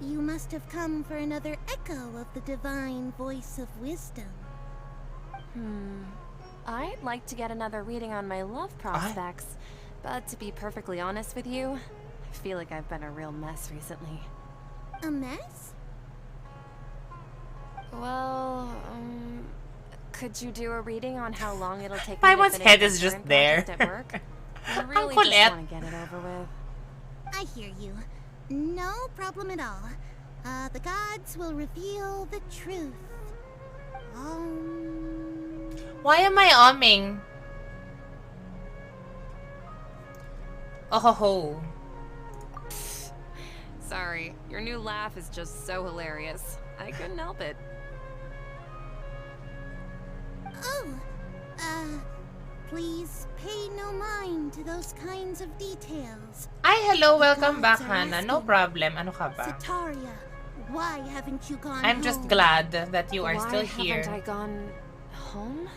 You must have come for another echo of the divine voice of wisdom. I'd like to get another reading on my love prospects, but to be perfectly honest with you, I feel like I've been a real mess recently. A mess? Well, could you do a reading on how long it'll take me to Paimon's finish head my is just current there. project at work? I really Kulit. just want to get it over with. I hear you. No problem at all. The gods will reveal the truth. Why am I umming? Oh ho ho. Sorry, your new laugh is just so hilarious. I couldn't help it. Please pay no mind to those kinds of details. Hello, welcome back, Gods are Hannah. No asking, problem. Ano ka ba? Sataria, why haven't you gone I'm just home? glad that you are Why still here. haven't I gone home?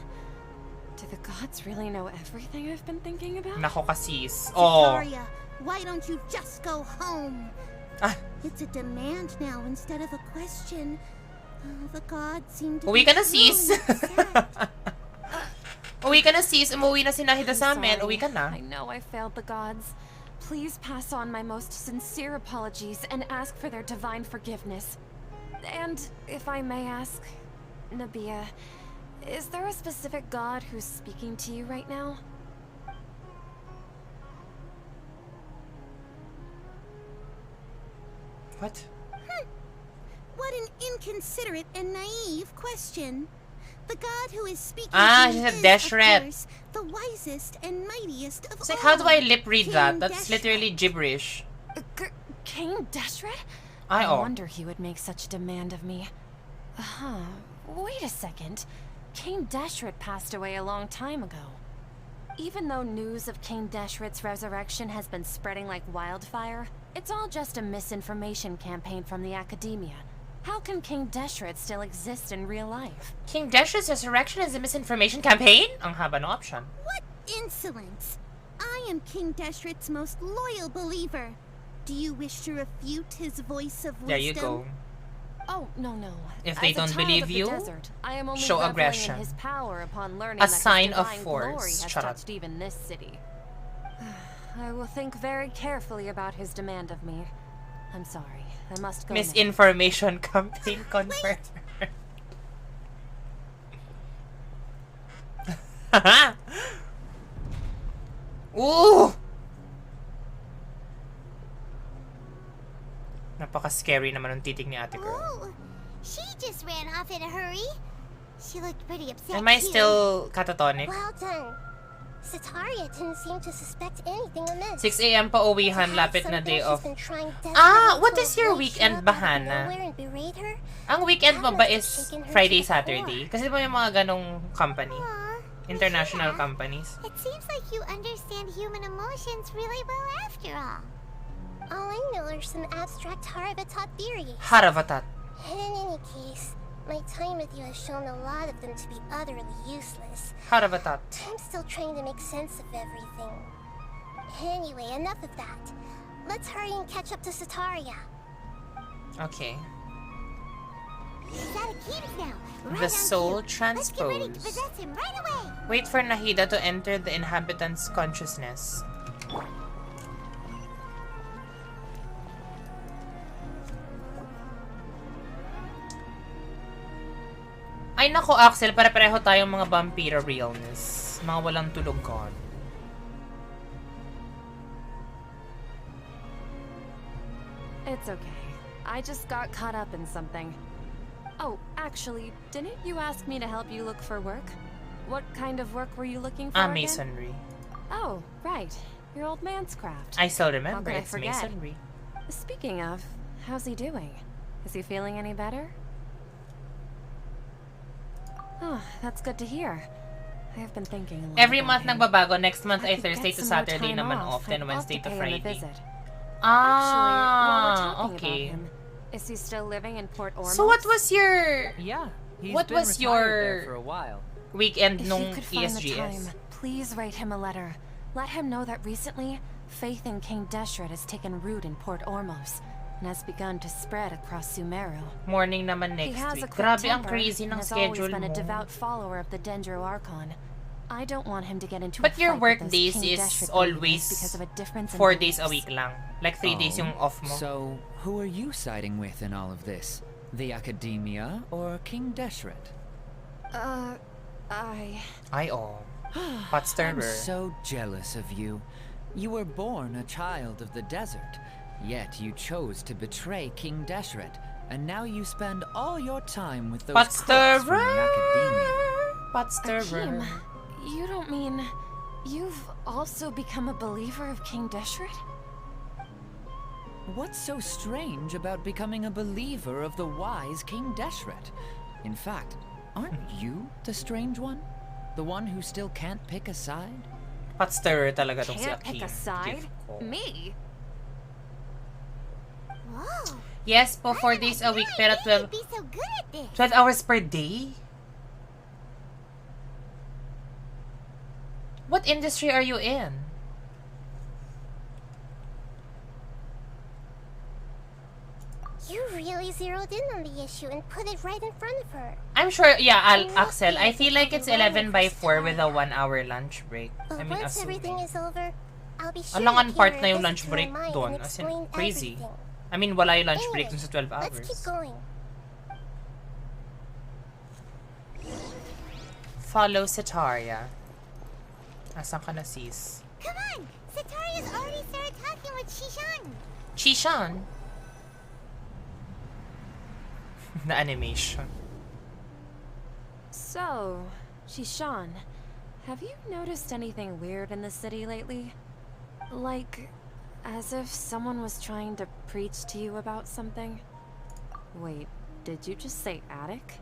Do the gods really know everything I've been thinking about? Nako kasis. Oh. Sataria, why don't you just go home? It's a demand now instead of a question. The gods seem to Uwi ka na, be sis. truly upset. Uwi ka na, sis. Umuwi na si Nahida sa amin. Sorry. Uwi ka na. I know I failed the gods. Please pass on my most sincere apologies and ask for their divine forgiveness. And if I may ask, Nabia, is there a specific god who's speaking to you right now? What? What an inconsiderate and naive question. The god who is speaking Ah, to she you said is, Deshret. of course, the wisest and mightiest of It's all. like, how do I lip read King that? That's Deshret. literally gibberish. King Deshret? Ay, I oh. wonder he would make such a demand of me. Wait a second. King Deshret passed away a long time ago. Even though news of King Deshret's resurrection has been spreading like wildfire, it's all just a misinformation campaign from the academia. How can King Deshret still exist in real life? King Deshret's resurrection is a misinformation campaign? Ang haba ng option. What insolence! I am King Deshret's most loyal believer. Do you wish to refute his voice of wisdom? There you go. Oh, no. If they As a don't child believe of the you, desert, I am only show reveling aggression. in his power upon learning A that his sign of divine force. glory has Shut up. touched even this city. I will think very carefully about his demand of me. I'm sorry. I must go now. Misinformation campaign confirmed. Ooh! Napaka-scary naman ng titig ni ate girl. Oh, she just ran off in a hurry. She looked pretty upset. Am I too. still catatonic? Well done. Sataria didn't seem to suspect anything amiss. 6 a.m. pa uwihan, lapit na day off. What is your weekend ba, Hannah? Ang weekend mo ba is Friday, Saturday? Kasi ba yung mga ganong company? International companies? It seems like you understand human emotions really well after all. All I know are some abstract Haravatat theories. Haravatat. In any case, my time with you has shown a lot of them to be utterly useless. Haravatat. I'm still trying to make sense of everything. Anyway, enough of that. Let's hurry and catch up to Sataria. Okay. Right The soul transpose. Wait for Nahida to enter the inhabitant's consciousness. Ay nako, Axel, pare-pareho tayong mga vampiro realness. Mga walang tulugan. It's okay. I just got caught up in something. Oh, actually, didn't you ask me to help you look for work? What kind of work were you looking for again? Masonry. Oh, right. Your old man's craft. I still remember. How could I It's forget? masonry. Speaking of, how's he doing? Is he feeling any better? Oh, that's good to hear. I have been thinking a lot Every about month him. nagbabago. Next month ay I could Thursday get to some more Saturday time naman off off, then and Wednesday off to to pay him a Friday. visit. Ah, Actually, while we're talking okay. about him, is he still living in Port Ormos? So what was your Yeah, he's what been was retired there your for a while. weekend If nung you could find the time, ESGS? please write him a letter. Let him know that recently, faith in King Deshret has taken root in Port Ormos and has begun to spread across Sumeru. Morning naman He next has week. a quick Grabe ang temper crazy and ng has always schedule been a mo. devout follower of the Dendro Archon. I don't want him to get into But a your fight work with those days King is Deshret always believers because of a difference in 4 days a beliefs. week lang. Like 3 days yung off mo. So, who are you siding with in all of this? The Academia or King Deshret? Ay, oh. Hot I'm stirrer. so jealous of you. You were born a child of the desert, yet you chose to betray King Deshret, and now you spend all your time with those Hot crooks from the stirrer. Academia. Hot stirrer. Akeem, you don't mean you've also become a believer of King Deshret? What's so strange about becoming a believer of the wise King Deshret? In fact, aren't you the strange one? The one who still can't pick a side? Hot stirrer talaga tong si Can't Akeem. pick a side? Gift ko. Me? Whoa. Yes po, 4 days a week, pero 12, Be so good at this. 12 hours per day? What industry are you in? You really zeroed in on the issue and put it right in front of her. I'm sure, yeah, Axel, I feel like it's 11 by 4 with a 1 hour lunch break. But I mean, once everything assuming. is over, I'll be sure Alangan to part pay na her a yung visit lunch to break her mind doon. and As in, explain crazy. everything. I mean, wala yung lunch break Anyway, dun sa 12 hours. let's keep going. Follow Sataria. Asan ka na, sis? Come on! Sataria's already started talking with Shishan. Shishan? The animation. So, Shishan, have you noticed anything weird in the city lately? Like, as if someone was trying to preach to you about something? Wait, did you just say attic?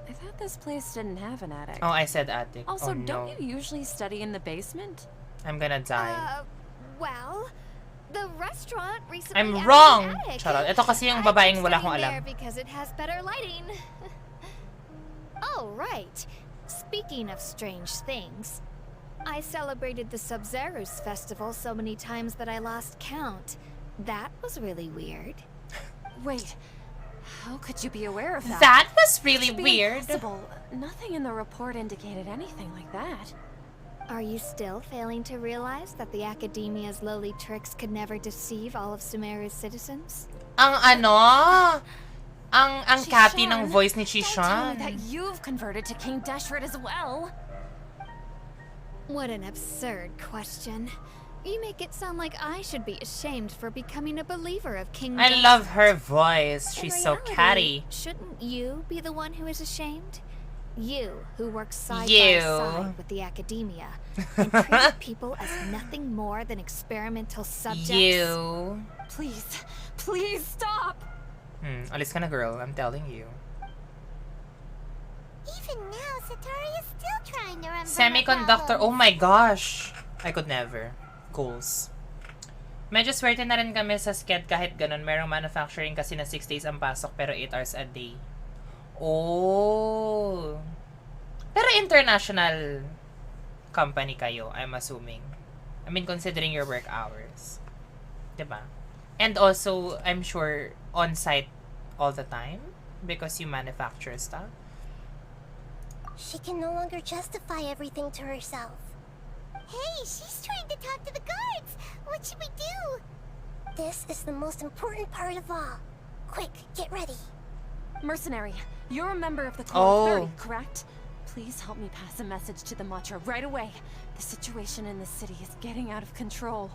I thought this place didn't have an attic. Oh, I said attic. Also, oh, no. don't you usually study in the basement? I'm gonna die. Well, the restaurant recently I'm added wrong! an attic. Charot. Ito kasi yung I babaeng keep wala akong studying alam. there because it has better lighting. Oh, right. Speaking of strange things, I celebrated the Sub-Zerus festival so many times that I lost count. That was really weird. Wait, How could you be aware of that? That was really It should be weird. impossible. Nothing in the report indicated anything like that. Are you still failing to realize that the Academia's lowly tricks could never deceive all of Sumeru's citizens? Ang catty ng voice ni Don't tell me Chishan. that you've converted to King Deshret as well. What an absurd question. You make it sound like I should be ashamed for becoming a believer of King I Deshret. love her voice. She's In so reality, catty. Shouldn't you be the one who is ashamed? You, who works side You. by side with the Academia, and treat people as nothing more than experimental subjects. You. Please, please stop. Alis ka na, girl. I'm telling you. Even now, Satori is still trying to remember Semiconductor. my Oh my gosh. I could never. Goals. Medyo swerte na rin kami sa sked kahit ganun. Merong manufacturing kasi na 6 days ang pasok pero 8 hours a day. Oh. Pero international company kayo, I'm assuming. I mean, considering your work hours. Diba? And also, I'm sure, on-site all the time because you manufacture stuff. She can no longer justify everything to herself. Hey, she's trying to talk to the guards! What should we do? This is the most important part of all. Quick, get ready. Mercenary, you're a member of the Core of 30, Oh. correct? Please help me pass a message to the Matcha right away. The situation in the city is getting out of control.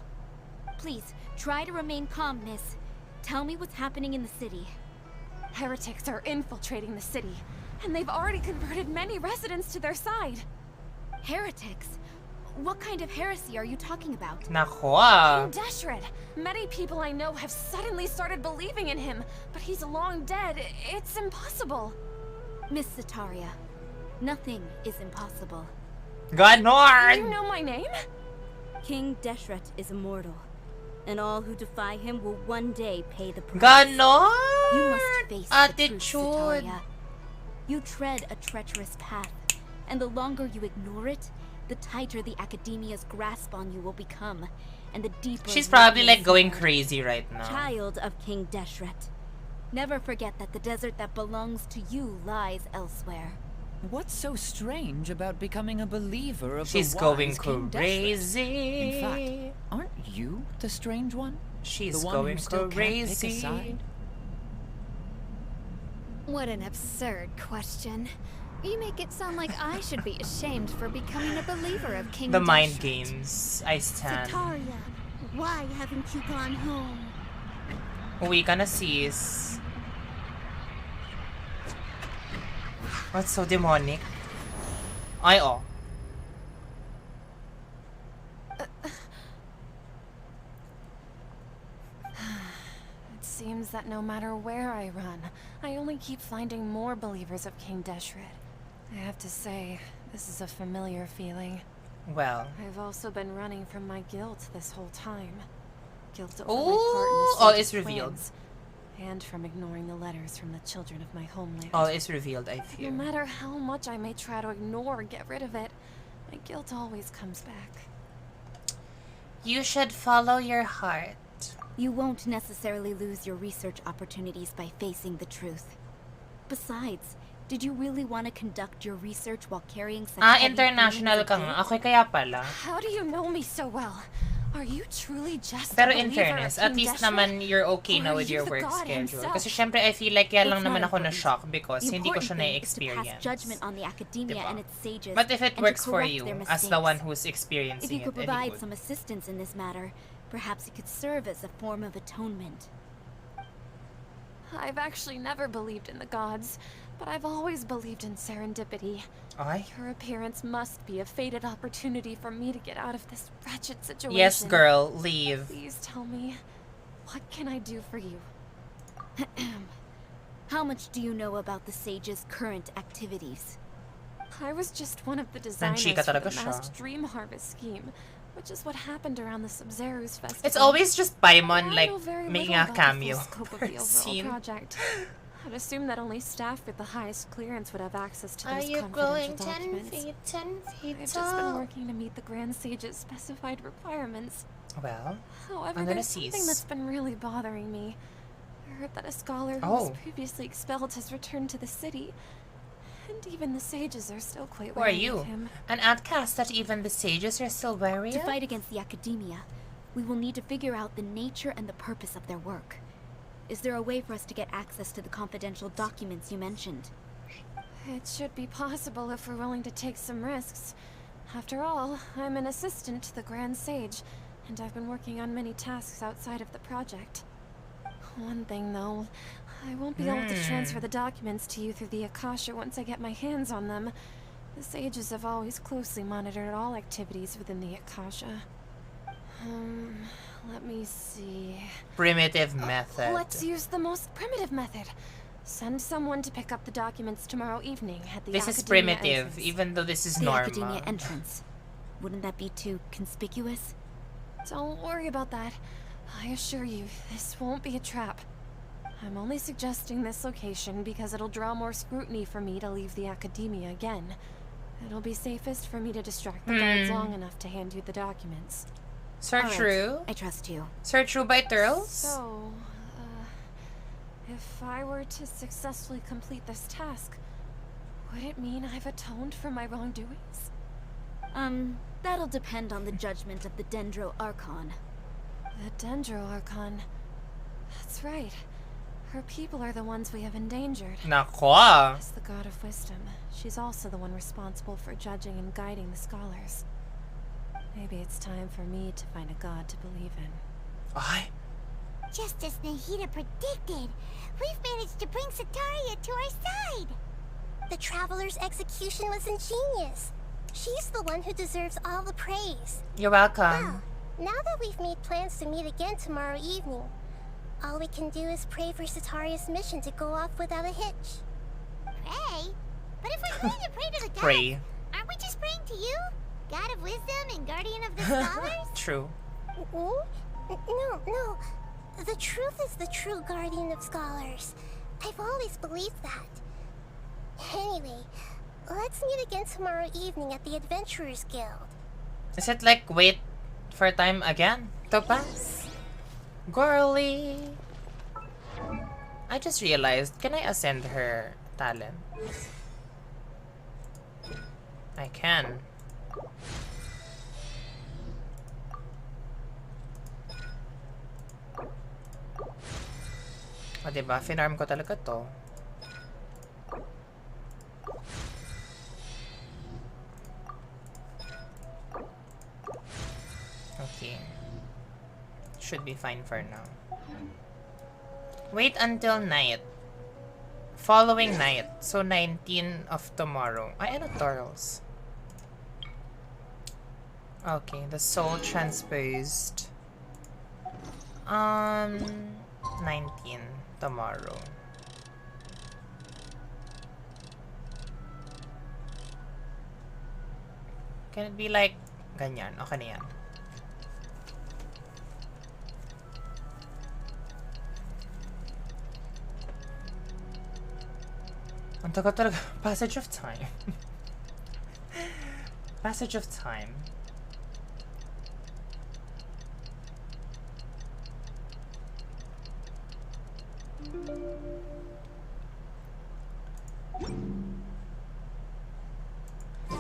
Please, try to remain calm, miss. Tell me what's happening in the city. Heretics are infiltrating the city, and they've already converted many residents to their side. Heretics? What kind of heresy are you talking about? Nako ah. King Deshret! Many people I know have suddenly started believing in him, but he's long dead. It's impossible. Miss Sataria, nothing is impossible. Ganon! You know my name? King Deshret is immortal, and all who defy him will one day pay the price. Ganon! You must face the truth, Attitude. Sataria. You tread a treacherous path, and the longer you ignore it, the tighter the Academia's grasp on you will become, and the deeper... She's probably will like be going ensnared. crazy right now. Child of King Deshret, never forget that the desert that belongs to you lies elsewhere. What's so strange about becoming a believer of She's the going wise King Deshret? crazy. In fact, aren't you the strange one? She's the one going who still can't pick a crazy. side? What an absurd question. You make it sound like I should be ashamed for becoming a believer of King The mind Deshret. games. I stand. Sataria, why haven't you gone home? Uwi ka na, sis. What's so demonic? Ay, oh. It seems that no matter where I run, I only keep finding more believers of King Deshret. I have to say, this is a familiar feeling. Well. I've also been running from my guilt this whole time. Guilt over Ooh, my part in the all Sage's is revealed. plans, and from ignoring the letters from the children of my homeland. All is revealed, I No fear. matter how much I may try to ignore or get rid of it, my guilt always comes back. You should follow your heart. You won't necessarily lose your research opportunities by facing the truth. Besides, did you really want to conduct your research while carrying such heavy International feelings ka of nga. guilt? Okay, kaya pala. How do you know me so well? Are you truly just Pero a in believer fairness, of at King least Deshret? naman you're okay Or na are with you your the work god schedule. himself? Kasi syempre, I feel like kaya lang It's naman not ako important. na-shock because The hindi ko siya important thing is to pass na-experience. judgment on the Academia Diba? and its sages, But if it and to works for correct you, their as the one mistakes. who's experiencing If you could it, provide good. some assistance in this matter, perhaps it could serve as a form of atonement. I've actually never believed in the gods, but I've always believed in serendipity. Ay? Your appearance must be a fated opportunity for me to get out of this wretched situation. Yes, girl, leave. Please tell me, what can I do for you? How much do you know about the sage's current activities? I was just one of the designers Nanchika for the talaga siya. masked dream harvest scheme, which is what happened around the Sub-Zero's festival. It's always just Paimon, I like, know very making little a about the cameo full scope of for the a overall scene. project. I'd assume that only staff with the highest clearance would have access to Are those you growing confidential 10 documents. feet, 10 feet I've just tall? been working to meet the Grand Sage's specified requirements. Well, However, I'm gonna there's something cease. that's been really bothering me. I heard that a scholar who was previously expelled has returned to the city. And even the sages are still quite Who are wary you? of him. An outcast that even the sages are still wary To of? fight against the academia, we will need to figure out the nature and the purpose of their work. Is there a way for us to get access to the confidential documents you mentioned? It should be possible if we're willing to take some risks. After all, I'm an assistant to the Grand Sage, and I've been working on many tasks outside of the project. One thing, though, I won't be able to transfer the documents to you through the Akasha once I get my hands on them. The sages have always closely monitored all activities within the Akasha. Let me see. Primitive method. Let's use the most primitive method. Send someone to pick up the documents tomorrow evening at the This is Academia primitive, entrance. even though this is The normal. Academia entrance. Wouldn't that be too conspicuous? Don't worry about that. I assure you, this won't be a trap. I'm only suggesting this location because it'll draw more scrutiny for me to leave the Academia again. It'll be safest for me to distract the guards long enough to hand you the documents. Sir True? I trust you. Sir True by Turles? So, if I were to successfully complete this task, would it mean I've atoned for my wrongdoings? That'll depend on the judgment of the Dendro Archon. The Dendro Archon. That's right. Her people are the ones we have endangered. Nako. As the god of wisdom, she's also the one responsible for judging and guiding the scholars. Maybe it's time for me to find a god to believe in. Ay. Just as Nahida predicted, we've managed to bring Sataria to our side. The Traveler's execution was ingenious. She's the one who deserves all the praise. You're welcome. Well, now that we've made plans to meet again tomorrow evening, all we can do is pray for Sataria's mission to go off without a hitch. Pray? But if we're going to pray to the gods, Pray. aren't we just praying to you? God of wisdom and guardian of the scholars? True. No. The truth is the true guardian of scholars. I've always believed that. Anyway, let's meet again tomorrow evening at the Adventurers Guild. Is it like wait for time again to pass? Girly. I just realized, can I ascend her talent? I can. O diba, finarm ko talaga to. Okay. Should be fine for now. Wait until night. Following night. So 19 of tomorrow. Ay, ano Torals? Okay, the soul transposed. 19 tomorrow. Can it be like ganyan? Okay na yan. Ang tagal talaga. Passage of time. Passage of time.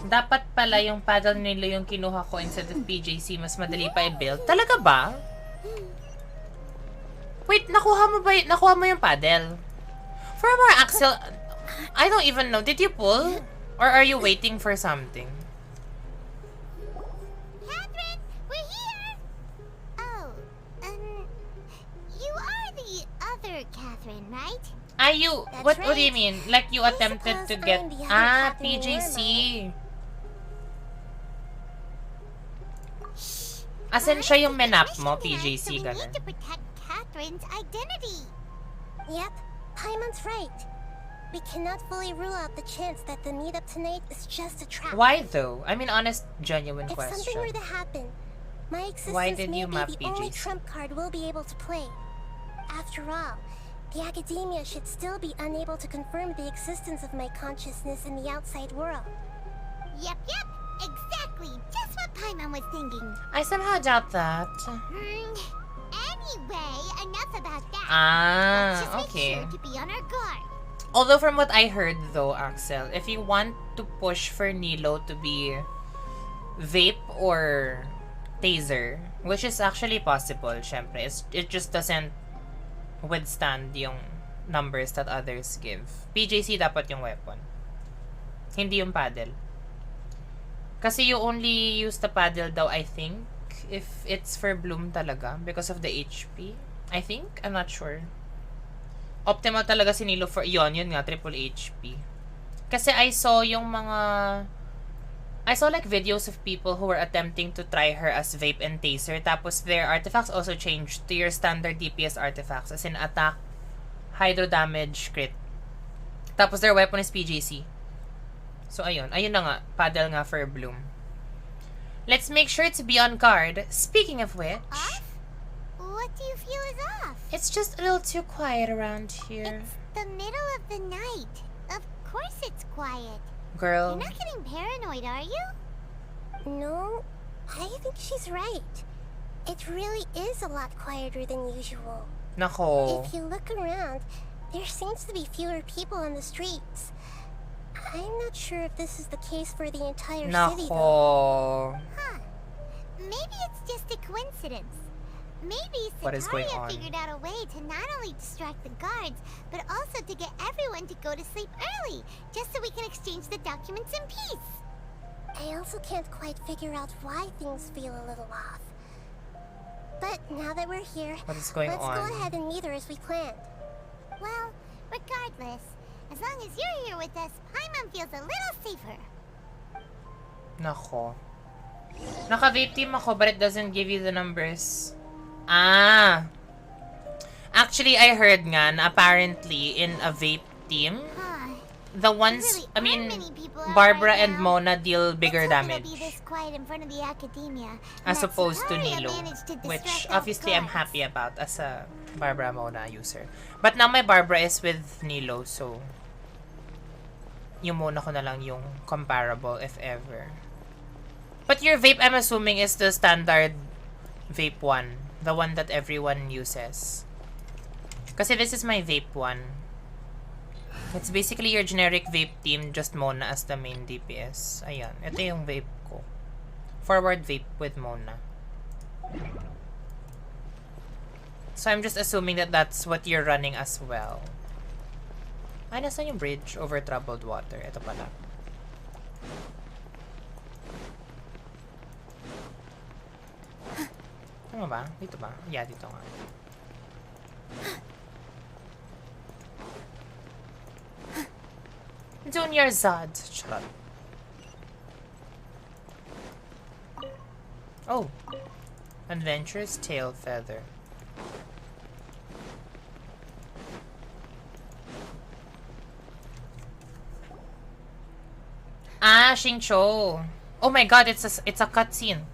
Dapat pala yung paddle nila yung kinuha ko instead of PJC. Mas madali pa i-build. Talaga ba? Wait, nakuha mo yung paddle? For more Axel, I don't even know. Did you pull? Or are you waiting for something? Catherine, we're here! Oh, you are the other Catherine, right? Ah, you, That's what do you right. mean? Like you attempted to get, I'm the other Catherine PJC. Shh. Asan siya yung menap mo, Mission tonight, PJC, so we ganun? need to protect Catherine's identity. Yep, Paimon's right. We cannot fully rule out the chance that the meetup tonight is just a trap. Why though? I mean, honest, genuine If something were question. to happen, my Why existence did may you be map the only PJC? trump card we'll be able to play. After all, the Academia should still be unable to confirm the existence of my consciousness in the outside world. Yep, exactly. Just what Paimon was thinking. I somehow doubt that. Anyway, enough about that. Ah, Let's just okay. make sure to be on our guard. Although from what I heard though, Axel, if you want to push for Nilo to be vape or taser, which is actually possible, syempre, it just doesn't withstand yung numbers that others give. PJC dapat yung weapon. Hindi yung paddle. Kasi you only use the paddle daw, I think, if it's for Bloom talaga, because of the HP. I think? I'm not sure. Optimal talaga si Nilo for, yun nga, triple HP. Kasi I saw like videos of people who were attempting to try her as vape and taser, tapos their artifacts also changed to your standard DPS artifacts, as in attack, hydro damage, crit. Tapos their weapon is PJC. So ayun na nga, paddle nga for Bloom. Let's make sure to be on guard. Speaking of which... Off? What do you feel is off? It's just a little too quiet around here. It's the middle of the night. Of course it's quiet. Girl. You're not getting paranoid, are you? No, I think she's right. It really is a lot quieter than usual. Nako. If you look around, there seems to be fewer people on the streets. I'm not sure if this is the case for the entire city, though. Huh. Maybe it's just a coincidence. Maybe Sataria figured out a way to not only distract the guards, but also to get everyone to go to sleep early, just so we can exchange the documents in peace. I also can't quite figure out why things feel a little off. But now that we're here, what is going let's on? go ahead and meet her as we planned. Well, regardless, as long as you're here with us, Paimon feels a little safer. Nako. Naka-vape team ako, but it doesn't give you the numbers. Ah. Actually, I heard nga na apparently in a vape team, the ones, I mean, Barbara and Mona deal bigger damage as opposed to Nilo, which obviously I'm happy about as a Barbara Mona user. But now my Barbara is with Nilo, so yung Mona ko na lang yung comparable if ever. But your vape, I'm assuming, is the standard vape one, the one that everyone uses. Kasi this is my vape one. It's basically your generic vape team, just Mona as the main DPS. Ayan, ito yung vape ko. Forward vape with Mona. So I'm just assuming that that's what you're running as well. Ay, nasan yung bridge over troubled water? Ito pala. Tama ba? Dito ba? Yeah, dito nga. Junior Zod. Charot. Oh. Adventurous tail feather. Ah, Xingqiu. Oh my god, it's a cutscene.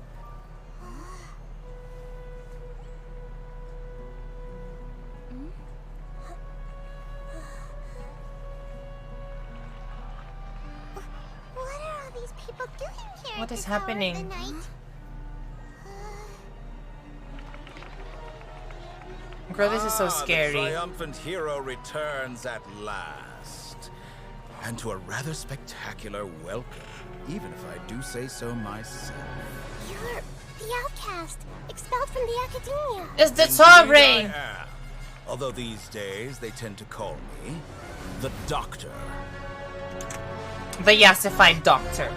What is happening? Girl, this is so scary. The triumphant hero returns at last. And to a rather spectacular welcome, even if I do say so myself. You're the outcast, expelled from the academia. It's the Sobre! I am. Although these days they tend to call me the Doctor. The yassified doctor.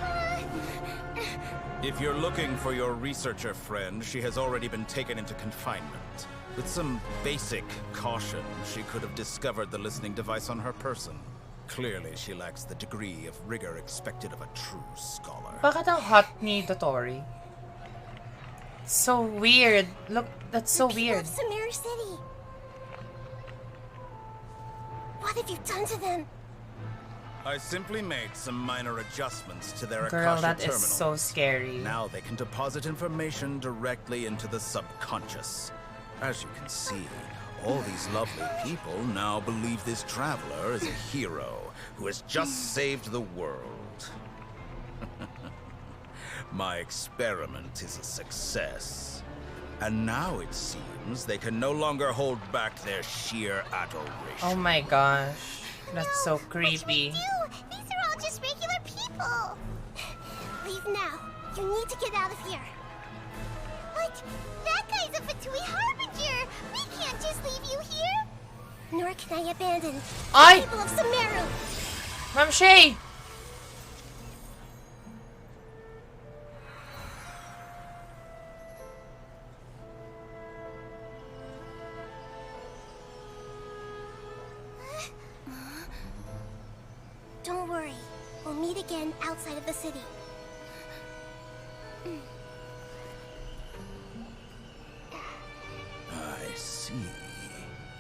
If you're looking for your researcher friend, she has already been taken into confinement. With some basic caution, she could have discovered the listening device on her person. Clearly, she lacks the degree of rigor expected of a true scholar. Bakit ang hot ni Dotori? So weird. Look, that's so weird. The people of Samir City. What have you done to them? I simply made some minor adjustments to their Girl, Akasha that terminal. is so scary. Now they can deposit information directly into the subconscious. As you can see, all these lovely people now believe this traveler is a hero who has just saved the world. My experiment is a success. And now it seems they can no longer hold back their sheer adoration. Oh my gosh. That's so creepy. What should we do? These are all just regular people. Leave now. You need to get out of here. But that guy's a Fatui Harbinger. We can't just leave you here. Nor can I abandon the people of Sumeru. Ma'am Shay! Don't worry. We'll meet again outside of the city. I see.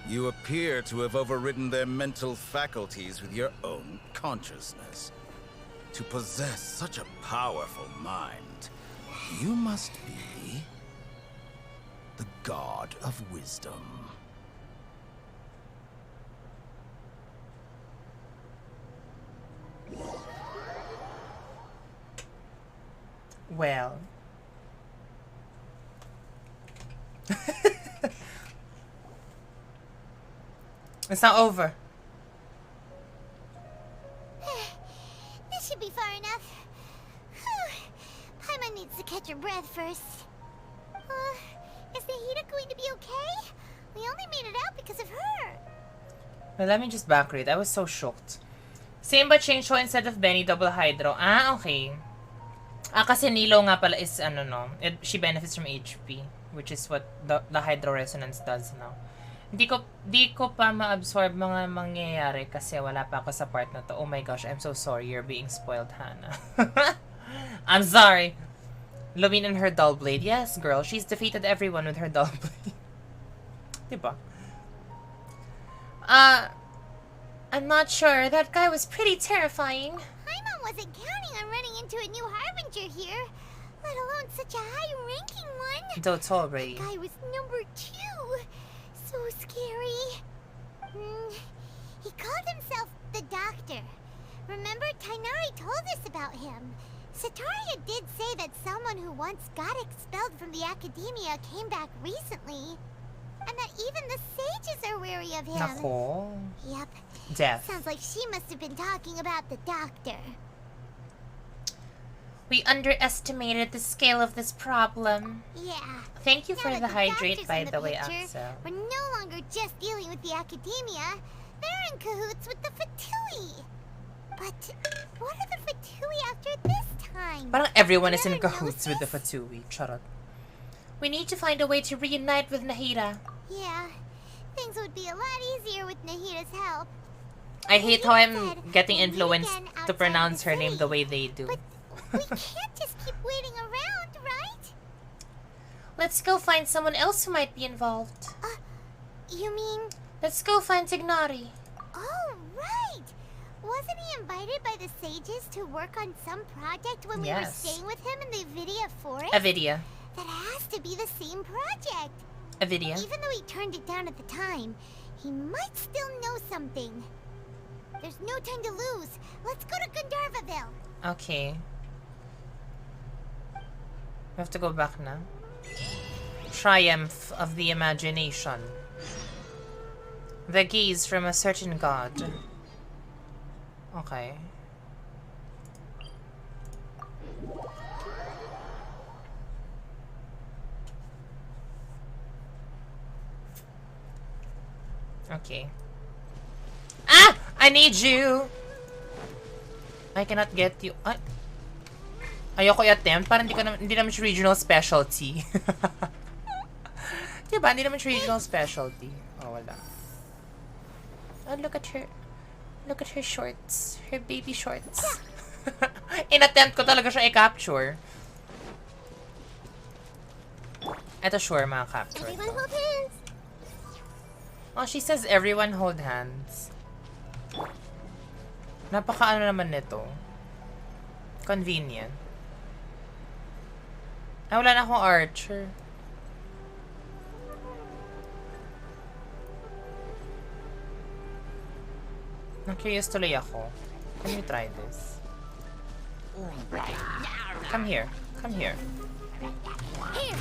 You appear to have overridden their mental faculties with your own consciousness. To possess such a powerful mind, you must be the god of wisdom. Well. It's not over. This should be far enough. Paimon needs to catch her breath first. Is Nahida going to be okay? We only made it out because of her. Well, let me just back read. I was so shocked. Same but change show instead of Benny double hydro. Ah, okay. Kasi Nilo nga pala is she benefits from HP, which is what the hydro resonance does now. Di ko pa ma-absorb mga mangyayari kasi wala pa ako sa part na to. Oh my gosh, I'm so sorry. You're being spoiled, Hannah. I'm sorry. Lumine and her dull blade. Yes, girl. She's defeated everyone with her dull blade. Diba? I'm not sure. That guy was pretty terrifying. Paimon wasn't counting on running into a new Harbinger here, let alone such a high-ranking one. Dotori. That guy was number 2. So scary. He called himself the Doctor. Remember, Tainari told us about him. Sataria did say that someone who once got expelled from the academia came back recently. And that even the sages are wary of him. Nako. Yep. Death. Sounds like she must have been talking about the Doctor. We underestimated the scale of this problem. Yeah. Thank you for Now the that hydrate, Doctor's by in the way, picture, Axel. we're no longer just dealing with the academia. They're in cahoots with the Fatui. But what are the Fatui after this time? Parang everyone is in Never cahoots with the noticed? Fatui. Charot. We need to find a way to reunite with Nahida. Yeah. Things would be a lot easier with Nahida's help. I hate how I'm said getting we'll meet influenced again to outside pronounce the her name city. the way they do. But we can't just keep waiting around, right? Let's go find someone else who might be involved. You mean... Let's go find Tignari. Oh, right! Wasn't he invited by the sages to work on some project when we were Yes. staying with him in the Avidia forest? Avidia. That has to be the same project. Avidia. Even though he turned it down at the time, he might still know something. There's no time to lose. Let's go to Gandharvaville. Okay. We have to go back now. Triumph of the imagination. The gaze from a certain god. Okay. Okay. Ah! I need you! I cannot get you. Ay. Ayoko i-attempt. Parang hindi naman siya regional specialty. Diba? Hindi naman siya regional specialty. Oh, wala. Oh, look at her. Look at her shorts. Her baby shorts. In-attempt ko talaga siya i-capture. Eto sure, mga-capture. Everyone hold hands. Oh, she says everyone hold hands. Napaka-ano naman nito. Convenient. Ah, wala na akong archer. Na-curious tuloy ako. Can we try this? Come here. Come here. Here.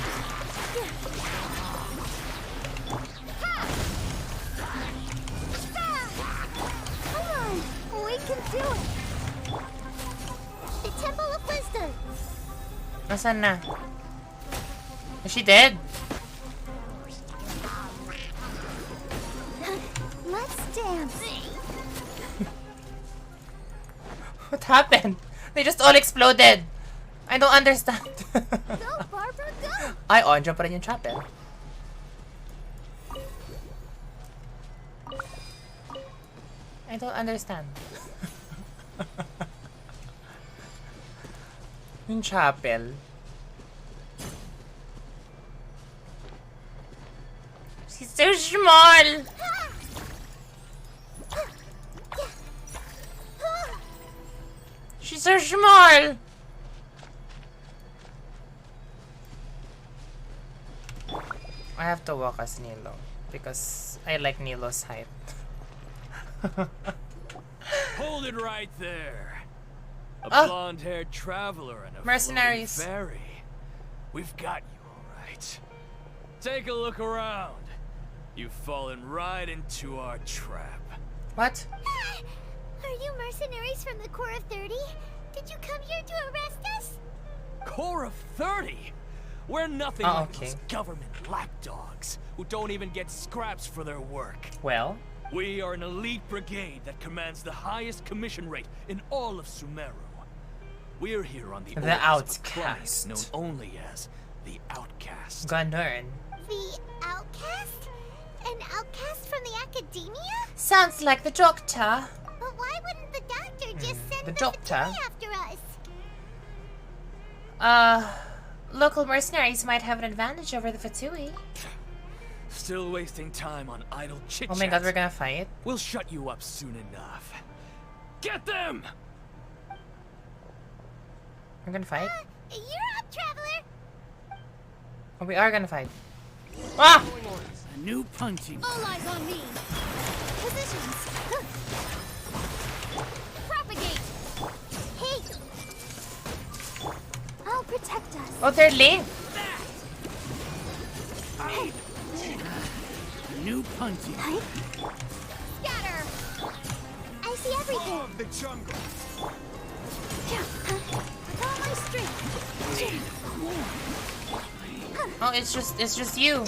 Come on, we can do it. The Temple of Wisdom. Nasaan na? Is she dead? Let's dance. What happened? They just all exploded. I don't understand. Go, Barbara, go. Ay, andyan pa rin yung chapel. I don't understand. Yung chapel. She's so small. She's so small. I have to walk as Nilo because I like Nilo's height. Hold it right there. A Oh. blonde-haired traveler and a Mercenaries. floating fairy. We've got you all right. Take a look around. You've fallen right into our trap. What? Are you mercenaries from the Core of 30? Did you come here to arrest us? Core of 30? We're nothing Oh, like okay. those government lapdogs who don't even get scraps for their work. Well, We are an elite brigade that commands the highest commission rate in all of Sumeru. We're here on the The orders of a Outcast. client known only as the Outcast. Gunern. The outcast? An outcast from the academia? Sounds like the doctor. But why wouldn't the doctor just send the the doctor? Fatui after us? Local mercenaries might have an advantage over the Fatui. Still wasting time on idle chit-chat. Oh my god, we're gonna fight? We'll shut you up soon enough. Get them! We're gonna fight? You're up, traveler! Oh, we are gonna fight. Ah! A new punching. All eyes on me. Positions. Propagate. Hey! I'll protect us. Oh, they're linked. Hey! A new punching. Scatter. I see everything. Of the jungle. With all my strength. Oh, it's just you.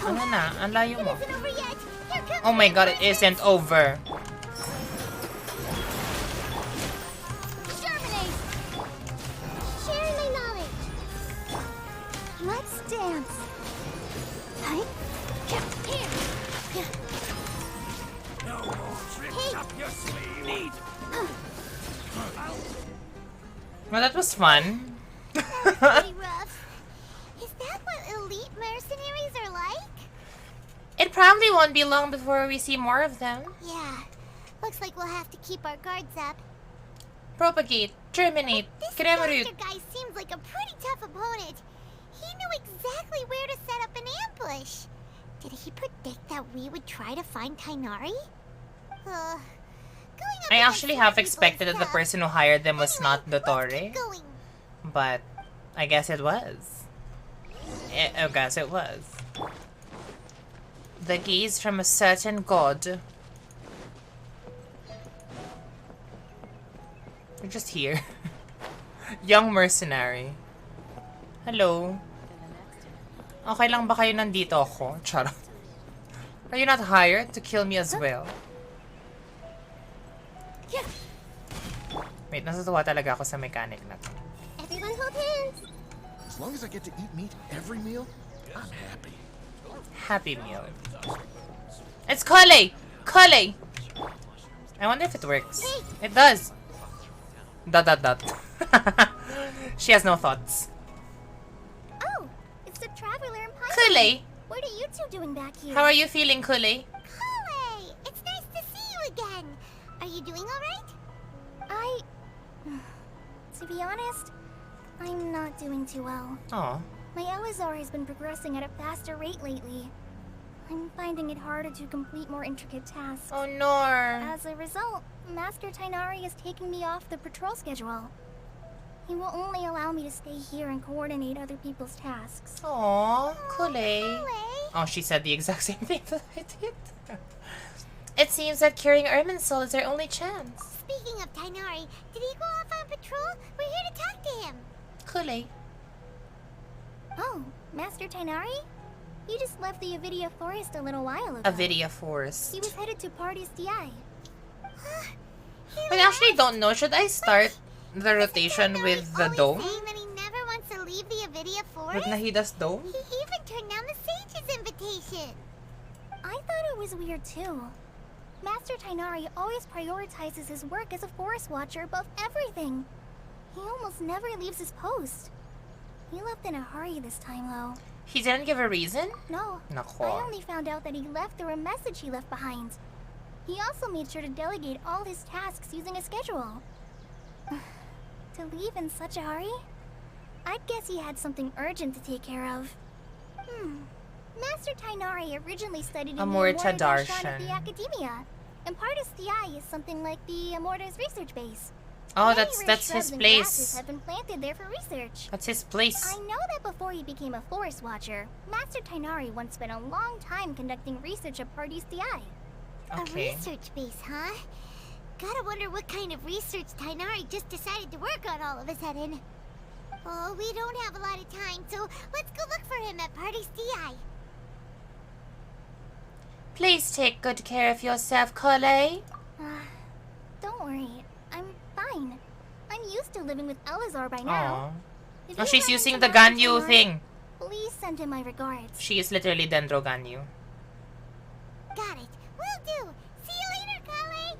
Ano na? Ang layo mo. It isn't over yet. Here comes Oh my god, it isn't over. Germinate. Share my knowledge. Let's dance. Here. No more tricks Hey. up your sleeve. Well, that was fun. Pretty rough. Is that what elite mercenaries are like? It probably won't be long before we see more of them. Yeah. Looks like we'll have to keep our guards up. Propagate, germinate, This Kremrut. doctor guy seems like a pretty tough opponent. He knew exactly where to set up an ambush. Did he predict that we would try to find Tainari? I actually half expected that the person who hired them was not Dottore. But I guess it was. I guess it was. The gaze from a certain god. We're just here. Young mercenary. Hello. Okay lang ba kayo nandito ako? Charot. Are you not hired to kill me as well? Wait, nasatuwa talaga ako sa mechanic na to. Everyone hold hands. As long as I get to eat meat every meal, I'm happy. Happy meal. It's Kole! Kole! I wonder if it works. It does. ... She has no thoughts. Oh, it's the traveler and pilot. Kule! What are you two doing back here? How are you feeling, Kule? Kule! It's nice to see you again. Are you doing all right? To be honest, I'm not doing too well. Aw. My Elazar has been progressing at a faster rate lately. I'm finding it harder to complete more intricate tasks. Oh no! As a result, Master Tainari is taking me off the patrol schedule. He will only allow me to stay here and coordinate other people's tasks. Aww, Kule. Oh, she said the exact same thing that I did. It seems that curing Irminsul is our only chance. Speaking of Tainari, did he go off on patrol? We're here to talk to him. Kule. Oh, Master Tainari? You just left the Avidia Forest a little while ago. Avidia Forest. He was headed to Party's DI. I actually don't know. Should I start the rotation with the dome? Saying that he never wants to leave the Avidia Forest? With Nahida's dome? He even turned down the Sage's invitation. I thought it was weird too. Master Tainari always prioritizes his work as a forest watcher above everything. He almost never leaves his post. He left in a hurry this time though. He didn't give a reason? No. Nako. I only found out that he left through a message he left behind. He also made sure to delegate all his tasks using a schedule. To leave in such a hurry? I'd guess he had something urgent to take care of. Master Tainari originally studied in the Amorta Darshan Darshan. of the Academia, and Partis DI is something like the Amorta's research base. Oh, Many that's rare his shrubs and grasses place. have been planted there for research. That's his place. I know that before he became a forest watcher, Master Tainari once spent a long time conducting research at Partis DI. Okay. A research base, huh? Gotta wonder what kind of research Tainari just decided to work on all of a sudden. Oh, we don't have a lot of time, so let's go look for him at Party's DI. Please take good care of yourself, Kule. Don't worry, I'm fine. I'm used to living with Elazar by now. If Oh, you she's happen using to the run into Ganyu her, thing. Please send him my regards. She is literally Dendro Ganyu. Got it. Will do. See you later, Kale.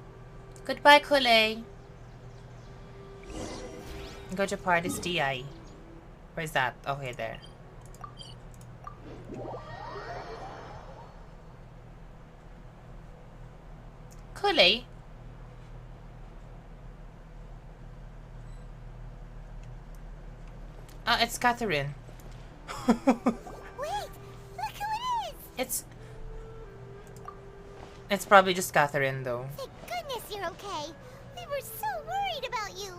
Goodbye, Kule. Go to Party's DI. Where's that? Okay, there. Kule? It's Catherine. Wait! Look who it is! It's probably just Catherine, though. Thank goodness you're okay. We were so worried about you.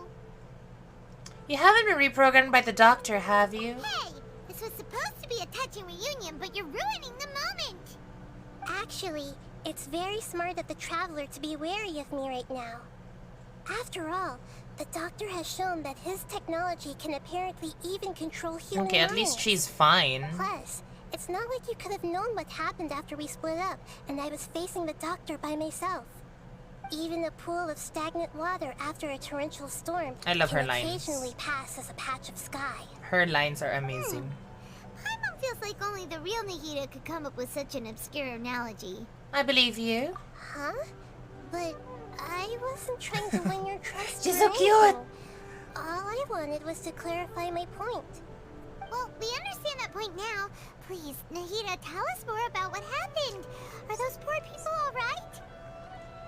You haven't been reprogrammed by the doctor, have you? Hey! This was supposed to be a touching reunion, but you're ruining the moment! Actually, it's very smart of the Traveler to be wary of me right now. After all, the Doctor has shown that his technology can apparently even control human Okay, at least she's fine. Plus, it's not like you could have known what happened after we split up, and I was facing the Doctor by myself. Even a pool of stagnant water after a torrential storm I love can her lines. occasionally pass as a patch of sky. Her lines are amazing. Paimon feels like only the real Nahida could come up with such an obscure analogy. I believe you. Huh? But I wasn't trying to win your trust. She's or so cute. anything. All I wanted was to clarify my point. Well, we understand that point now. Please, Nahida, tell us more about what happened. Are those poor people all right?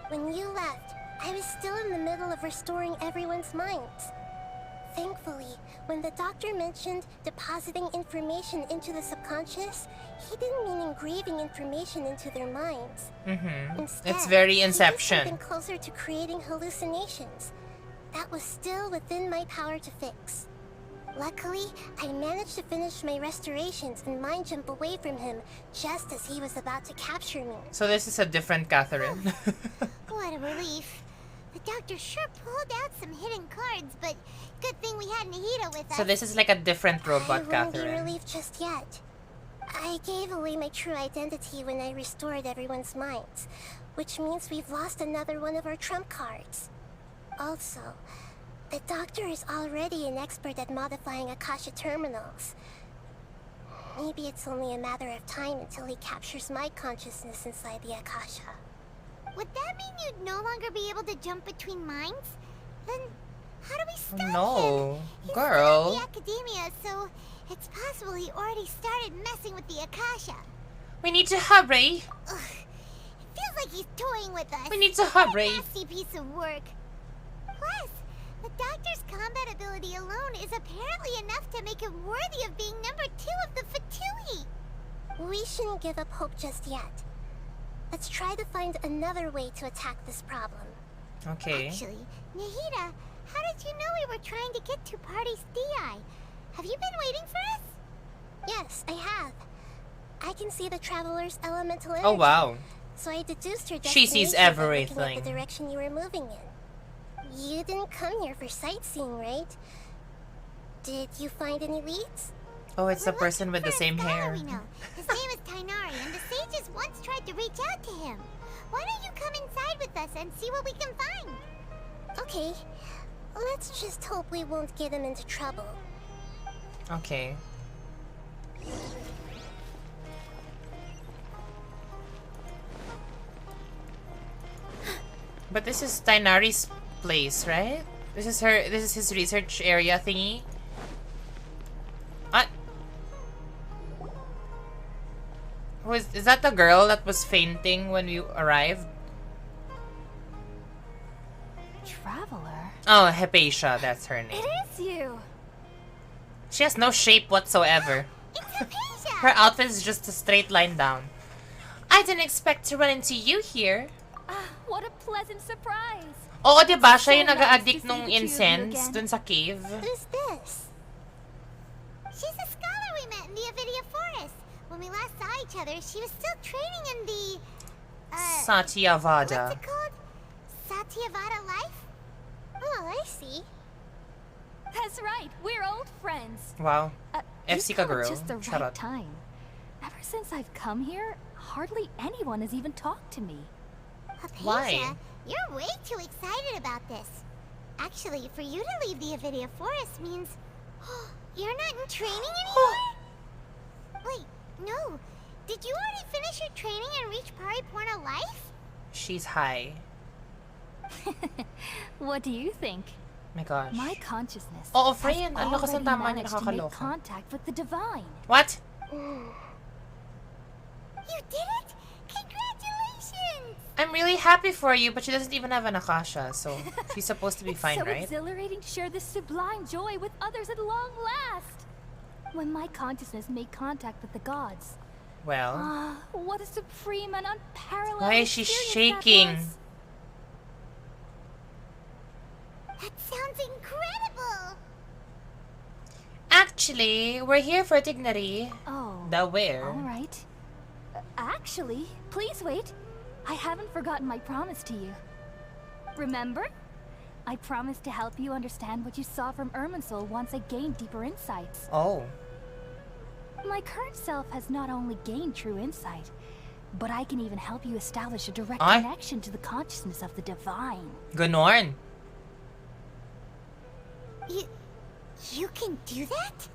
When you left, I was still in the middle of restoring everyone's minds. Thankfully, when the doctor mentioned depositing information into the subconscious, he didn't mean engraving information into their minds. Instead, It's very he used Inception. something closer to creating hallucinations. That was still within my power to fix. Luckily, I managed to finish my restorations and mind jump away from him just as he was about to capture me. So this is a different Catherine. What a relief. The doctor sure pulled out some hidden cards, but good thing we had Nahida with us. So this is like a different I robot wouldn't be Catherine. relieved just yet. I gave away my true identity when I restored everyone's minds, which means we've lost another one of our trump cards. Also, the doctor is already an expert at modifying Akasha terminals. Maybe it's only a matter of time until he captures my consciousness inside the Akasha. Would that mean you'd no longer be able to jump between minds? Then how do we stop him? No, He's girl. still in the academia, so it's possible he already started messing with the Akasha. We need to hurry. Ugh, it feels like he's toying with us. We need to What a hurry. nasty piece of work. Plus, the doctor's combat ability alone is apparently enough to make him worthy of being number 2 of the Fatui. We shouldn't give up hope just yet. Let's try to find another way to attack this problem. Okay. Actually, Nahida, How did you know we were trying to get to Party's DI? Have you been waiting for us? Yes, I have. I can see the traveler's elemental energy. Oh wow. So I deduced her She destination sees by looking everything. at the direction you were moving in. You didn't come here for sightseeing, right? Did you find any leads? Oh, it's the person with the same hair. We know. His name is Tainari, and the sages once tried to reach out to him. Why don't you come inside with us and see what we can find? Okay. Let's just hope we won't get him into trouble. Okay. But this is Tainari's place, right? This is his research area thingy. Is that the girl that was fainting when we arrived? Traveler? Oh, Hypatia, that's her name. It is you! She has no shape whatsoever. Her outfit is just a straight line down. I didn't expect to run into you here. What a pleasant surprise! Oo, diba? Siya yung nag-a-addict nung incense dun sa cave. Who's this? She's a scholar we met in the Avidia Forest. When we last saw each other, she was still training in the... Satyavada. What's it called? Satyavada life? Oh, I see. That's right, we're old friends. Wow. FC ka You come girl. at just the Shut right up. time. Ever since I've come here, hardly anyone has even talked to me. Why? You're way too excited about this. Actually, for you to leave the Avidia Forest means... you're not in training anymore? Wait, no. Did you already finish your training and reach Paripurna life? She's high. What do you think? My gosh. My consciousness Oo, has friend. Ang lakas ng already tama niya, managed to make nakakaloka. contact with the divine. What? You did it? Congratulations! I'm really happy for you, but she doesn't even have an Akasha, so she's supposed to be fine, so right? exhilarating to share this sublime joy with others at long last. When my consciousness made contact with the gods. Well. What a supreme and unparalleled Why is she experience shaking? that was. That sounds incredible! Actually, we're here for Dignity. Oh. The where? All right. Actually, please wait. I haven't forgotten my promise to you. Remember? I promised to help you understand what you saw from Irminsul once I gained deeper insights. Oh. My current self has not only gained true insight, but I can even help you establish a direct Ay. connection to the consciousness of the divine. Ganon. You can do that?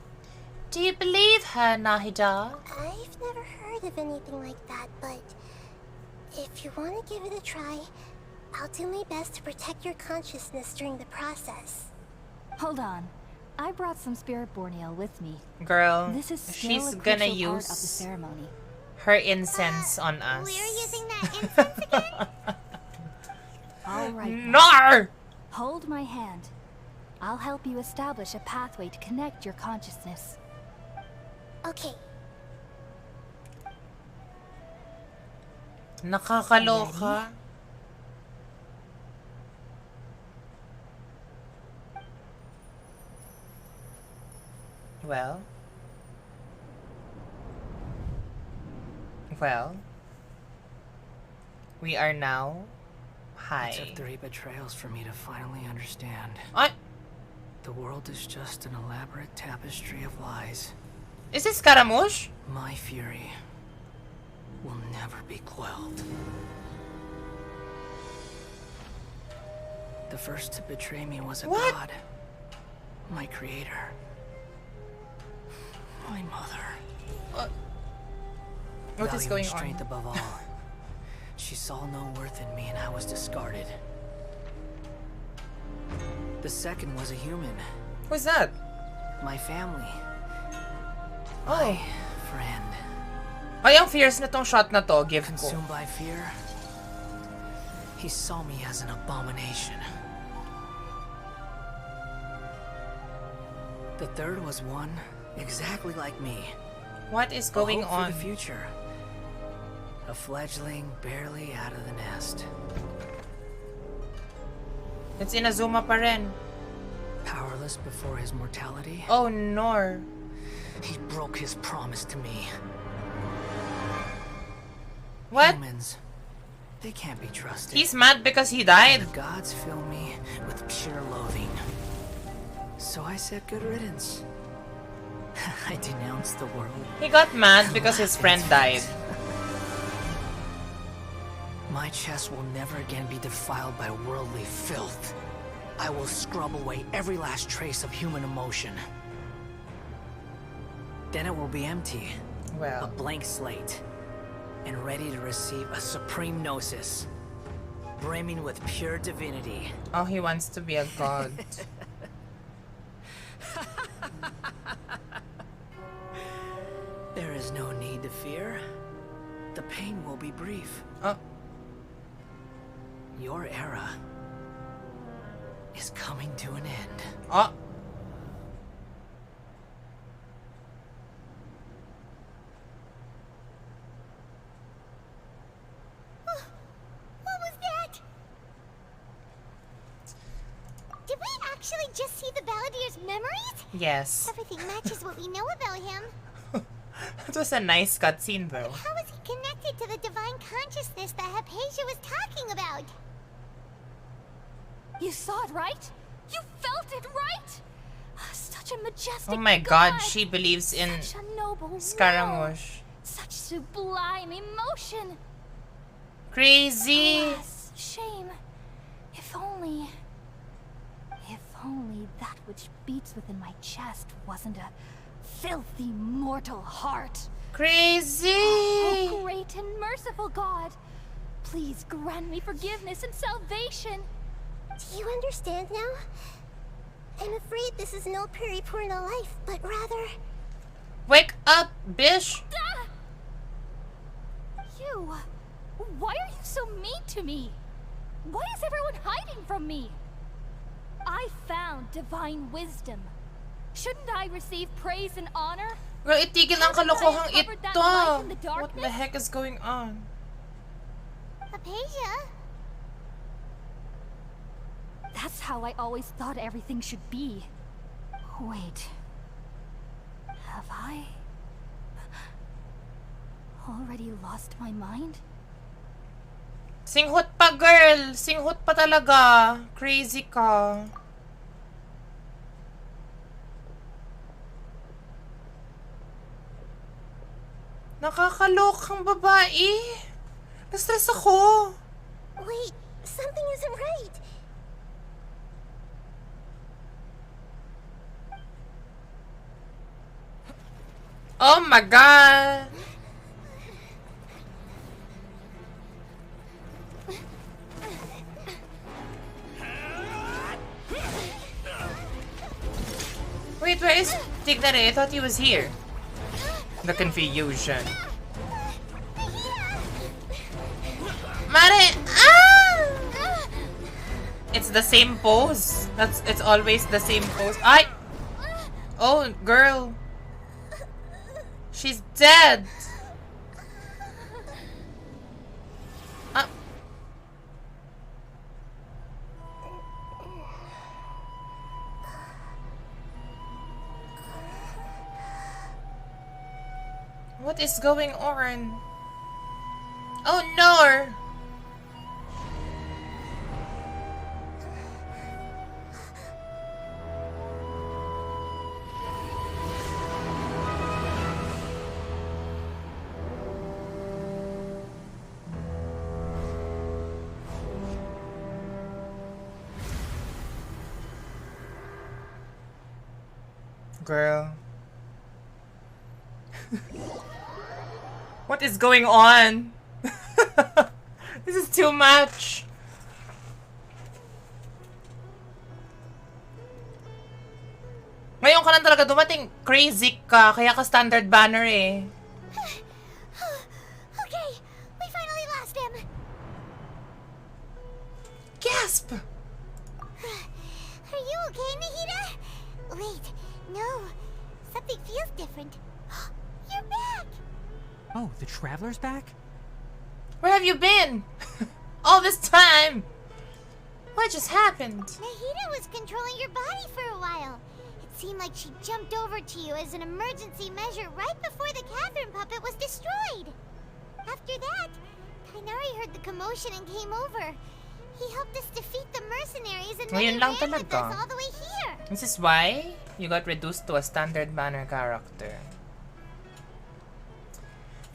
Do you believe her, Nahida? I've never heard of anything like that, but if you want to give it a try, I'll do my best to protect your consciousness during the process. Hold on. I brought some spirit borneal with me. Girl, This is still she's a gonna crucial part of the use ceremony. her incense on us. We're using that incense again? All right. Nar! Hold my hand. I'll help you establish a pathway to connect your consciousness. Okay. Nakakaloka. Well. Well. We are now high. It took 3 betrayals for me to finally understand. What? The world is just an elaborate tapestry of lies. Is this Scaramouche? My fury will never be quelled. The first to betray me was a god. My creator. My mother. What is Valuing going strength on? above all. She saw no worth in me and I was discarded. The second was a human. Who's that? My family. Oh. My friend. Ay, ang fierce na tong shot na to. Give ko. Consumed by fear, he saw me as an abomination. The third was one exactly like me. What is going a hope on? For the future. A fledgling barely out of the nest. It's Inazuma pa rin. Powerless before his mortality. Oh no. He broke his promise to me. What? Humans, they can't be trusted. He's mad because he died. The gods fill me with pure loathing. So I said good riddance. I denounced the world. He got mad because his friend died. My chest will never again be defiled by worldly filth. I will scrub away every last trace of human emotion. Then it will be empty. Well. A blank slate. And ready to receive a supreme gnosis. Brimming with pure divinity. Oh, he wants to be a god. There is no need to fear. The pain will be brief. Oh. Your era is coming to an end. Oh. What was that? Did we actually just see the Baladier's memories? Yes. Everything matches what we know about him. That was a nice cutscene though. How is he connected to the divine consciousness that Hypatia was talking about? You saw it, right? You felt it, right? Such a majestic Oh my god, she believes in such a noble Scaramouche. will, such sublime emotion. Crazy. Alas, shame. If only that which beats within my chest wasn't a filthy mortal heart. Crazy. Oh, great and merciful God, please grant me forgiveness and salvation. Do you understand now? I'm afraid this is no Puripurna life, but rather... Wake up, bish! You... Why are you so mean to me? Why is everyone hiding from me? I found divine wisdom. Shouldn't I receive praise and honor? Girl, itigil ang kalokohang uncovered that light in the ito! What the darkness? heck is going on? Hypatia? That's how I always thought everything should be. Wait. Have I... already lost my mind? Singhot pa, girl! Singhot pa talaga! Crazy ka. Nakakalokang babae! Na-stress ako! Wait, something isn't right. Oh my god! Wait, where is Tigdare? I thought he was here. The confusion. Mare! Ah! It's the same pose. It's always the same pose. Ay! Oh, girl. She's dead. What is going on? Oh no! Girl. What is going on? This is too much. Ngayon ka lang talaga dumating. Crazy ka. Kaya ka standard banner eh. Okay, we finally lost him. Gasp! Are you okay, Nahida? Wait, no. Something feels different. You're back! Oh, the Traveler's back? Where have you been? All this time! What just happened? Nahida was controlling your body for a while. It seemed like she jumped over to you as an emergency measure right before the Catherine puppet was destroyed. After that, Tainari heard the commotion and came over. He helped us defeat the mercenaries and then he Ngayon lang ran with talaga. us all the way here. This is why you got reduced to a standard banner character.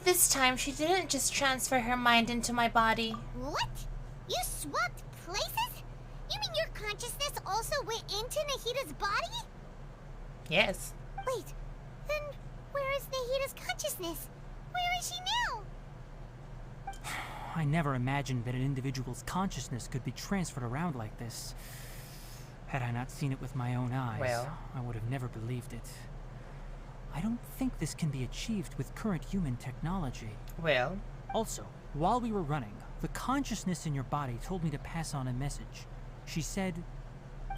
This time, she didn't just transfer her mind into my body. What? You swapped places? You mean your consciousness also went into Nahida's body? Yes. Wait, then where is Nahida's consciousness? Where is she now? I never imagined that an individual's consciousness could be transferred around like this. Had I not seen it with my own eyes, Well. I would have never believed it. I don't think this can be achieved with current human technology. Well. Also, while we were running, the consciousness in your body told me to pass on a message. She said,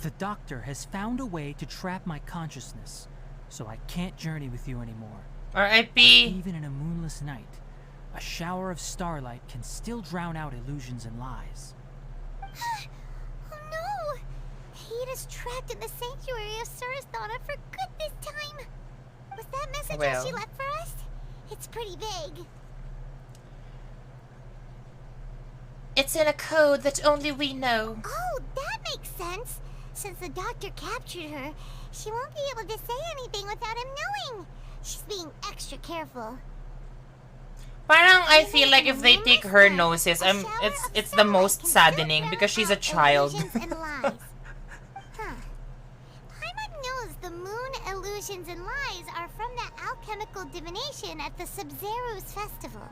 "The doctor has found a way to trap my consciousness, so I can't journey with you anymore." R.I.P. Even in a moonless night, a shower of starlight can still drown out illusions and lies. Oh no! Nahida's trapped in the sanctuary of Surasthana for good this time. Was that message all she left for us? It's pretty vague. It's in a code that only we know. Oh, that makes sense. Since the doctor captured her, she won't be able to say anything without him knowing. She's being extra careful. Parang I feel like if they take her gnosis, it's the most saddening because she's a child. Paimon knows the moon illusions and lies are from the alchemical divination at the Sub-Zero's festival.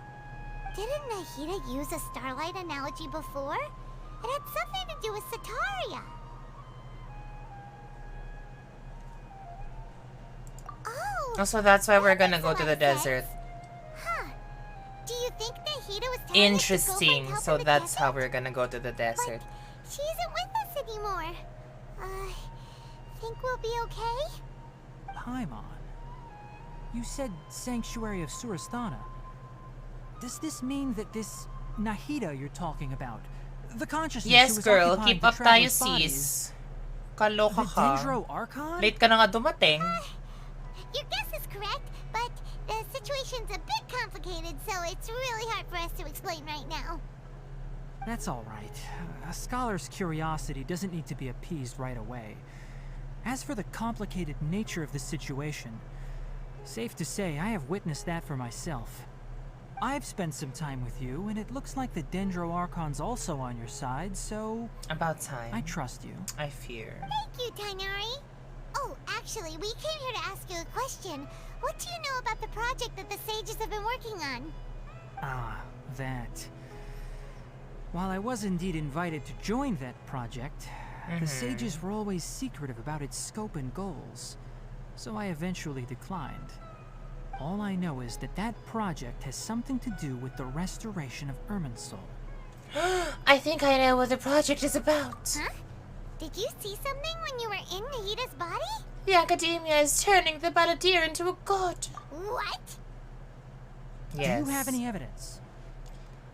Didn't Nahida use a starlight analogy before? It had something to do with Sataria. Oh, So that's why we're gonna go to the desert. do you think Nahida was telling us to go Interesting. find help So in the that's desert? how we're gonna go to the desert. She isn't with us anymore. Think we'll be okay? Paimon, you said Sanctuary of Surasthana. Does this mean that this Nahida you're talking about, the consciousness who Yes, was girl. occupying Keep the up tayo, traveler's body sis. Kaloka the ka. Dendro Archon? Late ka na nga dumating. Your guess is correct, but the situation's a bit complicated, so it's really hard for us to explain right now. That's all right. A scholar's curiosity doesn't need to be appeased right away. As for the complicated nature of the situation, safe to say I have witnessed that for myself. I've spent some time with you, and it looks like the Dendro Archon's also on your side, so... About time. I trust you. I fear. Thank you, Tainari. Oh, actually, we came here to ask you a question. What do you know about the project that the sages have been working on? Ah, that. While I was indeed invited to join that project, the sages were always secretive about its scope and goals, so I eventually declined. All I know is that that project has something to do with the restoration of Irminsul. I think I know what the project is about. Huh? Did you see something when you were in Nahida's body? The Academia is turning the Balladeer into a god. What? Yes. Do you have any evidence?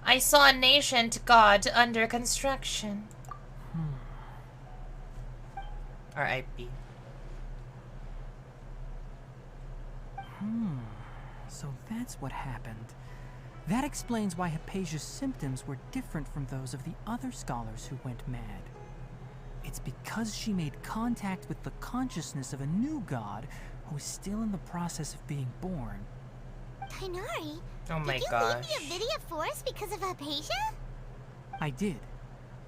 I saw an ancient god under construction. R.I.P. So that's what happened. That explains why Hypatia's symptoms were different from those of the other scholars who went mad. It's because she made contact with the consciousness of a new god who is still in the process of being born. Tainari? Oh my Did you gosh. leave the Avidia Forest because of Hypatia? I did.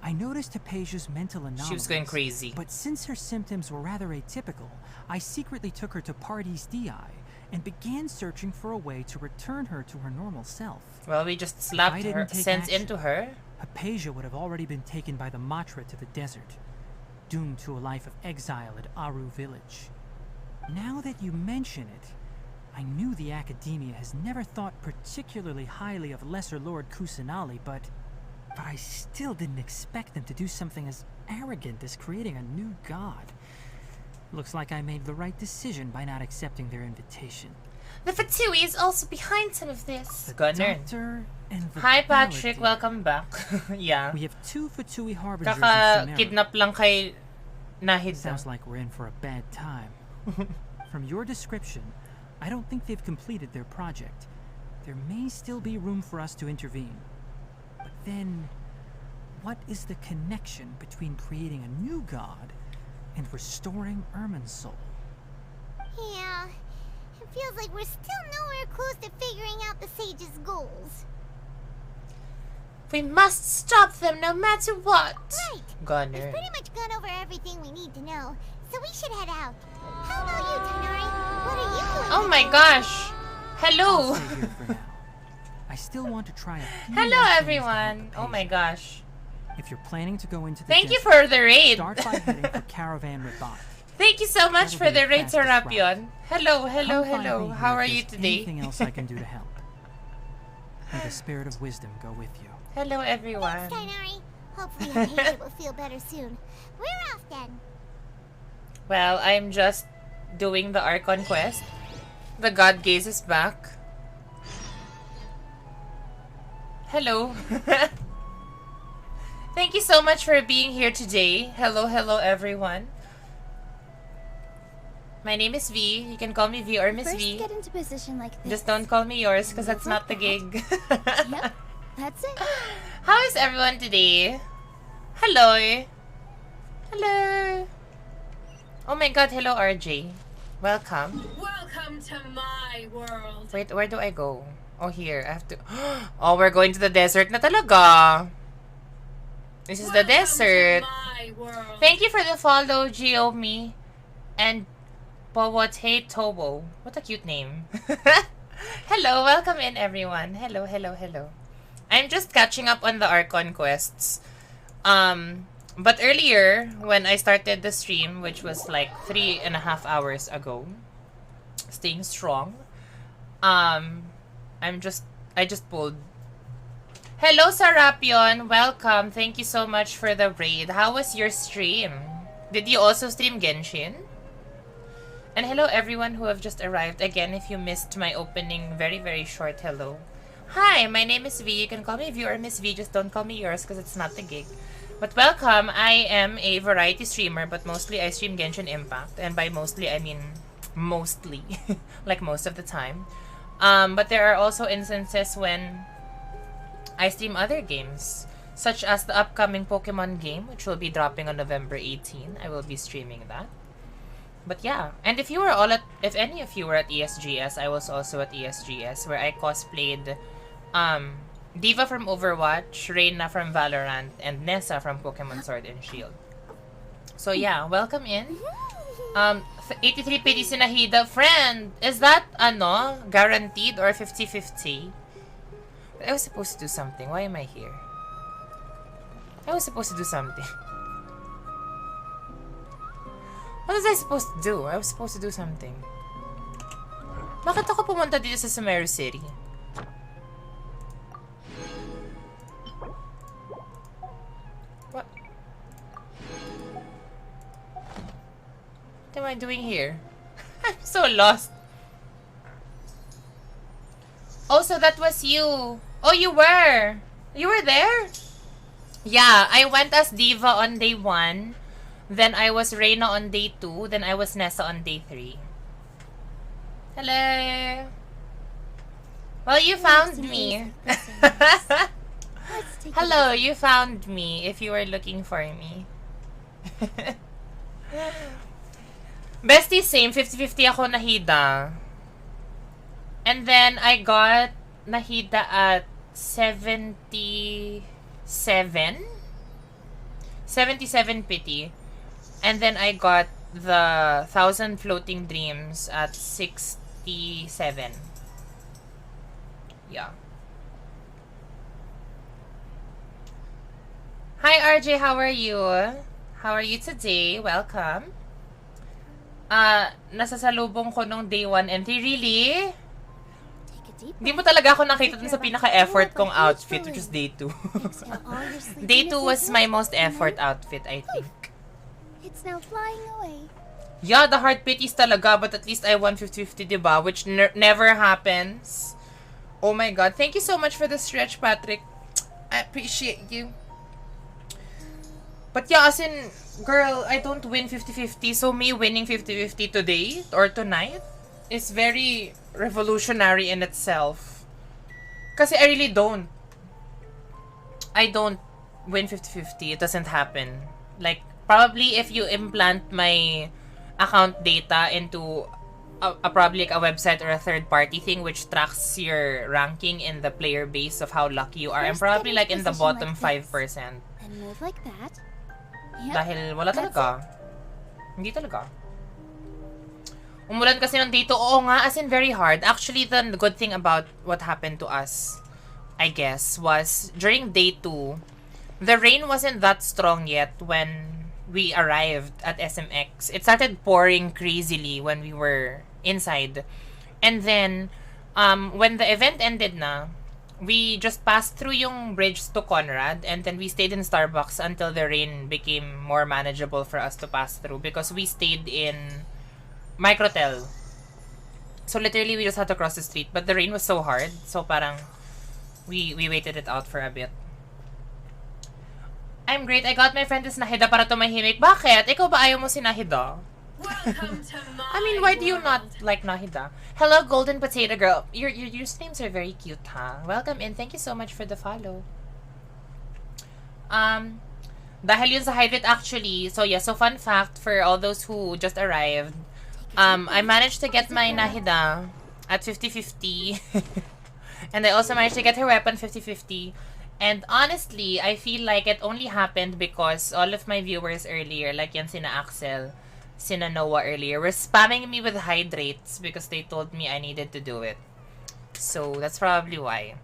I noticed Hypatia's mental anomalies. She was going crazy. But since her symptoms were rather atypical, I secretly took her to Pardes Di and began searching for a way to return her to her normal self. Well, we just If slapped I her didn't take sense action, into her. Hypatia would have already been taken by the Matra to the desert, doomed to a life of exile at Aru village. Now that you mention it, I knew the Academia has never thought particularly highly of Lesser Lord Kusanali, but I still didn't expect them to do something as arrogant as creating a new god. Looks like I made the right decision by not accepting their invitation. The Fatui is also behind some of this. Doctor and the Hi Patrick, paladin. welcome back. Yeah. We have 2 Fatui harbingers in Kaka-kidnap lang kay Nahida. Sounds like we're in for a bad time. From your description, I don't think they've completed their project. There may still be room for us to intervene. But then, what is the connection between creating a new god and restoring Irminsul? Yeah, it feels like we're still nowhere close to figuring out the sage's goals. We must stop them no matter what. Right. Gunner. We've pretty much gone over everything we need to know, so we should head out. How about you, Tighnari? What are you doing? Oh my gosh. Hello. I'll stay here for now. I still want to try a few Hello more things everyone. Oh my gosh. If you're planning to go into the Thank you desert, for the raid. Start by heading for Caravan Rabat. Thank you so much That'll for be the the raid, fastest Serapion. Hello, hello, Come find hello. me How here are if you there's today? Anything else I can do to help? May the spirit of wisdom go with you. Hello everyone. Thanks, Tighnari. Hopefully Nahida will feel better soon. We're off then. Well, I'm just doing the Archon quest. The God Gaze is back. Hello. Thank you so much for being here today. Hello, hello everyone. My name is V. You can call me V or Miss First, V. get into position like this. Just don't call me yours because that's not the gig. Yep, that's it. How is everyone today? Hello. Hello. Oh my god, hello RJ. Welcome. Welcome to my world. Wait, where do I go? Oh, here. I have to... Oh, we're going to the desert na talaga. This is the desert. Thank you for the follow, Giomi. And Powote Tobo. What a cute name. Hello, welcome in everyone. Hello, hello, hello. I'm just catching up on the Archon quests. But earlier, when I started the stream, which was like 3.5 hours ago, staying strong, I just pulled. Hello, Serapion. Welcome. Thank you so much for the raid. How was your stream? Did you also stream Genshin? And hello, everyone who have just arrived. Again, if you missed my opening, very, very short hello. Hi, my name is V. You can call me V or Miss V. Just don't call me yours because it's not the gig. But welcome. I am a variety streamer, but mostly I stream Genshin Impact. And by mostly, I mean mostly. Like most of the time. But there are also instances when I stream other games, such as the upcoming Pokemon game, which will be dropping on November 18. I will be streaming that. But yeah, and if any of you were at ESGS, I was also at ESGS, where I cosplayed Diva from Overwatch, Reina from Valorant, and Nessa from Pokemon Sword and Shield. So yeah, welcome in. 83 PDC Nahida. Friend, is that guaranteed or 50-50? I was supposed to do something. Why am I here? I was supposed to do something. What was I supposed to do? I was supposed to do something. Bakit ako pumunta dito sa Sumeru City? What? What am I doing here? I'm so lost. Oh, so that was you. Oh, you were. You were there? Yeah, I went as Diva on day 1. Then I was Reina on day 2. Then I was Nessa on day 3. Hello. Well, you found me. Hello, you found me if you were looking for me. Bestie, same. 50-50 ako Nahida. And then I got Nahida at 77. 77 pity. And then I got the 1,000 floating dreams at 67. Yeah. Hi RJ, how are you? How are you today? Welcome. Nasasalubong ko nung day 1 entry. Really? Di mo talaga ako nakita dun sa pinaka-effort kong outfit, which was day 2. Day 2 was my most effort outfit, I think. It's now flying away. Yeah, the heart pities talaga, but at least I won 50-50, diba? Which never happens. Oh my god. Thank you so much for the stretch, Patrick. I appreciate you. But yeah, as in, girl, I don't win 50-50, so me winning 50-50 today or tonight is very revolutionary in itself. Kasi I really don't. I don't win 50-50. It doesn't happen. Like, probably if you implant my account data into probably like a website or a third-party thing which tracks your ranking in the player base of how lucky you are, I'm probably like in the bottom 5%. And move like that. Dahil wala talaga. Hindi talaga. Umulan kasi ng dito. Oo nga, as in very hard. Actually, the good thing about what happened to us, I guess, was during day 2, the rain wasn't that strong yet when we arrived at SMX. It started pouring crazily when we were inside. And then, when the event ended na, we just passed through yung bridge to Conrad, and then we stayed in Starbucks until the rain became more manageable for us to pass through because we stayed in Microtel. So literally, we just had to cross the street, but the rain was so hard, so parang we waited it out for a bit. I'm great. I got my friend is Nahida para tumahimik. Bakit? Ikaw ba ayaw mo si Nahida? Welcome to my I mean, why do you not like Nahida? Hello, Golden Potato Girl. Your usernames are very cute, huh? Welcome in. Thank you so much for the follow. Dahil yun sa hydrate actually. So yeah, so fun fact for all those who just arrived. I managed to get my Nahida at 50-50. And I also managed to get her weapon 50-50. And honestly, I feel like it only happened because all of my viewers earlier, like yan sina Axel, sina Noah earlier, were spamming me with hydrates because they told me I needed to do it. So that's probably why.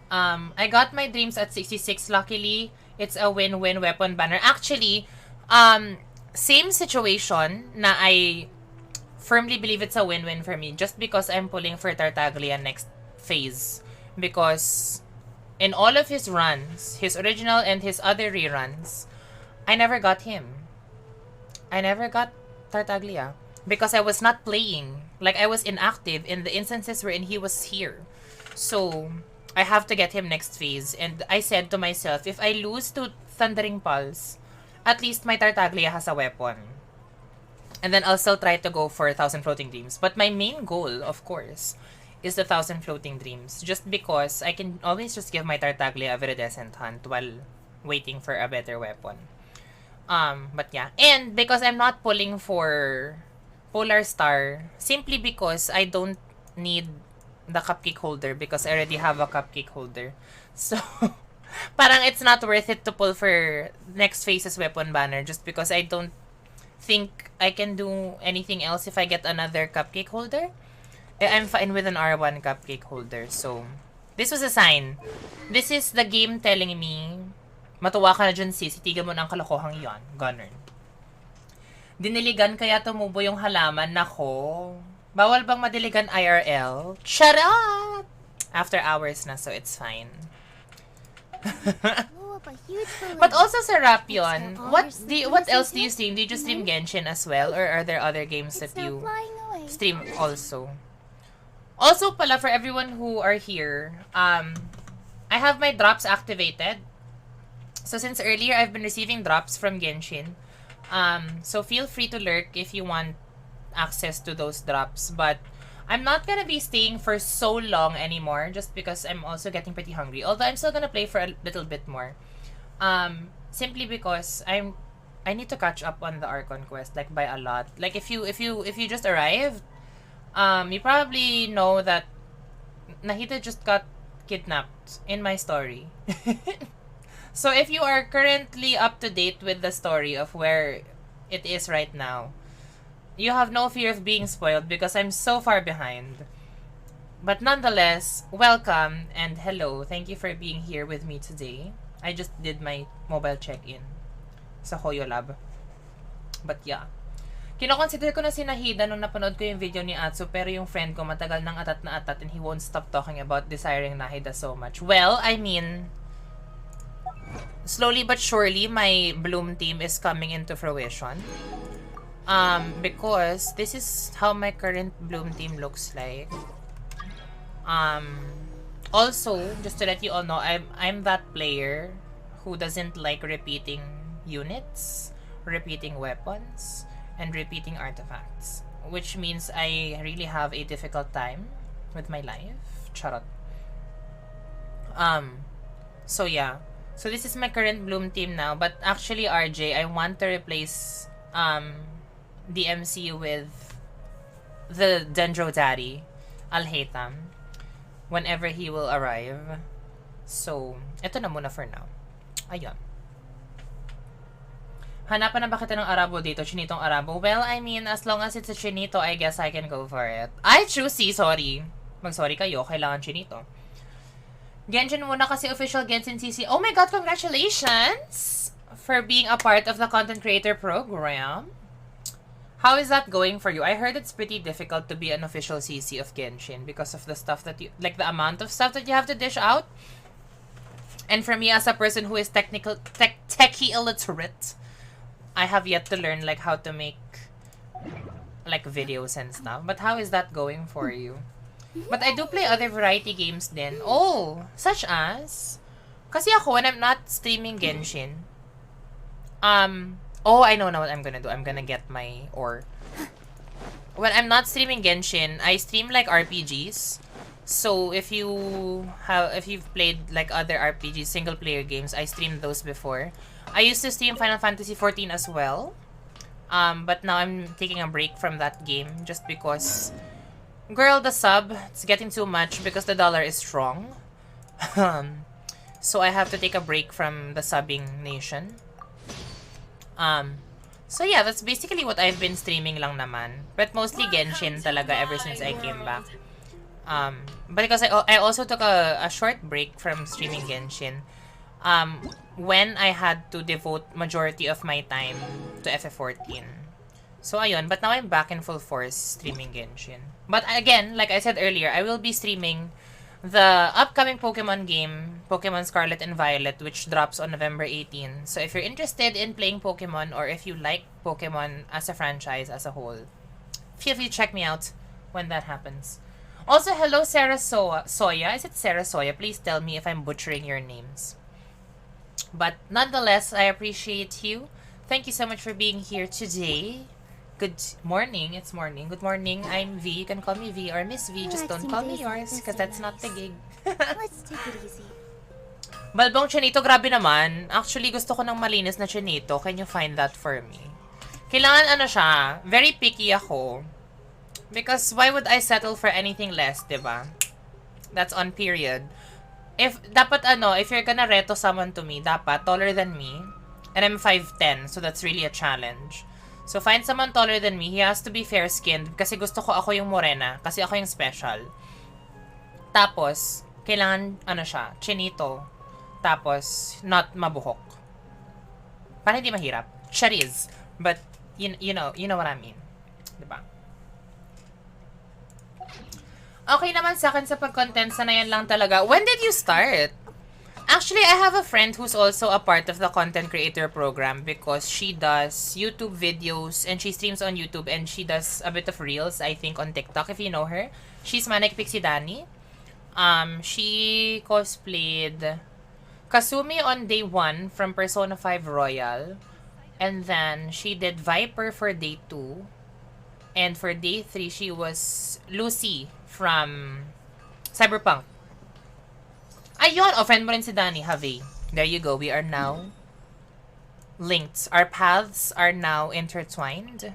I got my dreams at 66. Luckily, it's a win-win weapon banner. Actually, same situation na I firmly believe it's a win-win for me just because I'm pulling for Tartaglia next phase. Because in all of his runs, his original and his other reruns, I never got him. I never got Tartaglia because I was not playing. Like, I was inactive in the instances wherein he was here. So, I have to get him next phase. And I said to myself, if I lose to Thundering Pulse, at least my Tartaglia has a weapon. And then I'll still try to go for 1,000 Floating Dreams. But my main goal, of course, is the 1,000 Floating Dreams. Just because I can always just give my Tartaglia a Viridescent Hunt while waiting for a better weapon. But yeah. And because I'm not pulling for Polar Star, simply because I don't need the cupcake holder because I already have a cupcake holder. So, parang it's not worth it to pull for next phase's weapon banner just because I don't think I can do anything else if I get another cupcake holder. I'm fine with an R1 cupcake holder. So, this was a sign. This is the game telling me, matuwa ka na dyan sis, itigan mo na ang kalokohang yon. Gunner. Diniligan kaya tumubo yung halaman. Nako. Bawal bang madiligan IRL? Shut up! After hours na, so it's fine. But also sa Rapion, what else do you stream? Do you just stream Genshin as well? Or are there other games that you stream also? Also pala, for everyone who are here, I have my drops activated. So since earlier, I've been receiving drops from Genshin. So feel free to lurk if you want access to those drops. But I'm not gonna be staying for so long anymore just because I'm also getting pretty hungry. Although I'm still gonna play for a little bit more. Simply because I need to catch up on the Archon quest, like by a lot. Like if you just arrived, you probably know that Nahida just got kidnapped in my story. So if you are currently up to date with the story of where it is right now, you have no fear of being spoiled because I'm so far behind. But nonetheless, welcome and hello. Thank you for being here with me today. I just did my mobile check-in sa Hoyo Lab. But yeah. Kinoconsider ko na si Nahida nung napanood ko yung video ni Atsu, pero yung friend ko matagal nang atat na atat and he won't stop talking about desiring Nahida so much. Well, I mean, slowly but surely, my Bloom team is coming into fruition. Because this is how my current Bloom team looks like. Also, just to let you all know, I'm that player who doesn't like repeating units, repeating weapons, and repeating artifacts. Which means I really have a difficult time with my life. Charot. So yeah. So this is my current Bloom team now. But actually, RJ, I want to replace the MC with the Dendro Daddy, Alhaitham, whenever he will arrive. So, eto na muna for now. Ayun. Hanapan na ba kita ng Arabo dito? Chinitong Arabo? Well, I mean, as long as it's a Chinito, I guess I can go for it. I choose C, sorry. Mag-sorry kayo, kailangan Chinito. Genshin muna kasi official Genshin CC. Oh my god, congratulations! For being a part of the content creator program. How is that going for you? I heard it's pretty difficult to be an official CC of Genshin because of the stuff that you, like the amount of stuff that you have to dish out. And for me, as a person who is techie illiterate, I have yet to learn like how to make like videos and stuff. But how is that going for you? But I do play other variety games then. Oh, such as? Kasi ako, when I'm not streaming Genshin, oh, I know now what I'm gonna do. I'm gonna get my ore. When I'm not streaming Genshin, I stream like RPGs. So if you've played like other RPGs, single player games, I streamed those before. I used to stream Final Fantasy XIV as well. But now I'm taking a break from that game just because, girl, the sub, it's getting too much because the dollar is strong. So I have to take a break from the subbing nation. So yeah, that's basically what I've been streaming lang naman. But mostly Genshin talaga ever since I came back. But because I also took a short break from streaming Genshin. When I had to devote majority of my time to FF14. So ayun, but now I'm back in full force streaming Genshin. But again, like I said earlier, I will be streaming the upcoming Pokemon game, Pokemon Scarlet and Violet, which drops on November 18. So if you're interested in playing Pokemon or if you like Pokemon as a franchise as a whole, feel free to check me out when that happens. Also, hello Sarah Soya. Is it Sarah Soya? Please tell me if I'm butchering your names. But nonetheless, I appreciate you. Thank you so much for being here today. Good morning. It's morning. Good morning. I'm V. You can call me V or Miss V. Just don't call me yours because that's not the gig. Let's take it easy. Balbong Chinito, grabe naman. Actually, gusto ko ng malinis na Chinito. Can you find that for me? Kailangan ano siya, very picky ako. Because why would I settle for anything less, diba? That's on period. If you're gonna reto someone to me, dapat taller than me. And I'm 5'10", so that's really a challenge. So find someone taller than me. He has to be fair-skinned kasi gusto ko ako yung morena. Kasi ako yung special. Tapos, kailangan, siya, chinito. Tapos, not mabuhok. Para hindi mahirap. Chariz. But, you know what I mean. Diba? Okay naman sa akin sa pag-content, sanayan lang talaga. When did you start? Actually, I have a friend who's also a part of the content creator program because she does YouTube videos and she streams on YouTube and she does a bit of reels, I think, on TikTok, if you know her. She's Manic Pixie Dani. She cosplayed Kasumi on day 1 from Persona 5 Royal. And then, she did Viper for day 2. And for day 3, she was Lucy from Cyberpunk. Ayun! Oh, friend mo rin si Dani, Javi. There you go. We are now linked. Our paths are now intertwined.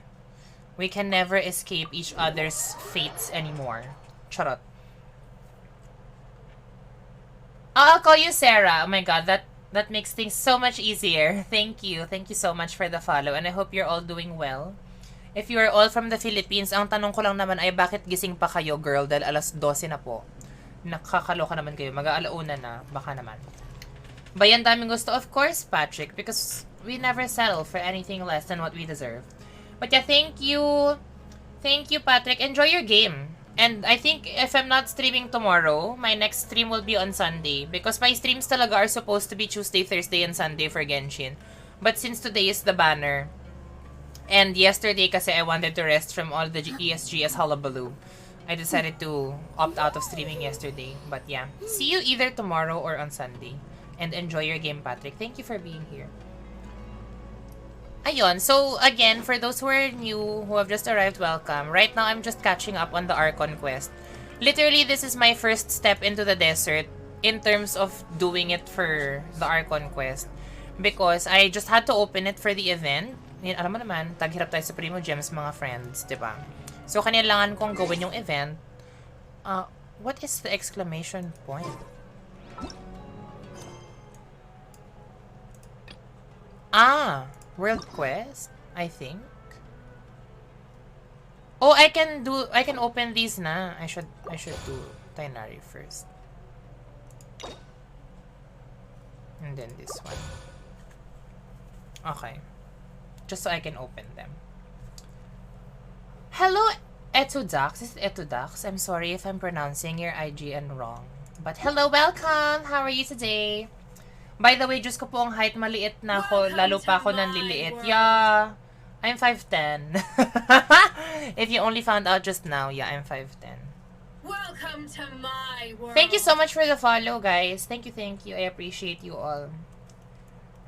We can never escape each other's fates anymore. Charot. Oh, I'll call you Sarah. Oh my god, that makes things so much easier. Thank you. Thank you so much for the follow. And I hope you're all doing well. If you are all from the Philippines, ang tanong ko lang naman ay bakit gising pa kayo, girl? Dahil alas 12 na po. Nakakaloka naman kayo. Mag-aalauna na. Baka naman. Bayan daming gusto. Of course, Patrick. Because we never settle for anything less than what we deserve. But yeah, thank you. Thank you, Patrick. Enjoy your game. And I think if I'm not streaming tomorrow, my next stream will be on Sunday. Because my streams talaga are supposed to be Tuesday, Thursday, and Sunday for Genshin. But since today is the banner, And yesterday kasi I wanted to rest from all the ESGS hullabaloo. I decided to opt out of streaming yesterday. But yeah, see you either tomorrow or on Sunday. And enjoy your game, Patrick. Thank you for being here. Ayun, so again, for those who are new, who have just arrived, welcome. Right now, I'm just catching up on the Archon quest. Literally, this is my first step into the desert in terms of doing it for the Archon quest. Because I just had to open it for the event. Alam mo naman, taghirap tayo sa Primo Gems, mga friends, diba? So, kailangan kong gawin yung event. What is the exclamation point? World quest, I think. Oh, I can open these na. I should do Tighnari first. And then this one. Okay. Just so I can open them. Hello, Etudax. Is it Etudax? I'm sorry if I'm pronouncing your IGN wrong. But hello, welcome! How are you today? By the way, Diyos ko po ang height, maliit na ako. Lalo pa ako nanliliit. Yeah, I'm 5'10". If you only found out just now, yeah, I'm 5'10". Welcome to my world. Thank you so much for the follow, guys. Thank you. I appreciate you all.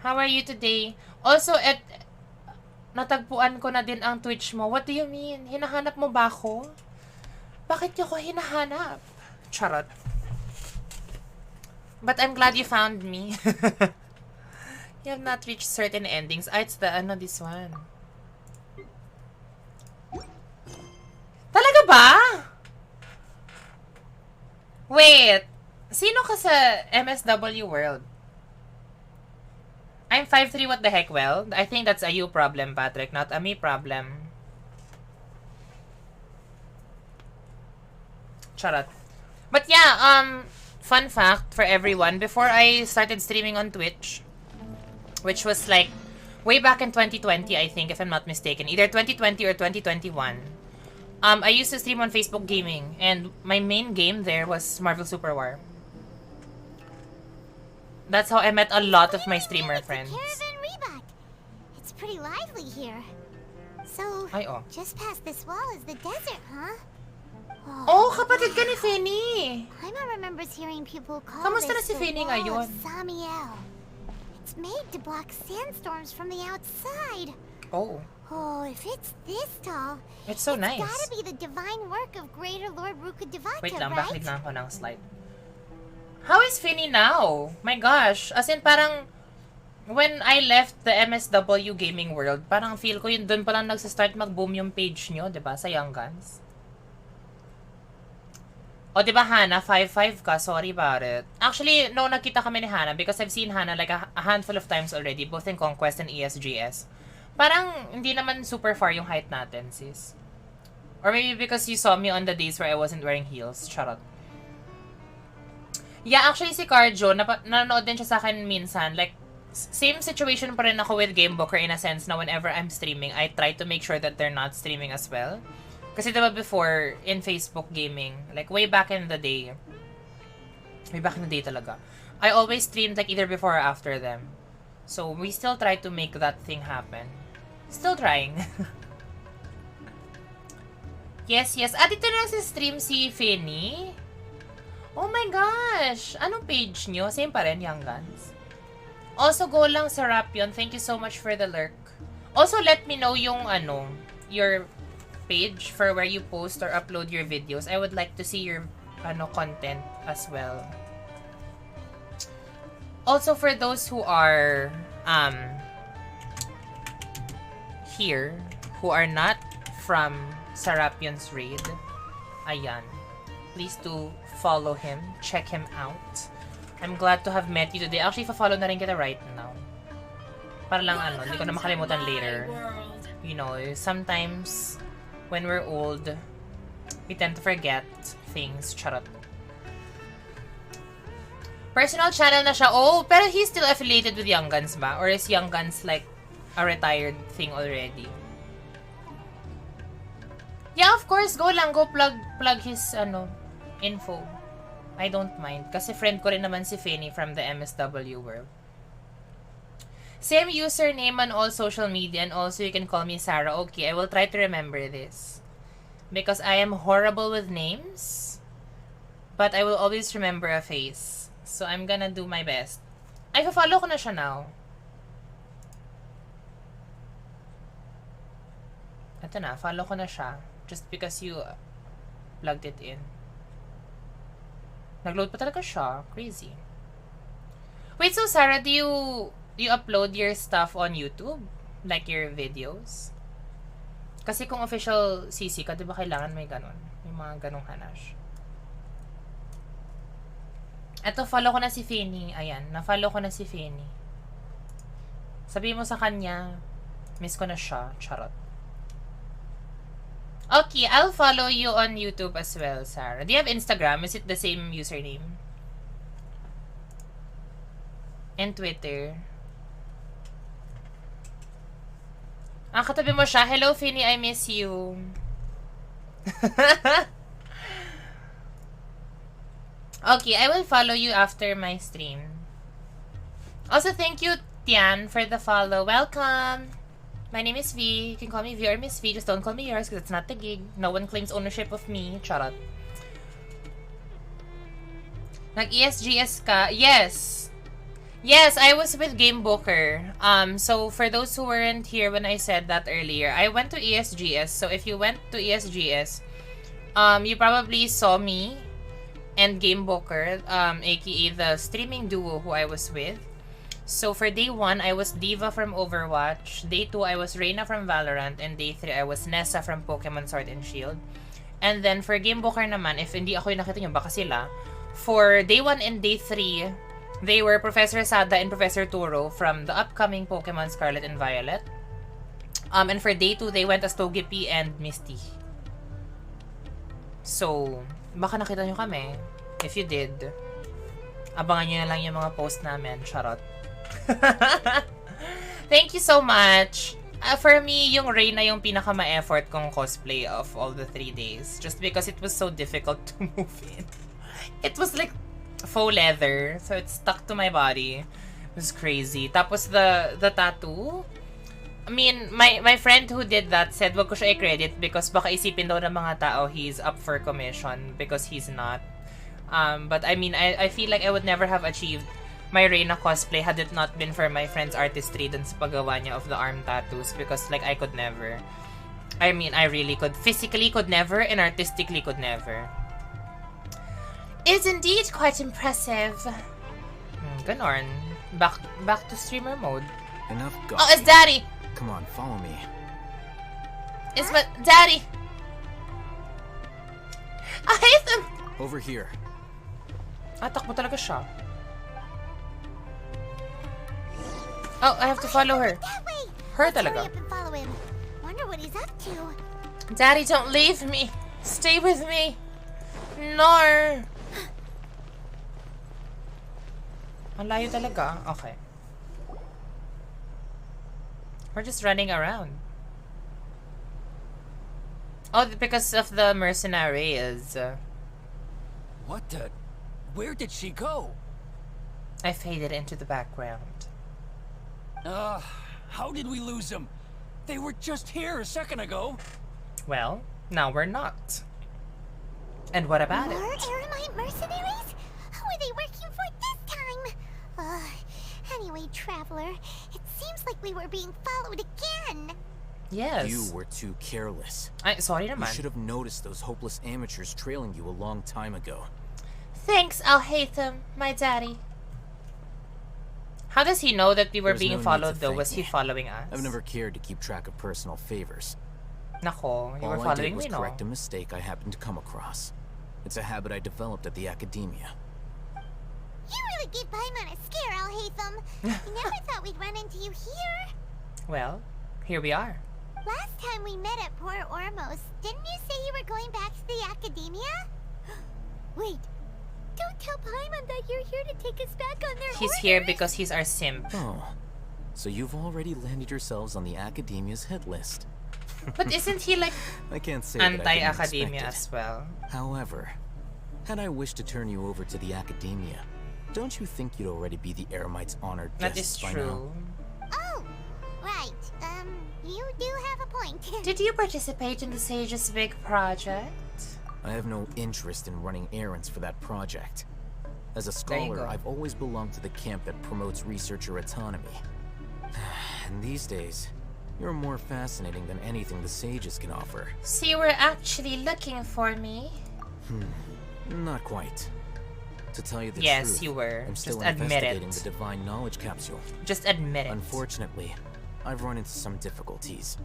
How are you today? Also, natagpuan ko na din ang Twitch mo. What do you mean? Hinahanap mo ba ako? Bakit niyo ko hinahanap? Charot. But I'm glad you found me. You have not reached certain endings. It's the, this one. Talaga ba? Wait. Sino ka sa MSW world? I'm 5'3", what the heck? Well, I think that's a you problem, Patrick, not a me problem. Charot. But yeah, fun fact for everyone, before I started streaming on Twitch, which was like way back in 2020, I think, if I'm not mistaken, either 2020 or 2021, I used to stream on Facebook Gaming, and my main game there was Marvel Super War. That's how I met a lot of my streamer friends. It's pretty lively here. So, just past this wall is the desert, huh? Oh, kapatid ka ni Finny! Paimon remembers hearing people call Kamusta na this si the Finny wall ngayon? of Zamiel. It's made to block sandstorms from the outside. Oh. Oh, if it's this tall, it's so nice. It's gotta be the divine work of Greater Lord Rukkhadevata, Wait lang, right? backlit na ako ng slide. How is Finny now? My gosh, as in parang when I left the MSW gaming world, parang feel ko yun doon pa lang nagsa-start mag-boom yung page nyo, 'di ba, sa Young Guns. O 'di ba Hannah, 5'5" ka, sorry about it. Actually, no, nagkita kami ni Hannah because I've seen Hannah like a handful of times already, both in Conquest and ESGS. Parang hindi naman super far yung height natin, sis. Or maybe because you saw me on the days where I wasn't wearing heels, charot. Yeah, actually si Carjo, nanonood din siya sa akin minsan. Like, same situation pa rin ako with Gamebooker in a sense na whenever I'm streaming, I try to make sure that they're not streaming as well. Kasi diba before, in Facebook gaming, like way back in the day talaga, I always streamed like either before or after them. So, we still try to make that thing happen. Still trying. Yes. Dito na sa stream si Finny. Oh my gosh! Anong page nyo? Same pa rin, Young Guns. Also, go lang sa Rapion. Thank you so much for the lurk. Also, let me know yung, your page for where you post or upload your videos. I would like to see your, content as well. Also, for those who are, here, who are not from Sarapion's raid, ayan. Please do follow him. Check him out. I'm glad to have met you today. Actually, follow na rin kita right now. Para lang hindi ko na makalimutan later. You know, sometimes when we're old, we tend to forget things. Charot. Personal channel na siya. Oh, pero he's still affiliated with Young Guns ba? Or is Young Guns like a retired thing already? Yeah, of course. Go lang. Go plug his, info. I don't mind. Kasi friend ko rin naman si Finny from the MSW world. Same username on all social media, and also you can call me Sarah. Okay, I will try to remember this. Because I am horrible with names. But I will always remember a face. So I'm gonna do my best. Ay, follow ko na siya now. Ito na, follow ko na siya. Just because you plugged it in. Nagload pa talaga siya. Crazy. Wait, so Sarah, do you upload your stuff on YouTube? Like your videos? Kasi kung official CC ka, di ba kailangan may ganon? May mga ganong hanash. Eto, follow ko na si Fanny. Ayan, na-follow ko na si Fanny. Sabi mo sa kanya, miss ko na siya. Charot. Okay, I'll follow you on YouTube as well, Sarah. Do you have Instagram? Is it the same username? And Twitter? Ah, katabi mo siya. Hello, Fanny. I miss you. Okay, I will follow you after my stream. Also, thank you, Tian, for the follow. Welcome! My name is V. You can call me V or Miss V. Just don't call me yours because it's not the gig. No one claims ownership of me. Charot. Nag-ESGS ka? Yes! Yes, I was with Game Booker. So for those who weren't here when I said that earlier, I went to ESGS. So if you went to ESGS, you probably saw me and Game Booker, aka the streaming duo who I was with. So for day 1, I was Diva from Overwatch. Day 2, I was Reyna from Valorant. And day 3, I was Nessa from Pokemon Sword and Shield. And then for Game Booker naman, if hindi ako yung nakita nyo, baka sila. For day 1 and day 3, they were Professor Sada and Professor Turo from the upcoming Pokemon Scarlet and Violet. And for day 2, they went as Togepi and Misty. So, baka nakita nyo kami. If you did, abangan nyo na lang yung mga post namin. Charot. Thank you so much. For me, yung Reyna yung pinaka-ma-effort kong cosplay of all the 3 days. Just because it was so difficult to move in. It was like faux leather. So it stuck to my body. It was crazy. Tapos the tattoo, I mean, my friend who did that said wag ko siya i-credit because baka isipin daw ng mga tao he's up for commission because he's not. But I mean, I feel like I would never have achieved my Reyna cosplay had it not been for my friend's artistry dun sa paggawa niya of the arm tattoos because like I could never. I mean, I really could. Physically could never and artistically could never. Is indeed quite impressive. Ganon. Back to streamer mode. Enough go. Oh, it's Daddy! Come on, follow me. It's what? Daddy! I hate them! Over here. Ah, takbo talaga siya. Oh, I have to follow her. Her talaga. Wonder what he's up to. Daddy, don't leave me. Stay with me. No. Ang layo talaga. Okay. We're just running around. Oh, because of the mercenaries. What the? Where did she go? I faded into the background. How did we lose them? They were just here a second ago. Well, now we're not. And what about it? More Eremite mercenaries? Who are they working for this time? Anyway, Traveler, it seems like we were being followed again. Yes. You were too careless. Sorry naman. You should have noticed those hopeless amateurs trailing you a long time ago. Thanks, I'll hate them, my daddy. How does he know that we were being followed though? Was he following us? I've never cared to keep track of personal favors. Nako, you were All I following did was me, no? correct a mistake I happened to come across. It's a habit I developed at the academia. You really gave Paimon a scare, I'll hate them. I never thought we'd run into you here. Well, here we are. Last time we met at Port Ormos, didn't you say you were going back to the academia? Wait, don't tell Paimon that you're here to take us back on their He's orders. here because he's our simp. Oh, so you've already landed yourselves on the academia's hit list. But isn't he like I can't say that I didn't anti-academia expect it. as well? However, had I wished to turn you over to the academia, don't you think you'd already be the Eremite's honored That guests is by true. now? Right. You do have a point. Did you participate in the Sage's big project? I have no interest in running errands for that project. As a There you scholar, go. I've always belonged to the camp that promotes researcher autonomy. And these days, you're more fascinating than anything the sages can offer. So you were actually looking for me? Not quite. To tell you the Yes, truth, you were. I'm still Just admit investigating it. the divine knowledge capsule. Just admit it. Unfortunately, I've run into some difficulties.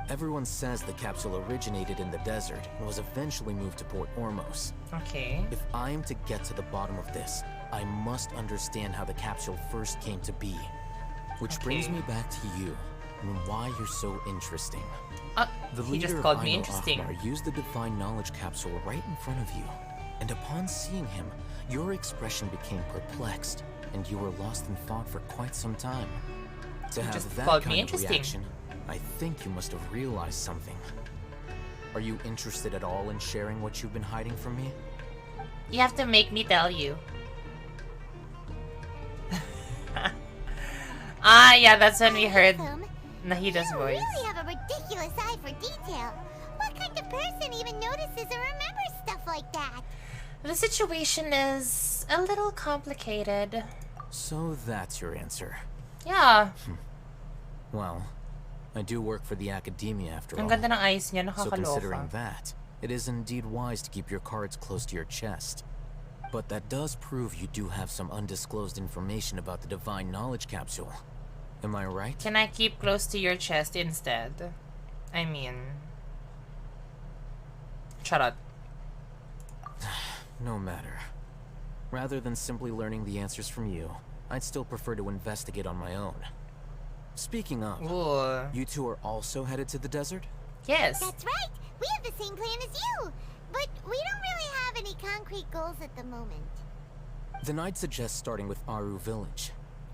Everyone says the capsule originated in the desert and was eventually moved to Port Ormos. Okay. If I am to get to the bottom of this, I must understand how the capsule first came to be. Which brings me back to you and why you're so interesting. The he leader just of called me Aino interesting. Akhmar used the divine knowledge capsule right in front of you. And upon seeing him, your expression became perplexed, and you were lost in thought for quite some time. To He have just that called me kind of interesting. reaction, I think you must have realized something. Are you interested at all in sharing what you've been hiding from me? You have to make me tell you. Yeah, that's when we heard Nahida's voice. You really have a ridiculous eye for detail. What kind of person even notices or remembers stuff like that? The situation is a little complicated. So that's your answer. Yeah. Well, I do work for the academia after Ang all. ganda ng eyes niya, So considering nakakaloka. that, it is indeed wise to keep your cards close to your chest. But that does prove you do have some undisclosed information about the divine knowledge capsule. Am I right? Can I keep close to your chest instead? I mean... Charot. No matter. Rather than simply learning the answers from you, I'd still prefer to investigate on my own. Speaking of, you two are also headed to the desert? Yes. That's right. We have the same plan as you. But we don't really have any concrete goals at the moment. Then I'd suggest starting with Aru Village.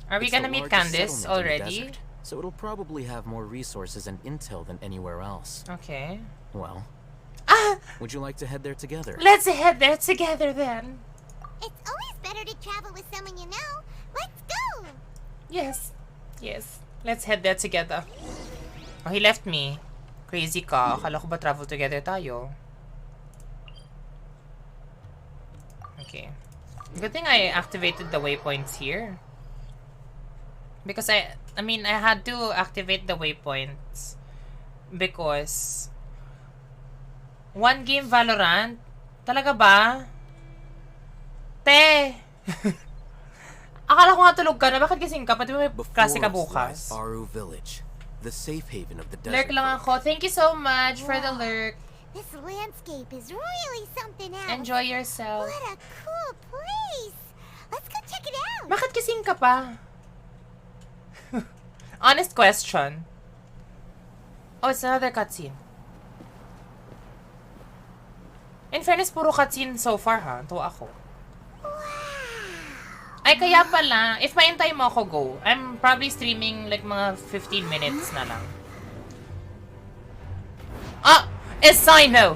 Are we It's gonna the meet largest Candace settlement in the already? desert, so it'll probably have more resources and intel than anywhere else. Okay. Well, would you like to head there together? Let's head there together then. It's always better to travel with someone you know. Let's go! Yes. Yes. Let's head there together. Oh, he left me. Crazy ka. Akala ko ba travel together tayo? Okay. Good thing I activated the waypoints here. Because I mean, I had to activate the waypoints because one game Valorant? Talaga ba? Te! Akala ko nga tulog ka na. Bakit gising ka? Pati may klase ka bukas. Aru Village, the safe haven of the desert. Lurk lang ako. Thank you so much for the lurk. This landscape is really something else. Enjoy yourself. What a cool place. Let's go check it out. Bakit gising ka pa? Honest question. Oh, it's another cutscene. In fairness, puro cutscene so far, ha? Tuwa ako. Ay, kaya pala, if maintay mo ako, go. I'm probably streaming like mga 15 minutes na lang. Ah! It's Sino!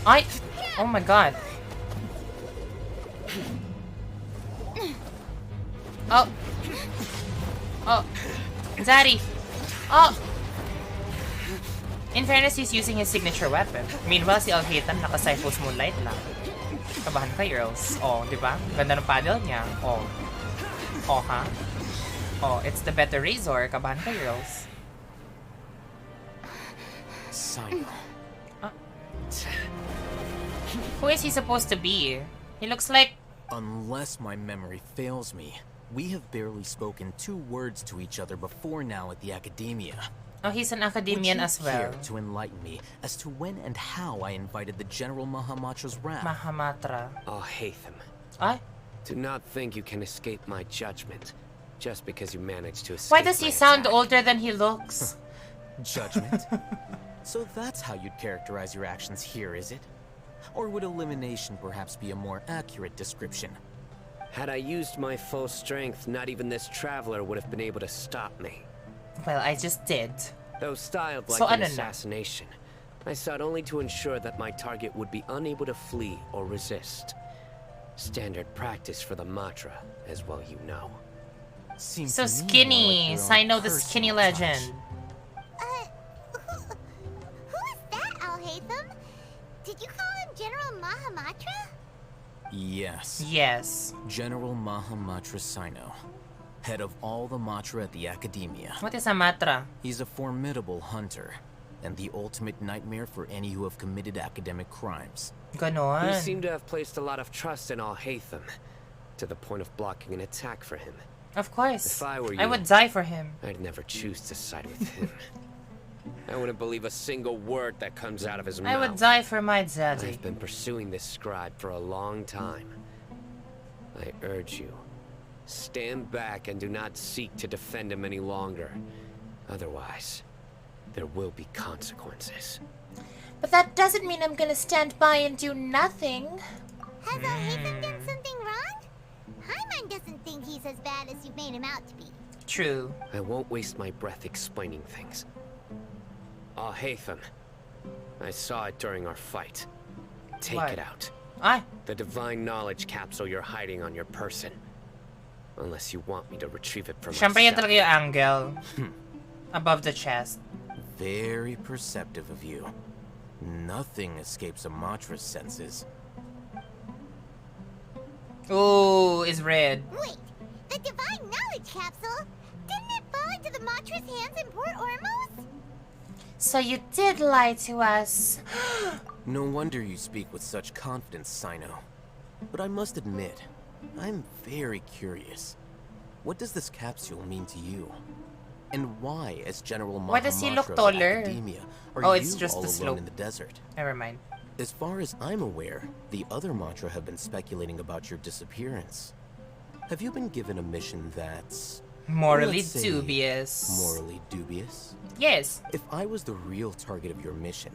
Ay! Oh my god. Oh. Oh. Zaddy. Oh. In fairness, he's using his signature weapon. Meanwhile, si Alhatan naka-Cyphos Moonlight lang. Kabahan ka, girls. Oh, di ba? Ganda ng paddle niya. Oh. Oh, ha? Oh, it's the better razor. Kabahan ka, girls. Sino. Who is he supposed to be? He looks like... Unless my memory fails me, we have barely spoken 2 words to each other before now at the academia. Oh, he's an academician as well. Would you care to enlighten me as to when and how I invited the General Mahamatra's wrath? Mahamatra. Oh, Hatham. What? Do not think you can escape my judgment just because you managed to escape. Why does he my sound attack. older than he looks? Judgment? So that's how you'd characterize your actions here, is it? Or would elimination perhaps be a more accurate description? Had I used my full strength, not even this traveler would have been able to stop me. Well, I just did. Though styled like So, an ano na? assassination, I sought only to ensure that my target would be unable to flee or resist. Standard practice for the Matra, as well you know. Seems So to me more skinny. like your own Sino the skinny personal touch. legend. Who is that, Al-Haytham? Did you call him General Mahamatra? Yes. Yes. General Mahamatra Sino, head of all the Matra at the Academia. What is a Matra? He's a formidable hunter, and the ultimate nightmare for any who have committed academic crimes. Ganon. You seem to have placed a lot of trust in Al-Haytham, to the point of blocking an attack for him. Of course. If I were you, I would die for him. I'd never choose to side with him. I wouldn't believe a single word that comes out of his mouth. I would die for my daddy. I've been pursuing this scribe for a long time. I urge you, stand back and do not seek to defend him any longer. Otherwise, there will be consequences. But that doesn't mean I'm gonna stand by and do nothing. Has Al-Haytham done something wrong? Hyman doesn't think he's as bad as you've made him out to be. True. I won't waste my breath explaining things. Al-Haytham, I saw it during our fight. Take What? it out. Aye. The divine knowledge capsule you're hiding on your person. Unless you want me to retrieve it for Siyempre yan myself. talaga yung angle. Above the chest. Very perceptive of you. Nothing escapes a Matra's senses. Ooh, is red. Wait, the divine knowledge capsule? Didn't it fall into the Matra's hands in Port Ormos? So you did lie to us. No wonder you speak with such confidence, Sino. But I must admit, I'm very curious. What does this capsule mean to you? And why, as General Why does he look Mahamatra of taller? Academia, are Oh, you it's just all the alone slope. in the desert? Never mind. As far as I'm aware, the other Matra have been speculating about your disappearance. Have you been given a mission that's... Morally let's say, dubious. Morally dubious? Yes. If I was the real target of your mission,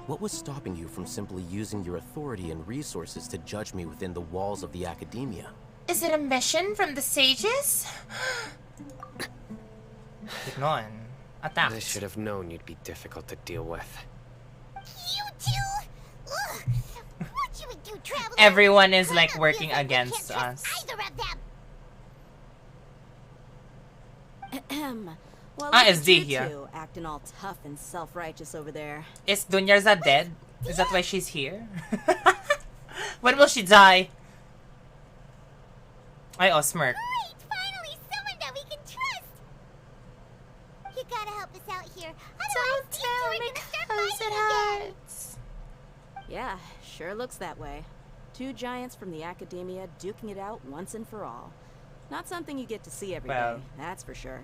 what was stopping you from simply using your authority and resources to judge me within the walls of the Academia? Is it a mission from the sages? Tignon. Attack. I should have known you'd be difficult to deal with. You two? Ugh. What you would do, traveler? Everyone is like working against us. Either of them. Well, Ah, look it's at D you here. two, acting all tough and self-righteous over there. Is Dunyarza dead? Is that why she's here? When will she die? I smirk. Great, finally someone that we can trust. You gotta help us out here. Otherwise, these two are gonna start fighting again. Yeah, sure looks that way. Two giants from the Academia duking it out once and for all. Not something you get to see every day, Well, that's for sure.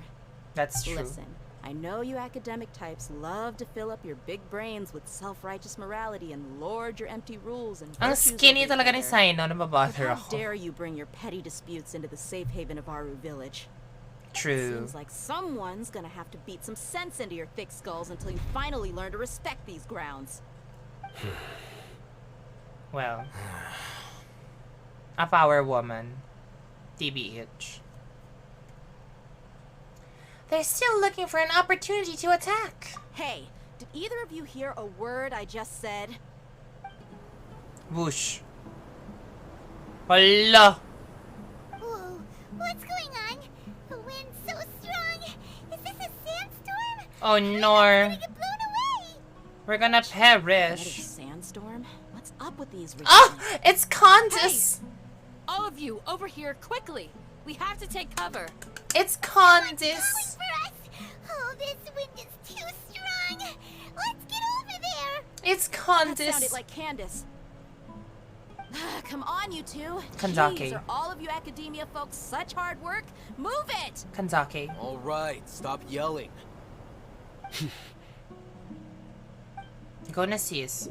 That's true. Listen, I know you academic types love to fill up your big brains with self-righteous morality and lord your empty rules and Ang virtues skinny over talaga ni each other. Sino, But nababother how ako. dare you bring your petty disputes into the safe haven of Aru Village? True. Seems like someone's gonna have to beat some sense into your thick skulls until you finally learn to respect these grounds. Well. A power woman. TBH. They're still looking for an opportunity to attack. Hey, did either of you hear a word I just said? Whoosh. Hala. Whoa, what's going on? The wind's so strong. Is this a sandstorm? Oh no. Get blown away. We're gonna perish. Sandstorm? What's up with these Oh, it's Candace. All of you, over here, quickly! We have to take cover. It's Candace. Oh, this wind is too strong. Let's get over there. It's That Candace. sounded like Candace. Come on, you two. Kanzaki. Jeez, are all of you academia folks such hard work? Move it! Kanzaki. All right, stop yelling. Gonna sis.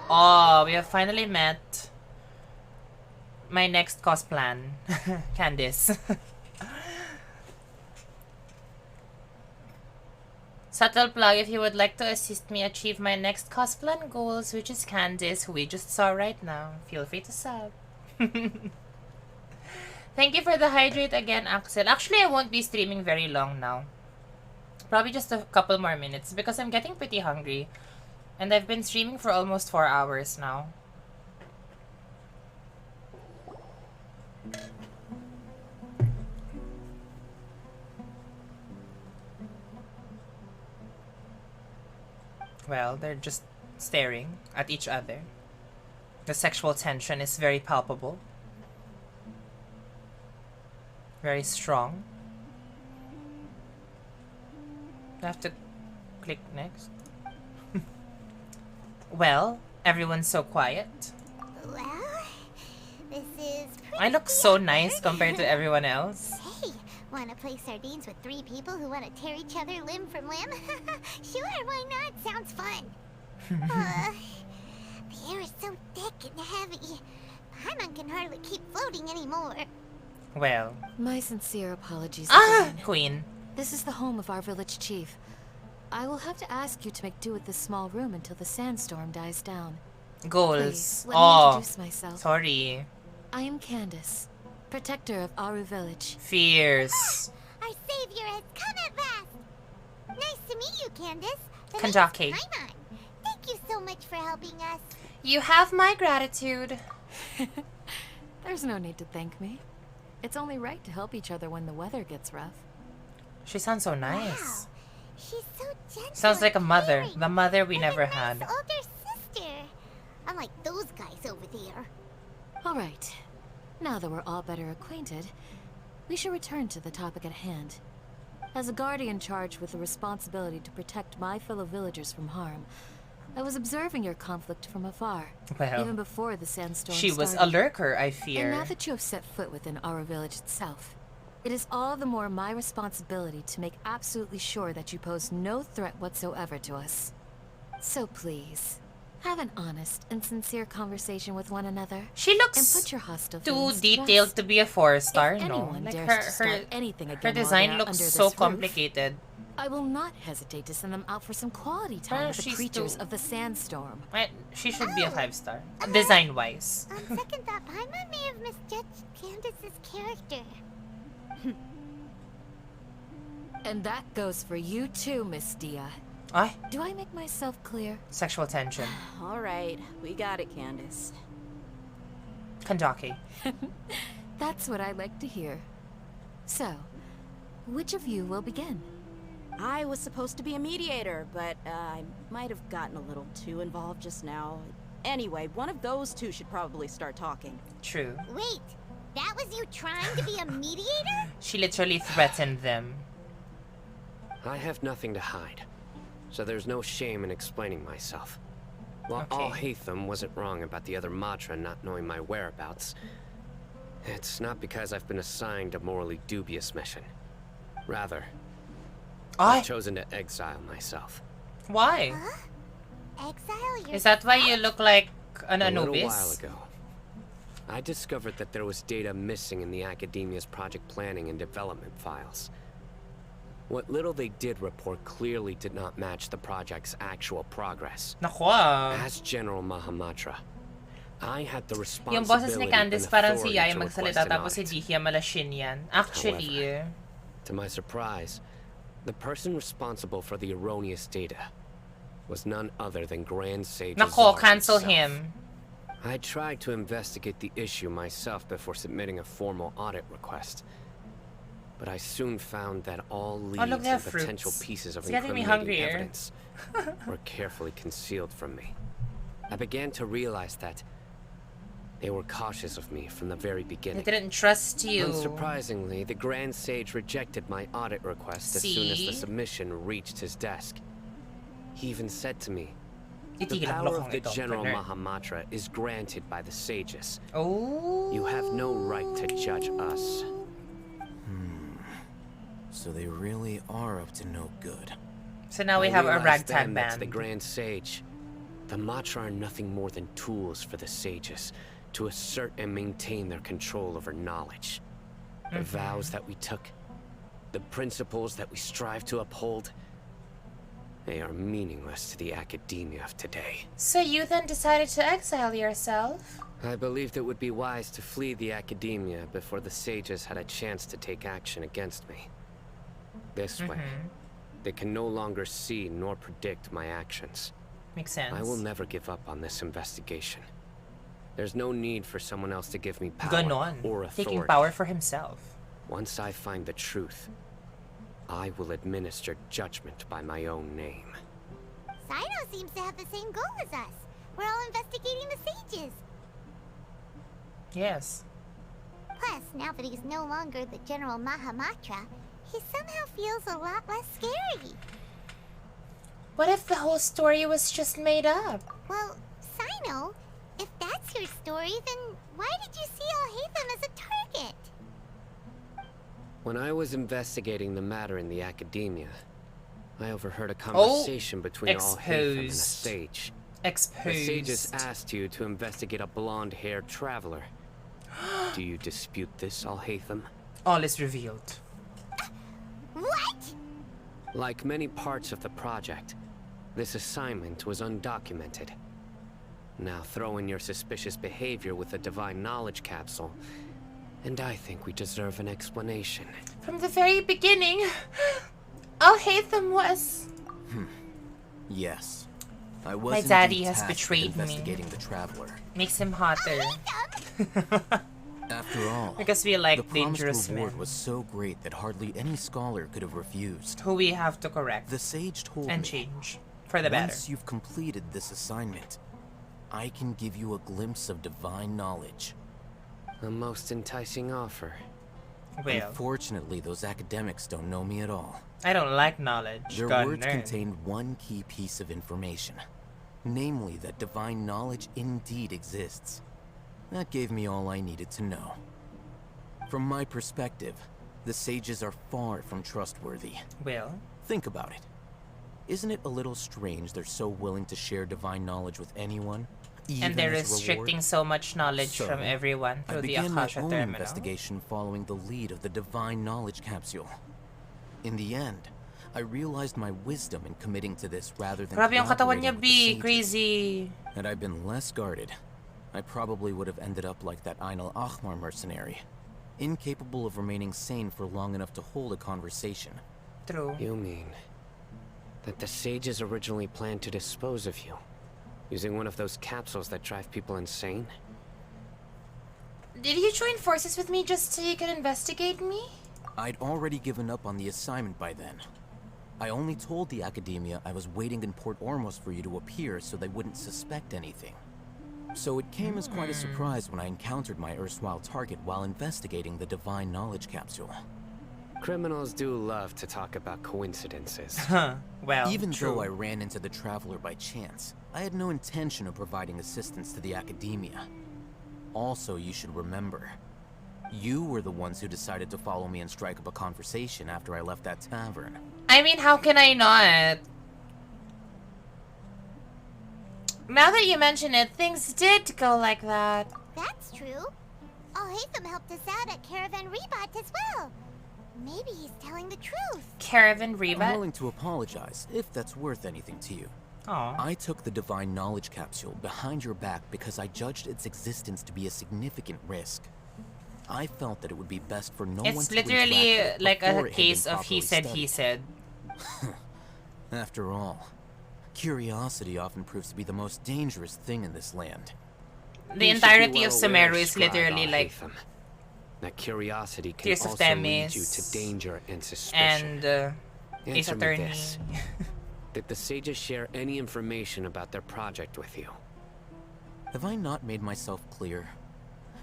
Oh, we have finally met my next cos plan. Candice. Subtle plug, if you would like to assist me achieve my next cos plan goals, which is Candice, who we just saw right now, feel free to sub. Thank you for the hydrate again, Axel. Actually, I won't be streaming very long now. Probably just a couple more minutes because I'm getting pretty hungry. And I've been streaming for almost 4 hours now. Well, they're just staring at each other. The sexual tension is very palpable. Very strong. I have to click next. Well, everyone's so quiet. Well, this is I look so nice compared to everyone else. Hey, wanna play sardines with 3 people who wanna tear each other limb from limb? Sure, why not? Sounds fun. The air is so thick and heavy. Paimon can hardly keep floating anymore. Well. My sincere apologies. Ah, Queen. This is the home of our village chief. I will have to ask you to make do with this small room until the sandstorm dies down. Goals. Please, let me introduce myself. Sorry. I am Candace, protector of Aru village. Fierce. Our savior has come at last. Nice to meet you, Candace. Kanjaki. Paimon. Thank you so much for helping us. You have my gratitude. There's no need to thank me. It's only right to help each other when the weather gets rough. She sounds so nice. Wow. She's so gentle. Sounds like a mother. caring. The mother we never Nice had. older sister. Unlike those guys over there. All right. Now that we're all better acquainted, we should return to the topic at hand. As a guardian charged with the responsibility to protect my fellow villagers from harm, I was observing your conflict from afar, Well, even before the sandstorm she was started. a lurker, I fear. And now that you have set foot within our village itself, it is all the more my responsibility to make absolutely sure that you pose no threat whatsoever to us. So please, have an honest and sincere conversation with one another. She looks and put your hostile too feelings to detailed rest. to be a 4-star. If No, anyone like dares to start anything her again while design they are looks under so this roof, complicated. I will not hesitate to send them out for some quality time with the she's creatures too- of the sandstorm. She should be a 5-star, design-wise. On second thought, Paimon may have misjudged Candace's character. And that goes for you too, Miss Dia. Ay, Do I make myself clear? sexual tension. All right, we got it, Candace. Kanjaki. That's what I like to hear. So, which of you will begin? I was supposed to be a mediator, but I might have gotten a little too involved just now. Anyway, one of those two should probably start talking. True. Wait, that was you trying to be a mediator? She literally threatened them. I have nothing to hide, so there's no shame in explaining myself. While Al-Haytham wasn't wrong about the other Matra not knowing my whereabouts, it's not because I've been assigned a morally dubious mission. Rather, I've chosen to exile myself. Why? Exile yourself? Is that why you look like an A little Anubis? while ago, I discovered that there was data missing in the Academia's project planning and development files. What little they did report clearly did not match the project's actual progress. As General Mahamatra, I had the Yung boses responsibility ni and Candice parang authority siya yung to magsalita request an tapos si audit. Dihya malashin yan. Actually, To my surprise, the person responsible for the erroneous data was none other than Grand Sage nako, Azar cancel himself. him. I tried to investigate the issue myself before submitting a formal audit request. But I soon found that all leads look, they have and potential fruits. pieces of It's getting me incriminating hungrier. evidence were carefully concealed from me. I began to realize that they were cautious of me from the very beginning. They didn't trust you. Unsurprisingly, the Grand Sage rejected my audit request as soon as the See? submission reached his desk. He even said to me, the Itigil ang power of lokong the ito, General partner. Mahamatra is granted by the sages. Oh. You have no right to judge us. So they really are up to no good. So now we I have a realized ragtag then that's band. the Grand Sage. The Matra are nothing more than tools for the sages to assert and maintain their control over knowledge. The vows that we took, the principles that we strive to uphold, they are meaningless to the academia of today. So you then decided to exile yourself? I believed it would be wise to flee the academia before the sages had a chance to take action against me. This way, they can no longer see nor predict my actions. Makes sense. I will never give up on this investigation. There's no need for someone else to give me power Ganon. or authority. Taking power for himself. Once I find the truth, I will administer judgment by my own name. Sino seems to have the same goal as us. We're all investigating the sages. Yes. Plus, now that he's no longer the General Mahamatra, he somehow feels a lot less scary. What if the whole story was just made up? Well, Sino, if that's your story, then why did you see Alhaitham as a target? When I was investigating the matter in the academia, I overheard a conversation between Alhaitham and a sage. Exposed. The sages asked you to investigate a blonde-haired traveler. Do you dispute this, Alhaitham? All is revealed. What? Like many parts of the project, this assignment was undocumented. Now throw in your suspicious behavior with the Divine Knowledge Capsule, and I think we deserve an explanation. From the very beginning, Alhaitham was... Yes. I was My daddy has tasked with betrayed investigating me. the traveler. Makes him hotter. After all, Because we like the promised dangerous reward men. was so great that hardly any scholar could have refused. Who we have to correct. The sage told and me, change. For the better. once you've completed this assignment, I can give you a glimpse of divine knowledge. A most enticing offer. Well, Unfortunately, those academics don't know me at all. I don't like knowledge. Their God, words nerd. contained one key piece of information. Namely, that divine knowledge indeed exists. That gave me all I needed to know. From my perspective, the sages are far from trustworthy. Well, think about it. Isn't it a little strange they're so willing to share divine knowledge with anyone, even and they're as a restricting reward? so much knowledge So, from everyone I through the began my Akasha own terminal. investigation following the lead of the divine knowledge capsule. In the end, I realized my wisdom in committing to this rather than Grabe yung katawan niya, collaborating with the B. sages. Crazy. Had I been less guarded, I probably would have ended up like that Ain al-Ahmar mercenary, incapable of remaining sane for long enough to hold a conversation. True. You mean that the sages originally planned to dispose of you, using one of those capsules that drive people insane? Did you join forces with me just so you could investigate me? I'd already given up on the assignment by then. I only told the academia I was waiting in Port Ormos for you to appear so they wouldn't suspect anything. So it came as quite a surprise when I encountered my erstwhile target while investigating the Divine Knowledge Capsule. Criminals do love to talk about coincidences. Well, even true. though I ran into the Traveler by chance, I had no intention of providing assistance to the academia. Also, you should remember, you were the ones who decided to follow me and strike up a conversation after I left that tavern. I mean, how can I not? Now that you mention it, things did go like that. That's true. Alhaitham helped us out at Caravan Rebat as well. Maybe he's telling the truth. Caravan I'm Rebat? willing to apologize, if that's worth anything to you. Aw. I took the Divine Knowledge Capsule behind your back because I judged its existence to be a significant risk. I felt that it would be best for no one It's to literally interact with like before a it had been case of he properly said, he studied. said. After all, curiosity often proves to be the most dangerous thing in this land. The You should be entirety of well aware, Sumeru is Scribe literally like Alhaitham, that curiosity can Tears of also lead you Themis to danger and suspicion. and Ace Answer me Attorney. this. Did the sages share any information about their project with you? Have I not made myself clear?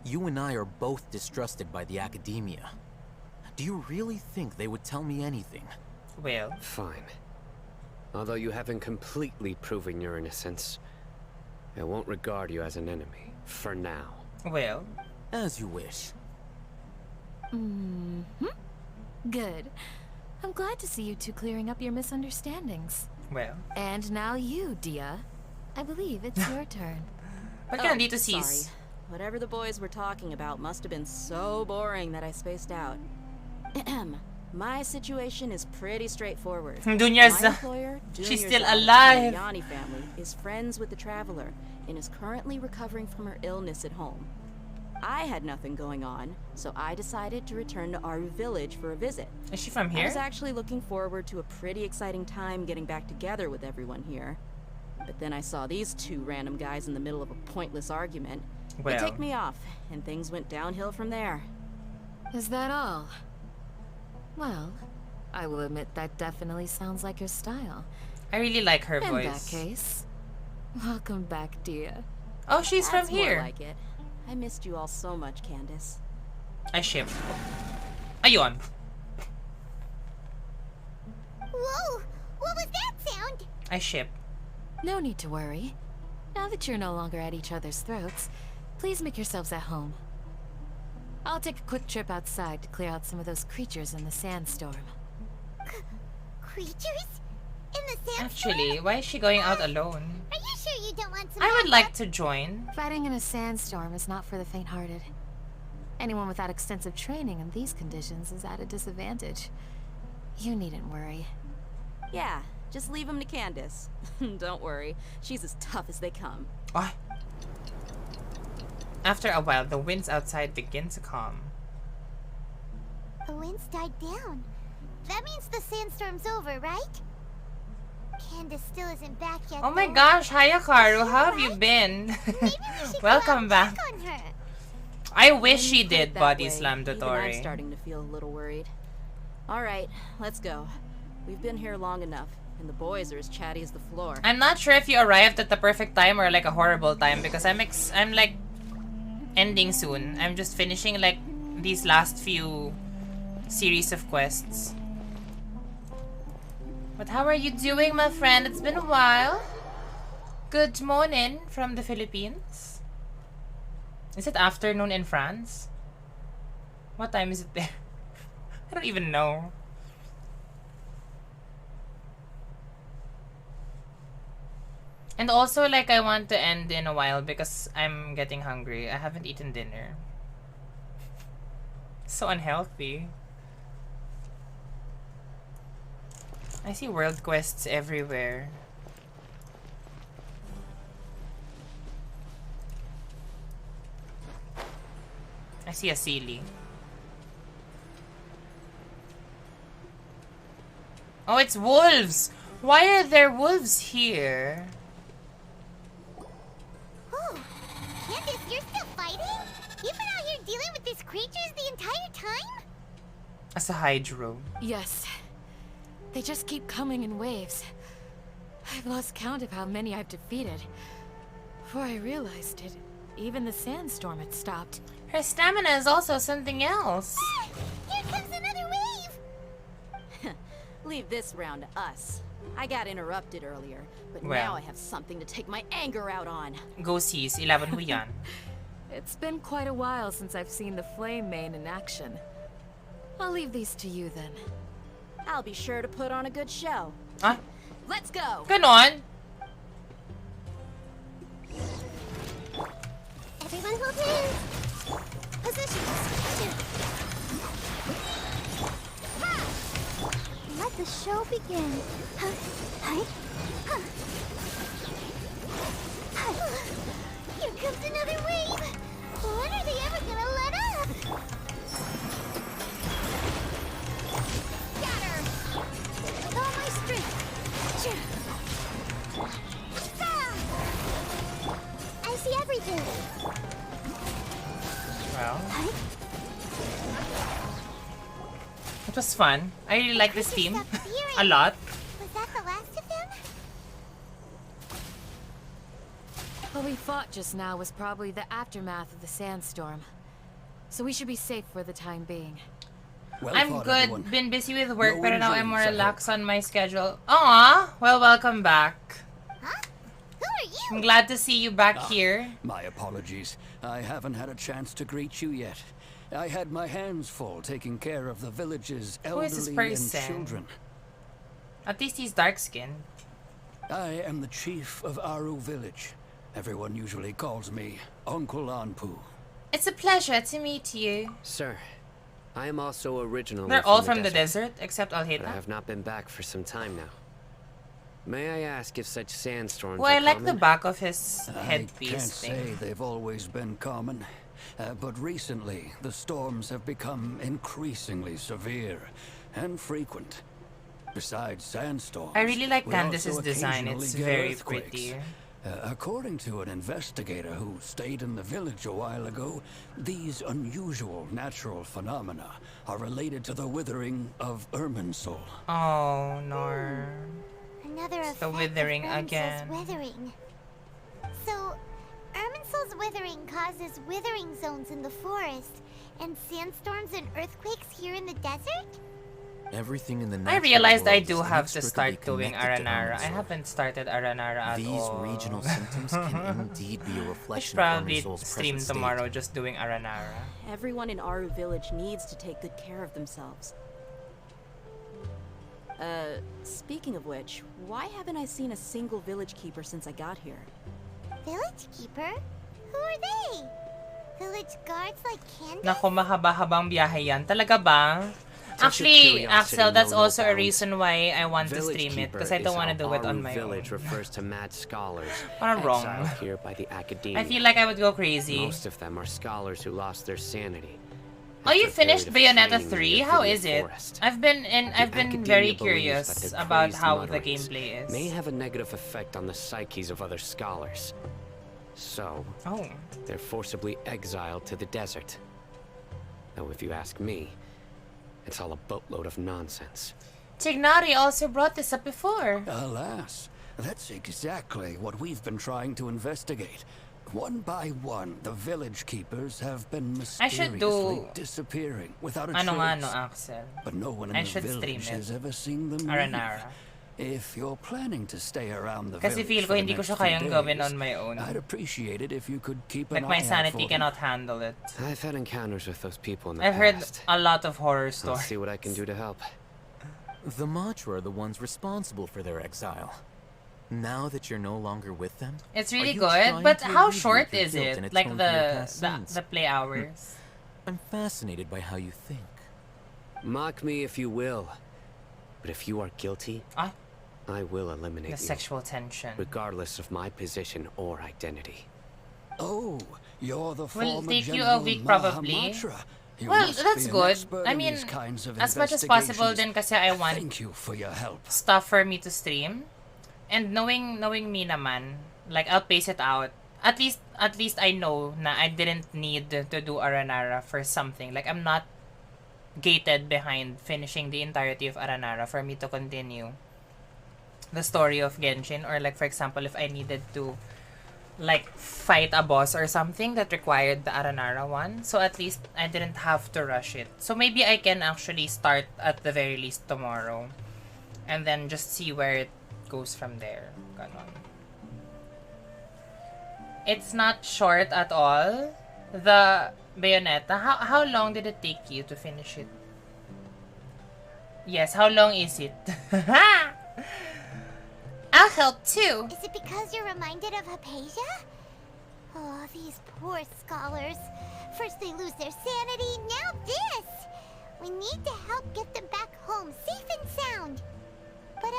You and I are both distrusted by the academia. Do you really think they would tell me anything? Well, fine. Although you haven't completely proven your innocence, I won't regard you as an enemy, for now. Well, as you wish. Good. I'm glad to see you two clearing up your misunderstandings. Well. And now you, Dia. I believe it's your turn. What can I do to sorry. seize? Whatever the boys were talking about must have been so boring that I spaced out. My situation is pretty straightforward. Dunya's- My employer, she's Dunya's still Zal's alive. Yanni family is friends with the Traveler and is currently recovering from her illness at home. I had nothing going on, so I decided to return to Aru Village for a visit. Is she from I here? was actually looking forward to a pretty exciting time getting back together with everyone here. But then I saw these two random guys in the middle of a pointless argument. They Well. ticked me off, and things went downhill from there. Is that all? Well, I will admit that definitely sounds like your style. I really like her In voice. that case, welcome back, dear. Oh, she's That's from here. More like it. I missed you all so much, Candace. I ship. Ayun. Whoa! What was that sound? I ship. No need to worry. Now that you're no longer at each other's throats, please make yourselves at home. I'll take a quick trip outside to clear out some of those creatures in the sandstorm. Creatures? In the sandstorm? Actually, why is she going out alone? Are you sure you don't want some I would backup? like to join. Fighting in a sandstorm is not for the faint-hearted. Anyone without extensive training in these conditions is at a disadvantage. You needn't worry. Yeah, just leave him to Candace. Don't worry, she's as tough as they come. Oh. After a while, the winds outside begin to calm. The winds died down. That means the sandstorm's over, right? Candace still isn't back yet. Oh my though. gosh, hi Hikaru, how have you been? Welcome back. Check on her. I wish she When you put it did that body way, slam even I'm Dotori. starting to feel a little worried. All right, let's go. We've been here long enough, and the boys are as chatty as the floor. I'm not sure if you arrived at the perfect time or like a horrible time because I'm like ending soon. I'm just finishing like these last few series of quests. But how are you doing, my friend? It's been a while. Good morning from the Philippines. Is it afternoon in France? What time is it there? I don't even know. And also, like, I want to end in a while because I'm getting hungry. I haven't eaten dinner. So unhealthy. I see world quests everywhere. I see a Sealy. Oh, it's wolves! Why are there wolves here? Oh, Candace, you're still fighting? You've been out here dealing with these creatures the entire time? As a hydro. Yes. They just keep coming in waves. I've lost count of how many I've defeated. Before I realized it, even the sandstorm had stopped. Her stamina is also something else. Ah, here comes another wave! Leave this round to us. I got interrupted earlier, but Well. now I have something to take my anger out on. Go sis, ilaban mo yan. It's been quite a while since I've seen the Flame Mane in action. I'll leave these to you then. I'll be sure to put on a good show. Ah? Let's go! Ganon? Everyone hold hands! Positions! Ha! Let the show begin. Huh? Hi? Huh? Hi. Here comes another wave! When are they ever gonna let up? Scatter! With all my strength! Ah! I see everything! Well. It was fun. I really like this team. A lot. Was that the last of them? What we fought just now was probably the aftermath of the sandstorm. So we should be safe for the time being. Well I'm thought, good. everyone. Been busy with work, No but now I'm injuries, more I hope. relaxed on my schedule. Aw, well, welcome back. Huh? Who are you? I'm glad to see you back here. My apologies. I haven't had a chance to greet you yet. I had my hands full taking care of the village's Who is this elderly and person? children. At least he's dark skinned. I am the chief of Aru village. Everyone usually calls me Uncle Anpu. It's a pleasure to meet you. Sir, I am also originally They're all from the desert, except but I Alheta. have not been back for some time now. May I ask if such sandstorms Well, I are like the common? back of his I can't headpiece say thing. they've always been common, but recently the storms have become increasingly severe and frequent. Besides sandstorms, I really like we Candace's also design. occasionally It's get very earthquakes. pretty. According to an investigator who stayed in the village a while ago, these unusual natural phenomena are related to the withering of Irminsul. Oh, no. another The effect withering of Irminsul's again. withering. So, Irminsul's withering causes withering zones in the forest, and sandstorms and earthquakes here in the desert? Everything in the I natural realized I world do is have to inextricably start doing connected to Aranara. I Irminsul. haven't started Aranara at These all. regional symptoms can indeed be a I should reflection of probably Irminsul's stream present state. tomorrow just doing Aranara. Everyone in Aru Village needs to take good care of themselves. Speaking of which, why haven't I seen a single village keeper since I got here? Village keeper? Who are they? Village guards like Candace? Nako, mahaba-habang biyahe yan. Talaga ba? Actually, Axel, that's also a reason why I want to stream it, because I don't want to do it on my Village own. refers to mad scholars Parang wrong. exiled here by the academia. I feel like I would go crazy. Most of them are scholars who lost their sanity. Oh, you after a finished period of Bayonetta training in 3? the How Infinite is it? Forest. I've been Academia very believes curious that the about crazed how the mutterings gameplay is. may have a negative effect on the psyches of other scholars. So, they're forcibly exiled to the desert. Though if you ask me, it's all a boatload of nonsense. Tignari also brought this up before. Alas, that's exactly what we've been trying to investigate. One by one, the village keepers have been I should mysteriously do- disappearing without a Ano nga, trace. no, Axel? But no one in I the should stream village it. has ever seen them leave. Aranara. If you're planning to stay around the Kasi village feel ko for the hindi ko next siya few kayang gawin days, on my own. I'd appreciate it if you could keep an Like, my eye out sanity for them. cannot handle it. I've had encounters with those people in the I've heard past. a lot of horror I'll stories. see what I can do to help. The Matra are the ones responsible for their exile. Now that you're no longer with them, It's are really you good, trying but to how alleviate short your is guilt and it? Like atone for your past the sins? play hours? I'm fascinated by how you think. Mock me if you will, but if you are guilty, I will eliminate The you, sexual tension. regardless of my position or identity. Oh, you're the Will former take you a General week probably. Mahamatra. You Well, must that's be an good. expert I in mean, these kinds of as much as possible investigations. din kasi I want Thank you for your help. stuff for me to stream. And knowing me naman, like I'll pace it out. At least I know na I didn't need to do Aranara for something. Like I'm not gated behind finishing the entirety of Aranara for me to continue the story of Genshin, or like for example if I needed to like fight a boss or something that required the Aranara one. So at least I didn't have to rush it. So maybe I can actually start at the very least tomorrow and then just see where it goes from there. Ganon. It's not short at all. The Bayonetta. How long did it take you to finish it? Yes, how long is it? I'll help too. Is it because you're reminded of Hypatia? Oh, these poor scholars. First they lose their sanity, now this! We need to help get them back home, safe and sound. But,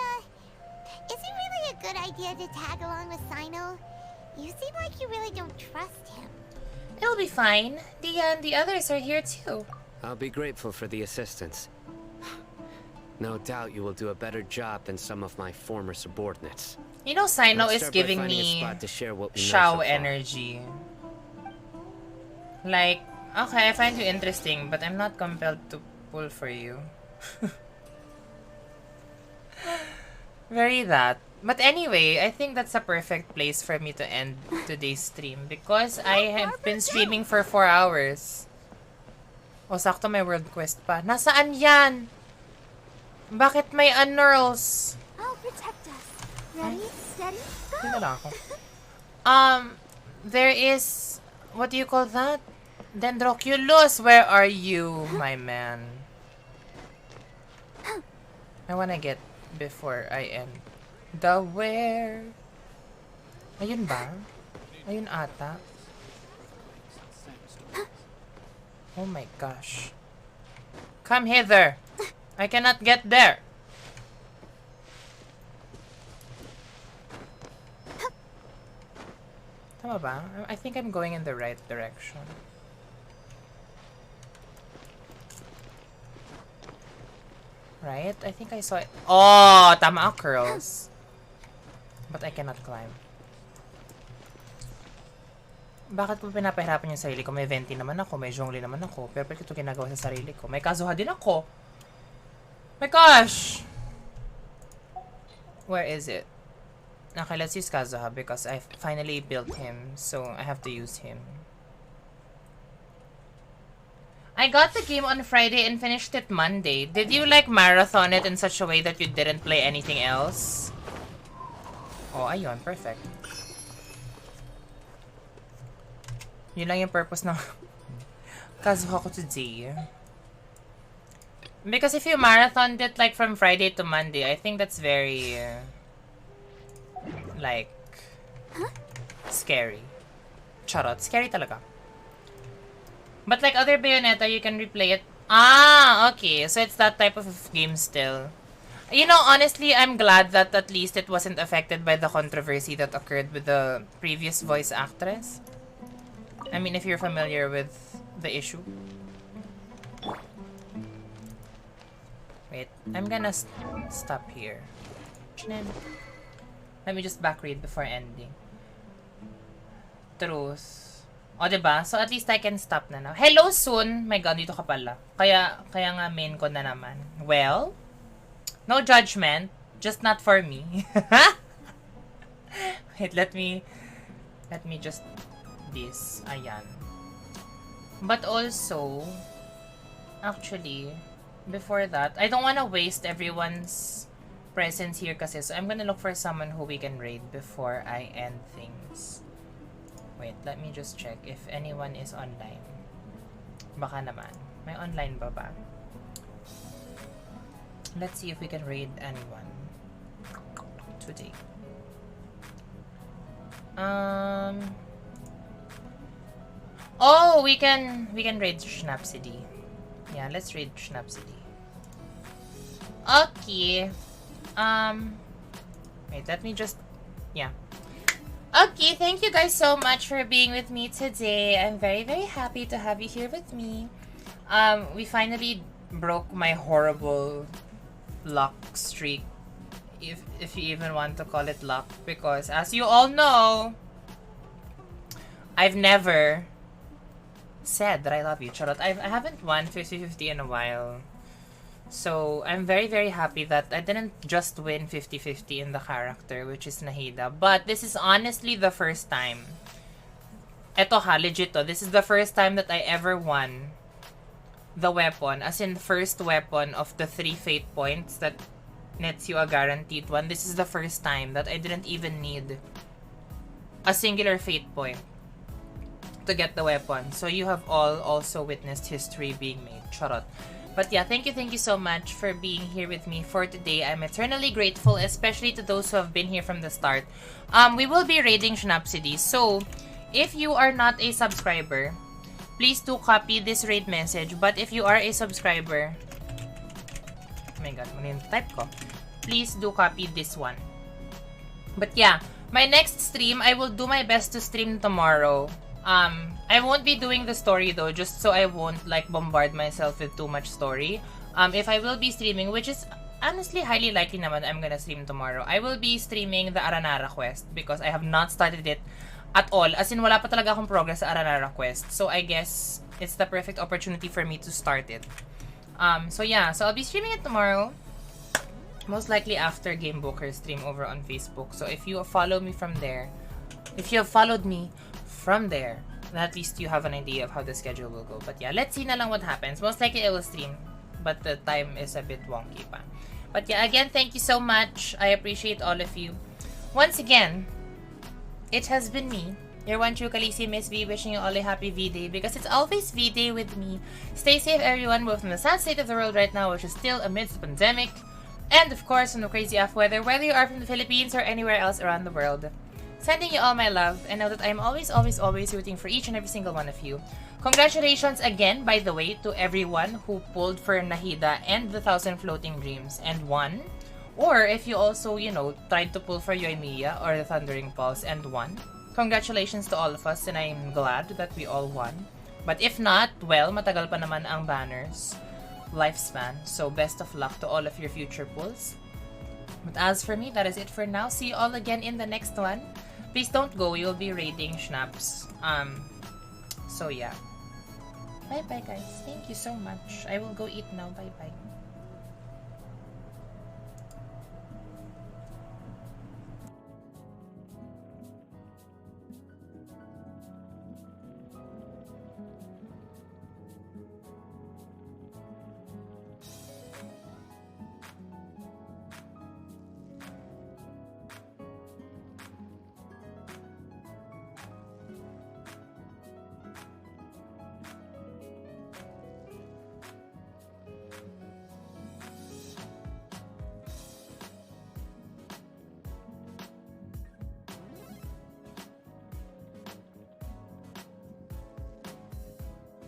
is it really a good idea to tag along with Sino? You seem like you really don't trust him. It'll be fine. The others are here too. I'll be grateful for the assistance. No doubt you will do a better job than some of my former subordinates. You know, Sino Let's is start by giving finding a me spot to share what we know Shao so far. energy. Like, okay, I find you interesting, but I'm not compelled to pull for you. Very that. But anyway, I think that's a perfect place for me to end today's stream because I have been streaming for 4 hours. O, sakto may world quest pa. Nasaan yan? Bakit may unearls? I'll protect us. Ready, steady, Hindi go! na lang ako. There is, what do you call that? Dendroculus, where are you, my man? I wanna get before I end. The where? Ayun ba? Ayun ata. Oh my gosh. Come hither. I cannot get there. Tama ba? I think I'm going in the right direction. Right? I think I saw it. Oh, tama ako, curls. But I cannot climb. Bakit ko pinapahirapan yung sarili ko? May venti naman ako, may zhongli naman ako. Pero bakit ito ginagawa sa sarili ko? May kazuha din ako. My gosh! Where is it? Okay, let's use Kazuha because I finally built him, so I have to use him. I got the game on Friday and finished it Monday. Did you like marathon it in such a way that you didn't play anything else? Oh, ayun, perfect. Yun lang yung purpose ng Kazuha ko today. Because if you marathoned it like from Friday to Monday, I think that's very like scary. Charot, scary talaga. But like other Bayonetta, you can replay it. Ah, okay. So it's that type of game still. You know, honestly, I'm glad that at least it wasn't affected by the controversy that occurred with the previous voice actress. I mean, if you're familiar with the issue. Wait, I'm gonna stop here. Let me just back read before ending. Truth. O, diba? So, at least I can stop na now. Hello, Soon! My God, dito ka pala. Kaya nga main ko na naman. Well, no judgment. Just not for me. Wait, let me just this. Ayan. But also, actually, before that, I don't wanna waste everyone's presence here kasi. So, I'm gonna look for someone who we can raid before I end things. Wait, let me just check if anyone is online. Baka naman. May online ba ba? Let's see if we can raid anyone today. Oh, we can raid Schnapsity. Yeah, let's raid Schnapsity. Okay. Wait, let me just Okay, thank you guys so much for being with me today. I'm very, very happy to have you here with me. We finally broke my horrible luck streak, if you even want to call it luck, because as you all know, I've never said that I love you, Charlotte. I haven't won 50-50 in a while. So, I'm very, very happy that I didn't just win 50-50 in the character, which is Nahida. But this is honestly the first time. Eto ha, legit to. This is the first time that I ever won the weapon. As in, first weapon of the 3 fate points that nets you a guaranteed one. This is the first time that I didn't even need a singular fate point to get the weapon. So, you have all also witnessed history being made. Charot. But yeah, thank you so much for being here with me for today. I'm eternally grateful, especially to those who have been here from the start. We will be raiding Schnapsity. So, if you are not a subscriber, please do copy this raid message. But if you are a subscriber, oh my god, mali yung type ko. Please do copy this one. But yeah, my next stream, I will do my best to stream tomorrow. I won't be doing the story though, just so I won't like bombard myself with too much story. If I will be streaming, which is honestly highly likely naman I'm gonna stream tomorrow, I will be streaming the Aranara quest because I have not started it at all. As in, wala pa talaga akong progress sa Aranara quest. So I guess it's the perfect opportunity for me to start it. So yeah, so I'll be streaming it tomorrow. Most likely after Game Booker stream over on Facebook. So if you follow me from there, if you have followed me from there, then at least you have an idea of how the schedule will go. But yeah, let's see na lang what happens. Most likely I will stream, but the time is a bit wonky pa. But yeah, again, thank you so much. I appreciate all of you. Once again, it has been me, your one true Khaleesi, Miss V, wishing you all a happy V-Day because it's always V-Day with me. Stay safe, everyone, both in the sad state of the world right now, which is still amidst the pandemic, and of course in the crazy off weather, whether you are from the Philippines or anywhere else around the world. Sending you all my love, and know that I'm always rooting for each and every single one of you. Congratulations again, by the way, to everyone who pulled for Nahida and the 1,000 Floating Dreams and won. Or if you also, you know, tried to pull for Yoimiya or the Thundering Pulse and won. Congratulations to all of us, and I'm glad that we all won. But if not, well, matagal pa naman ang banner's lifespan. So best of luck to all of your future pulls. But as for me, that is it for now. See you all again in the next one. Please don't go, you'll be raiding Schnaps. So yeah. Bye-bye guys. Thank you so much. I will go eat now. Bye-bye.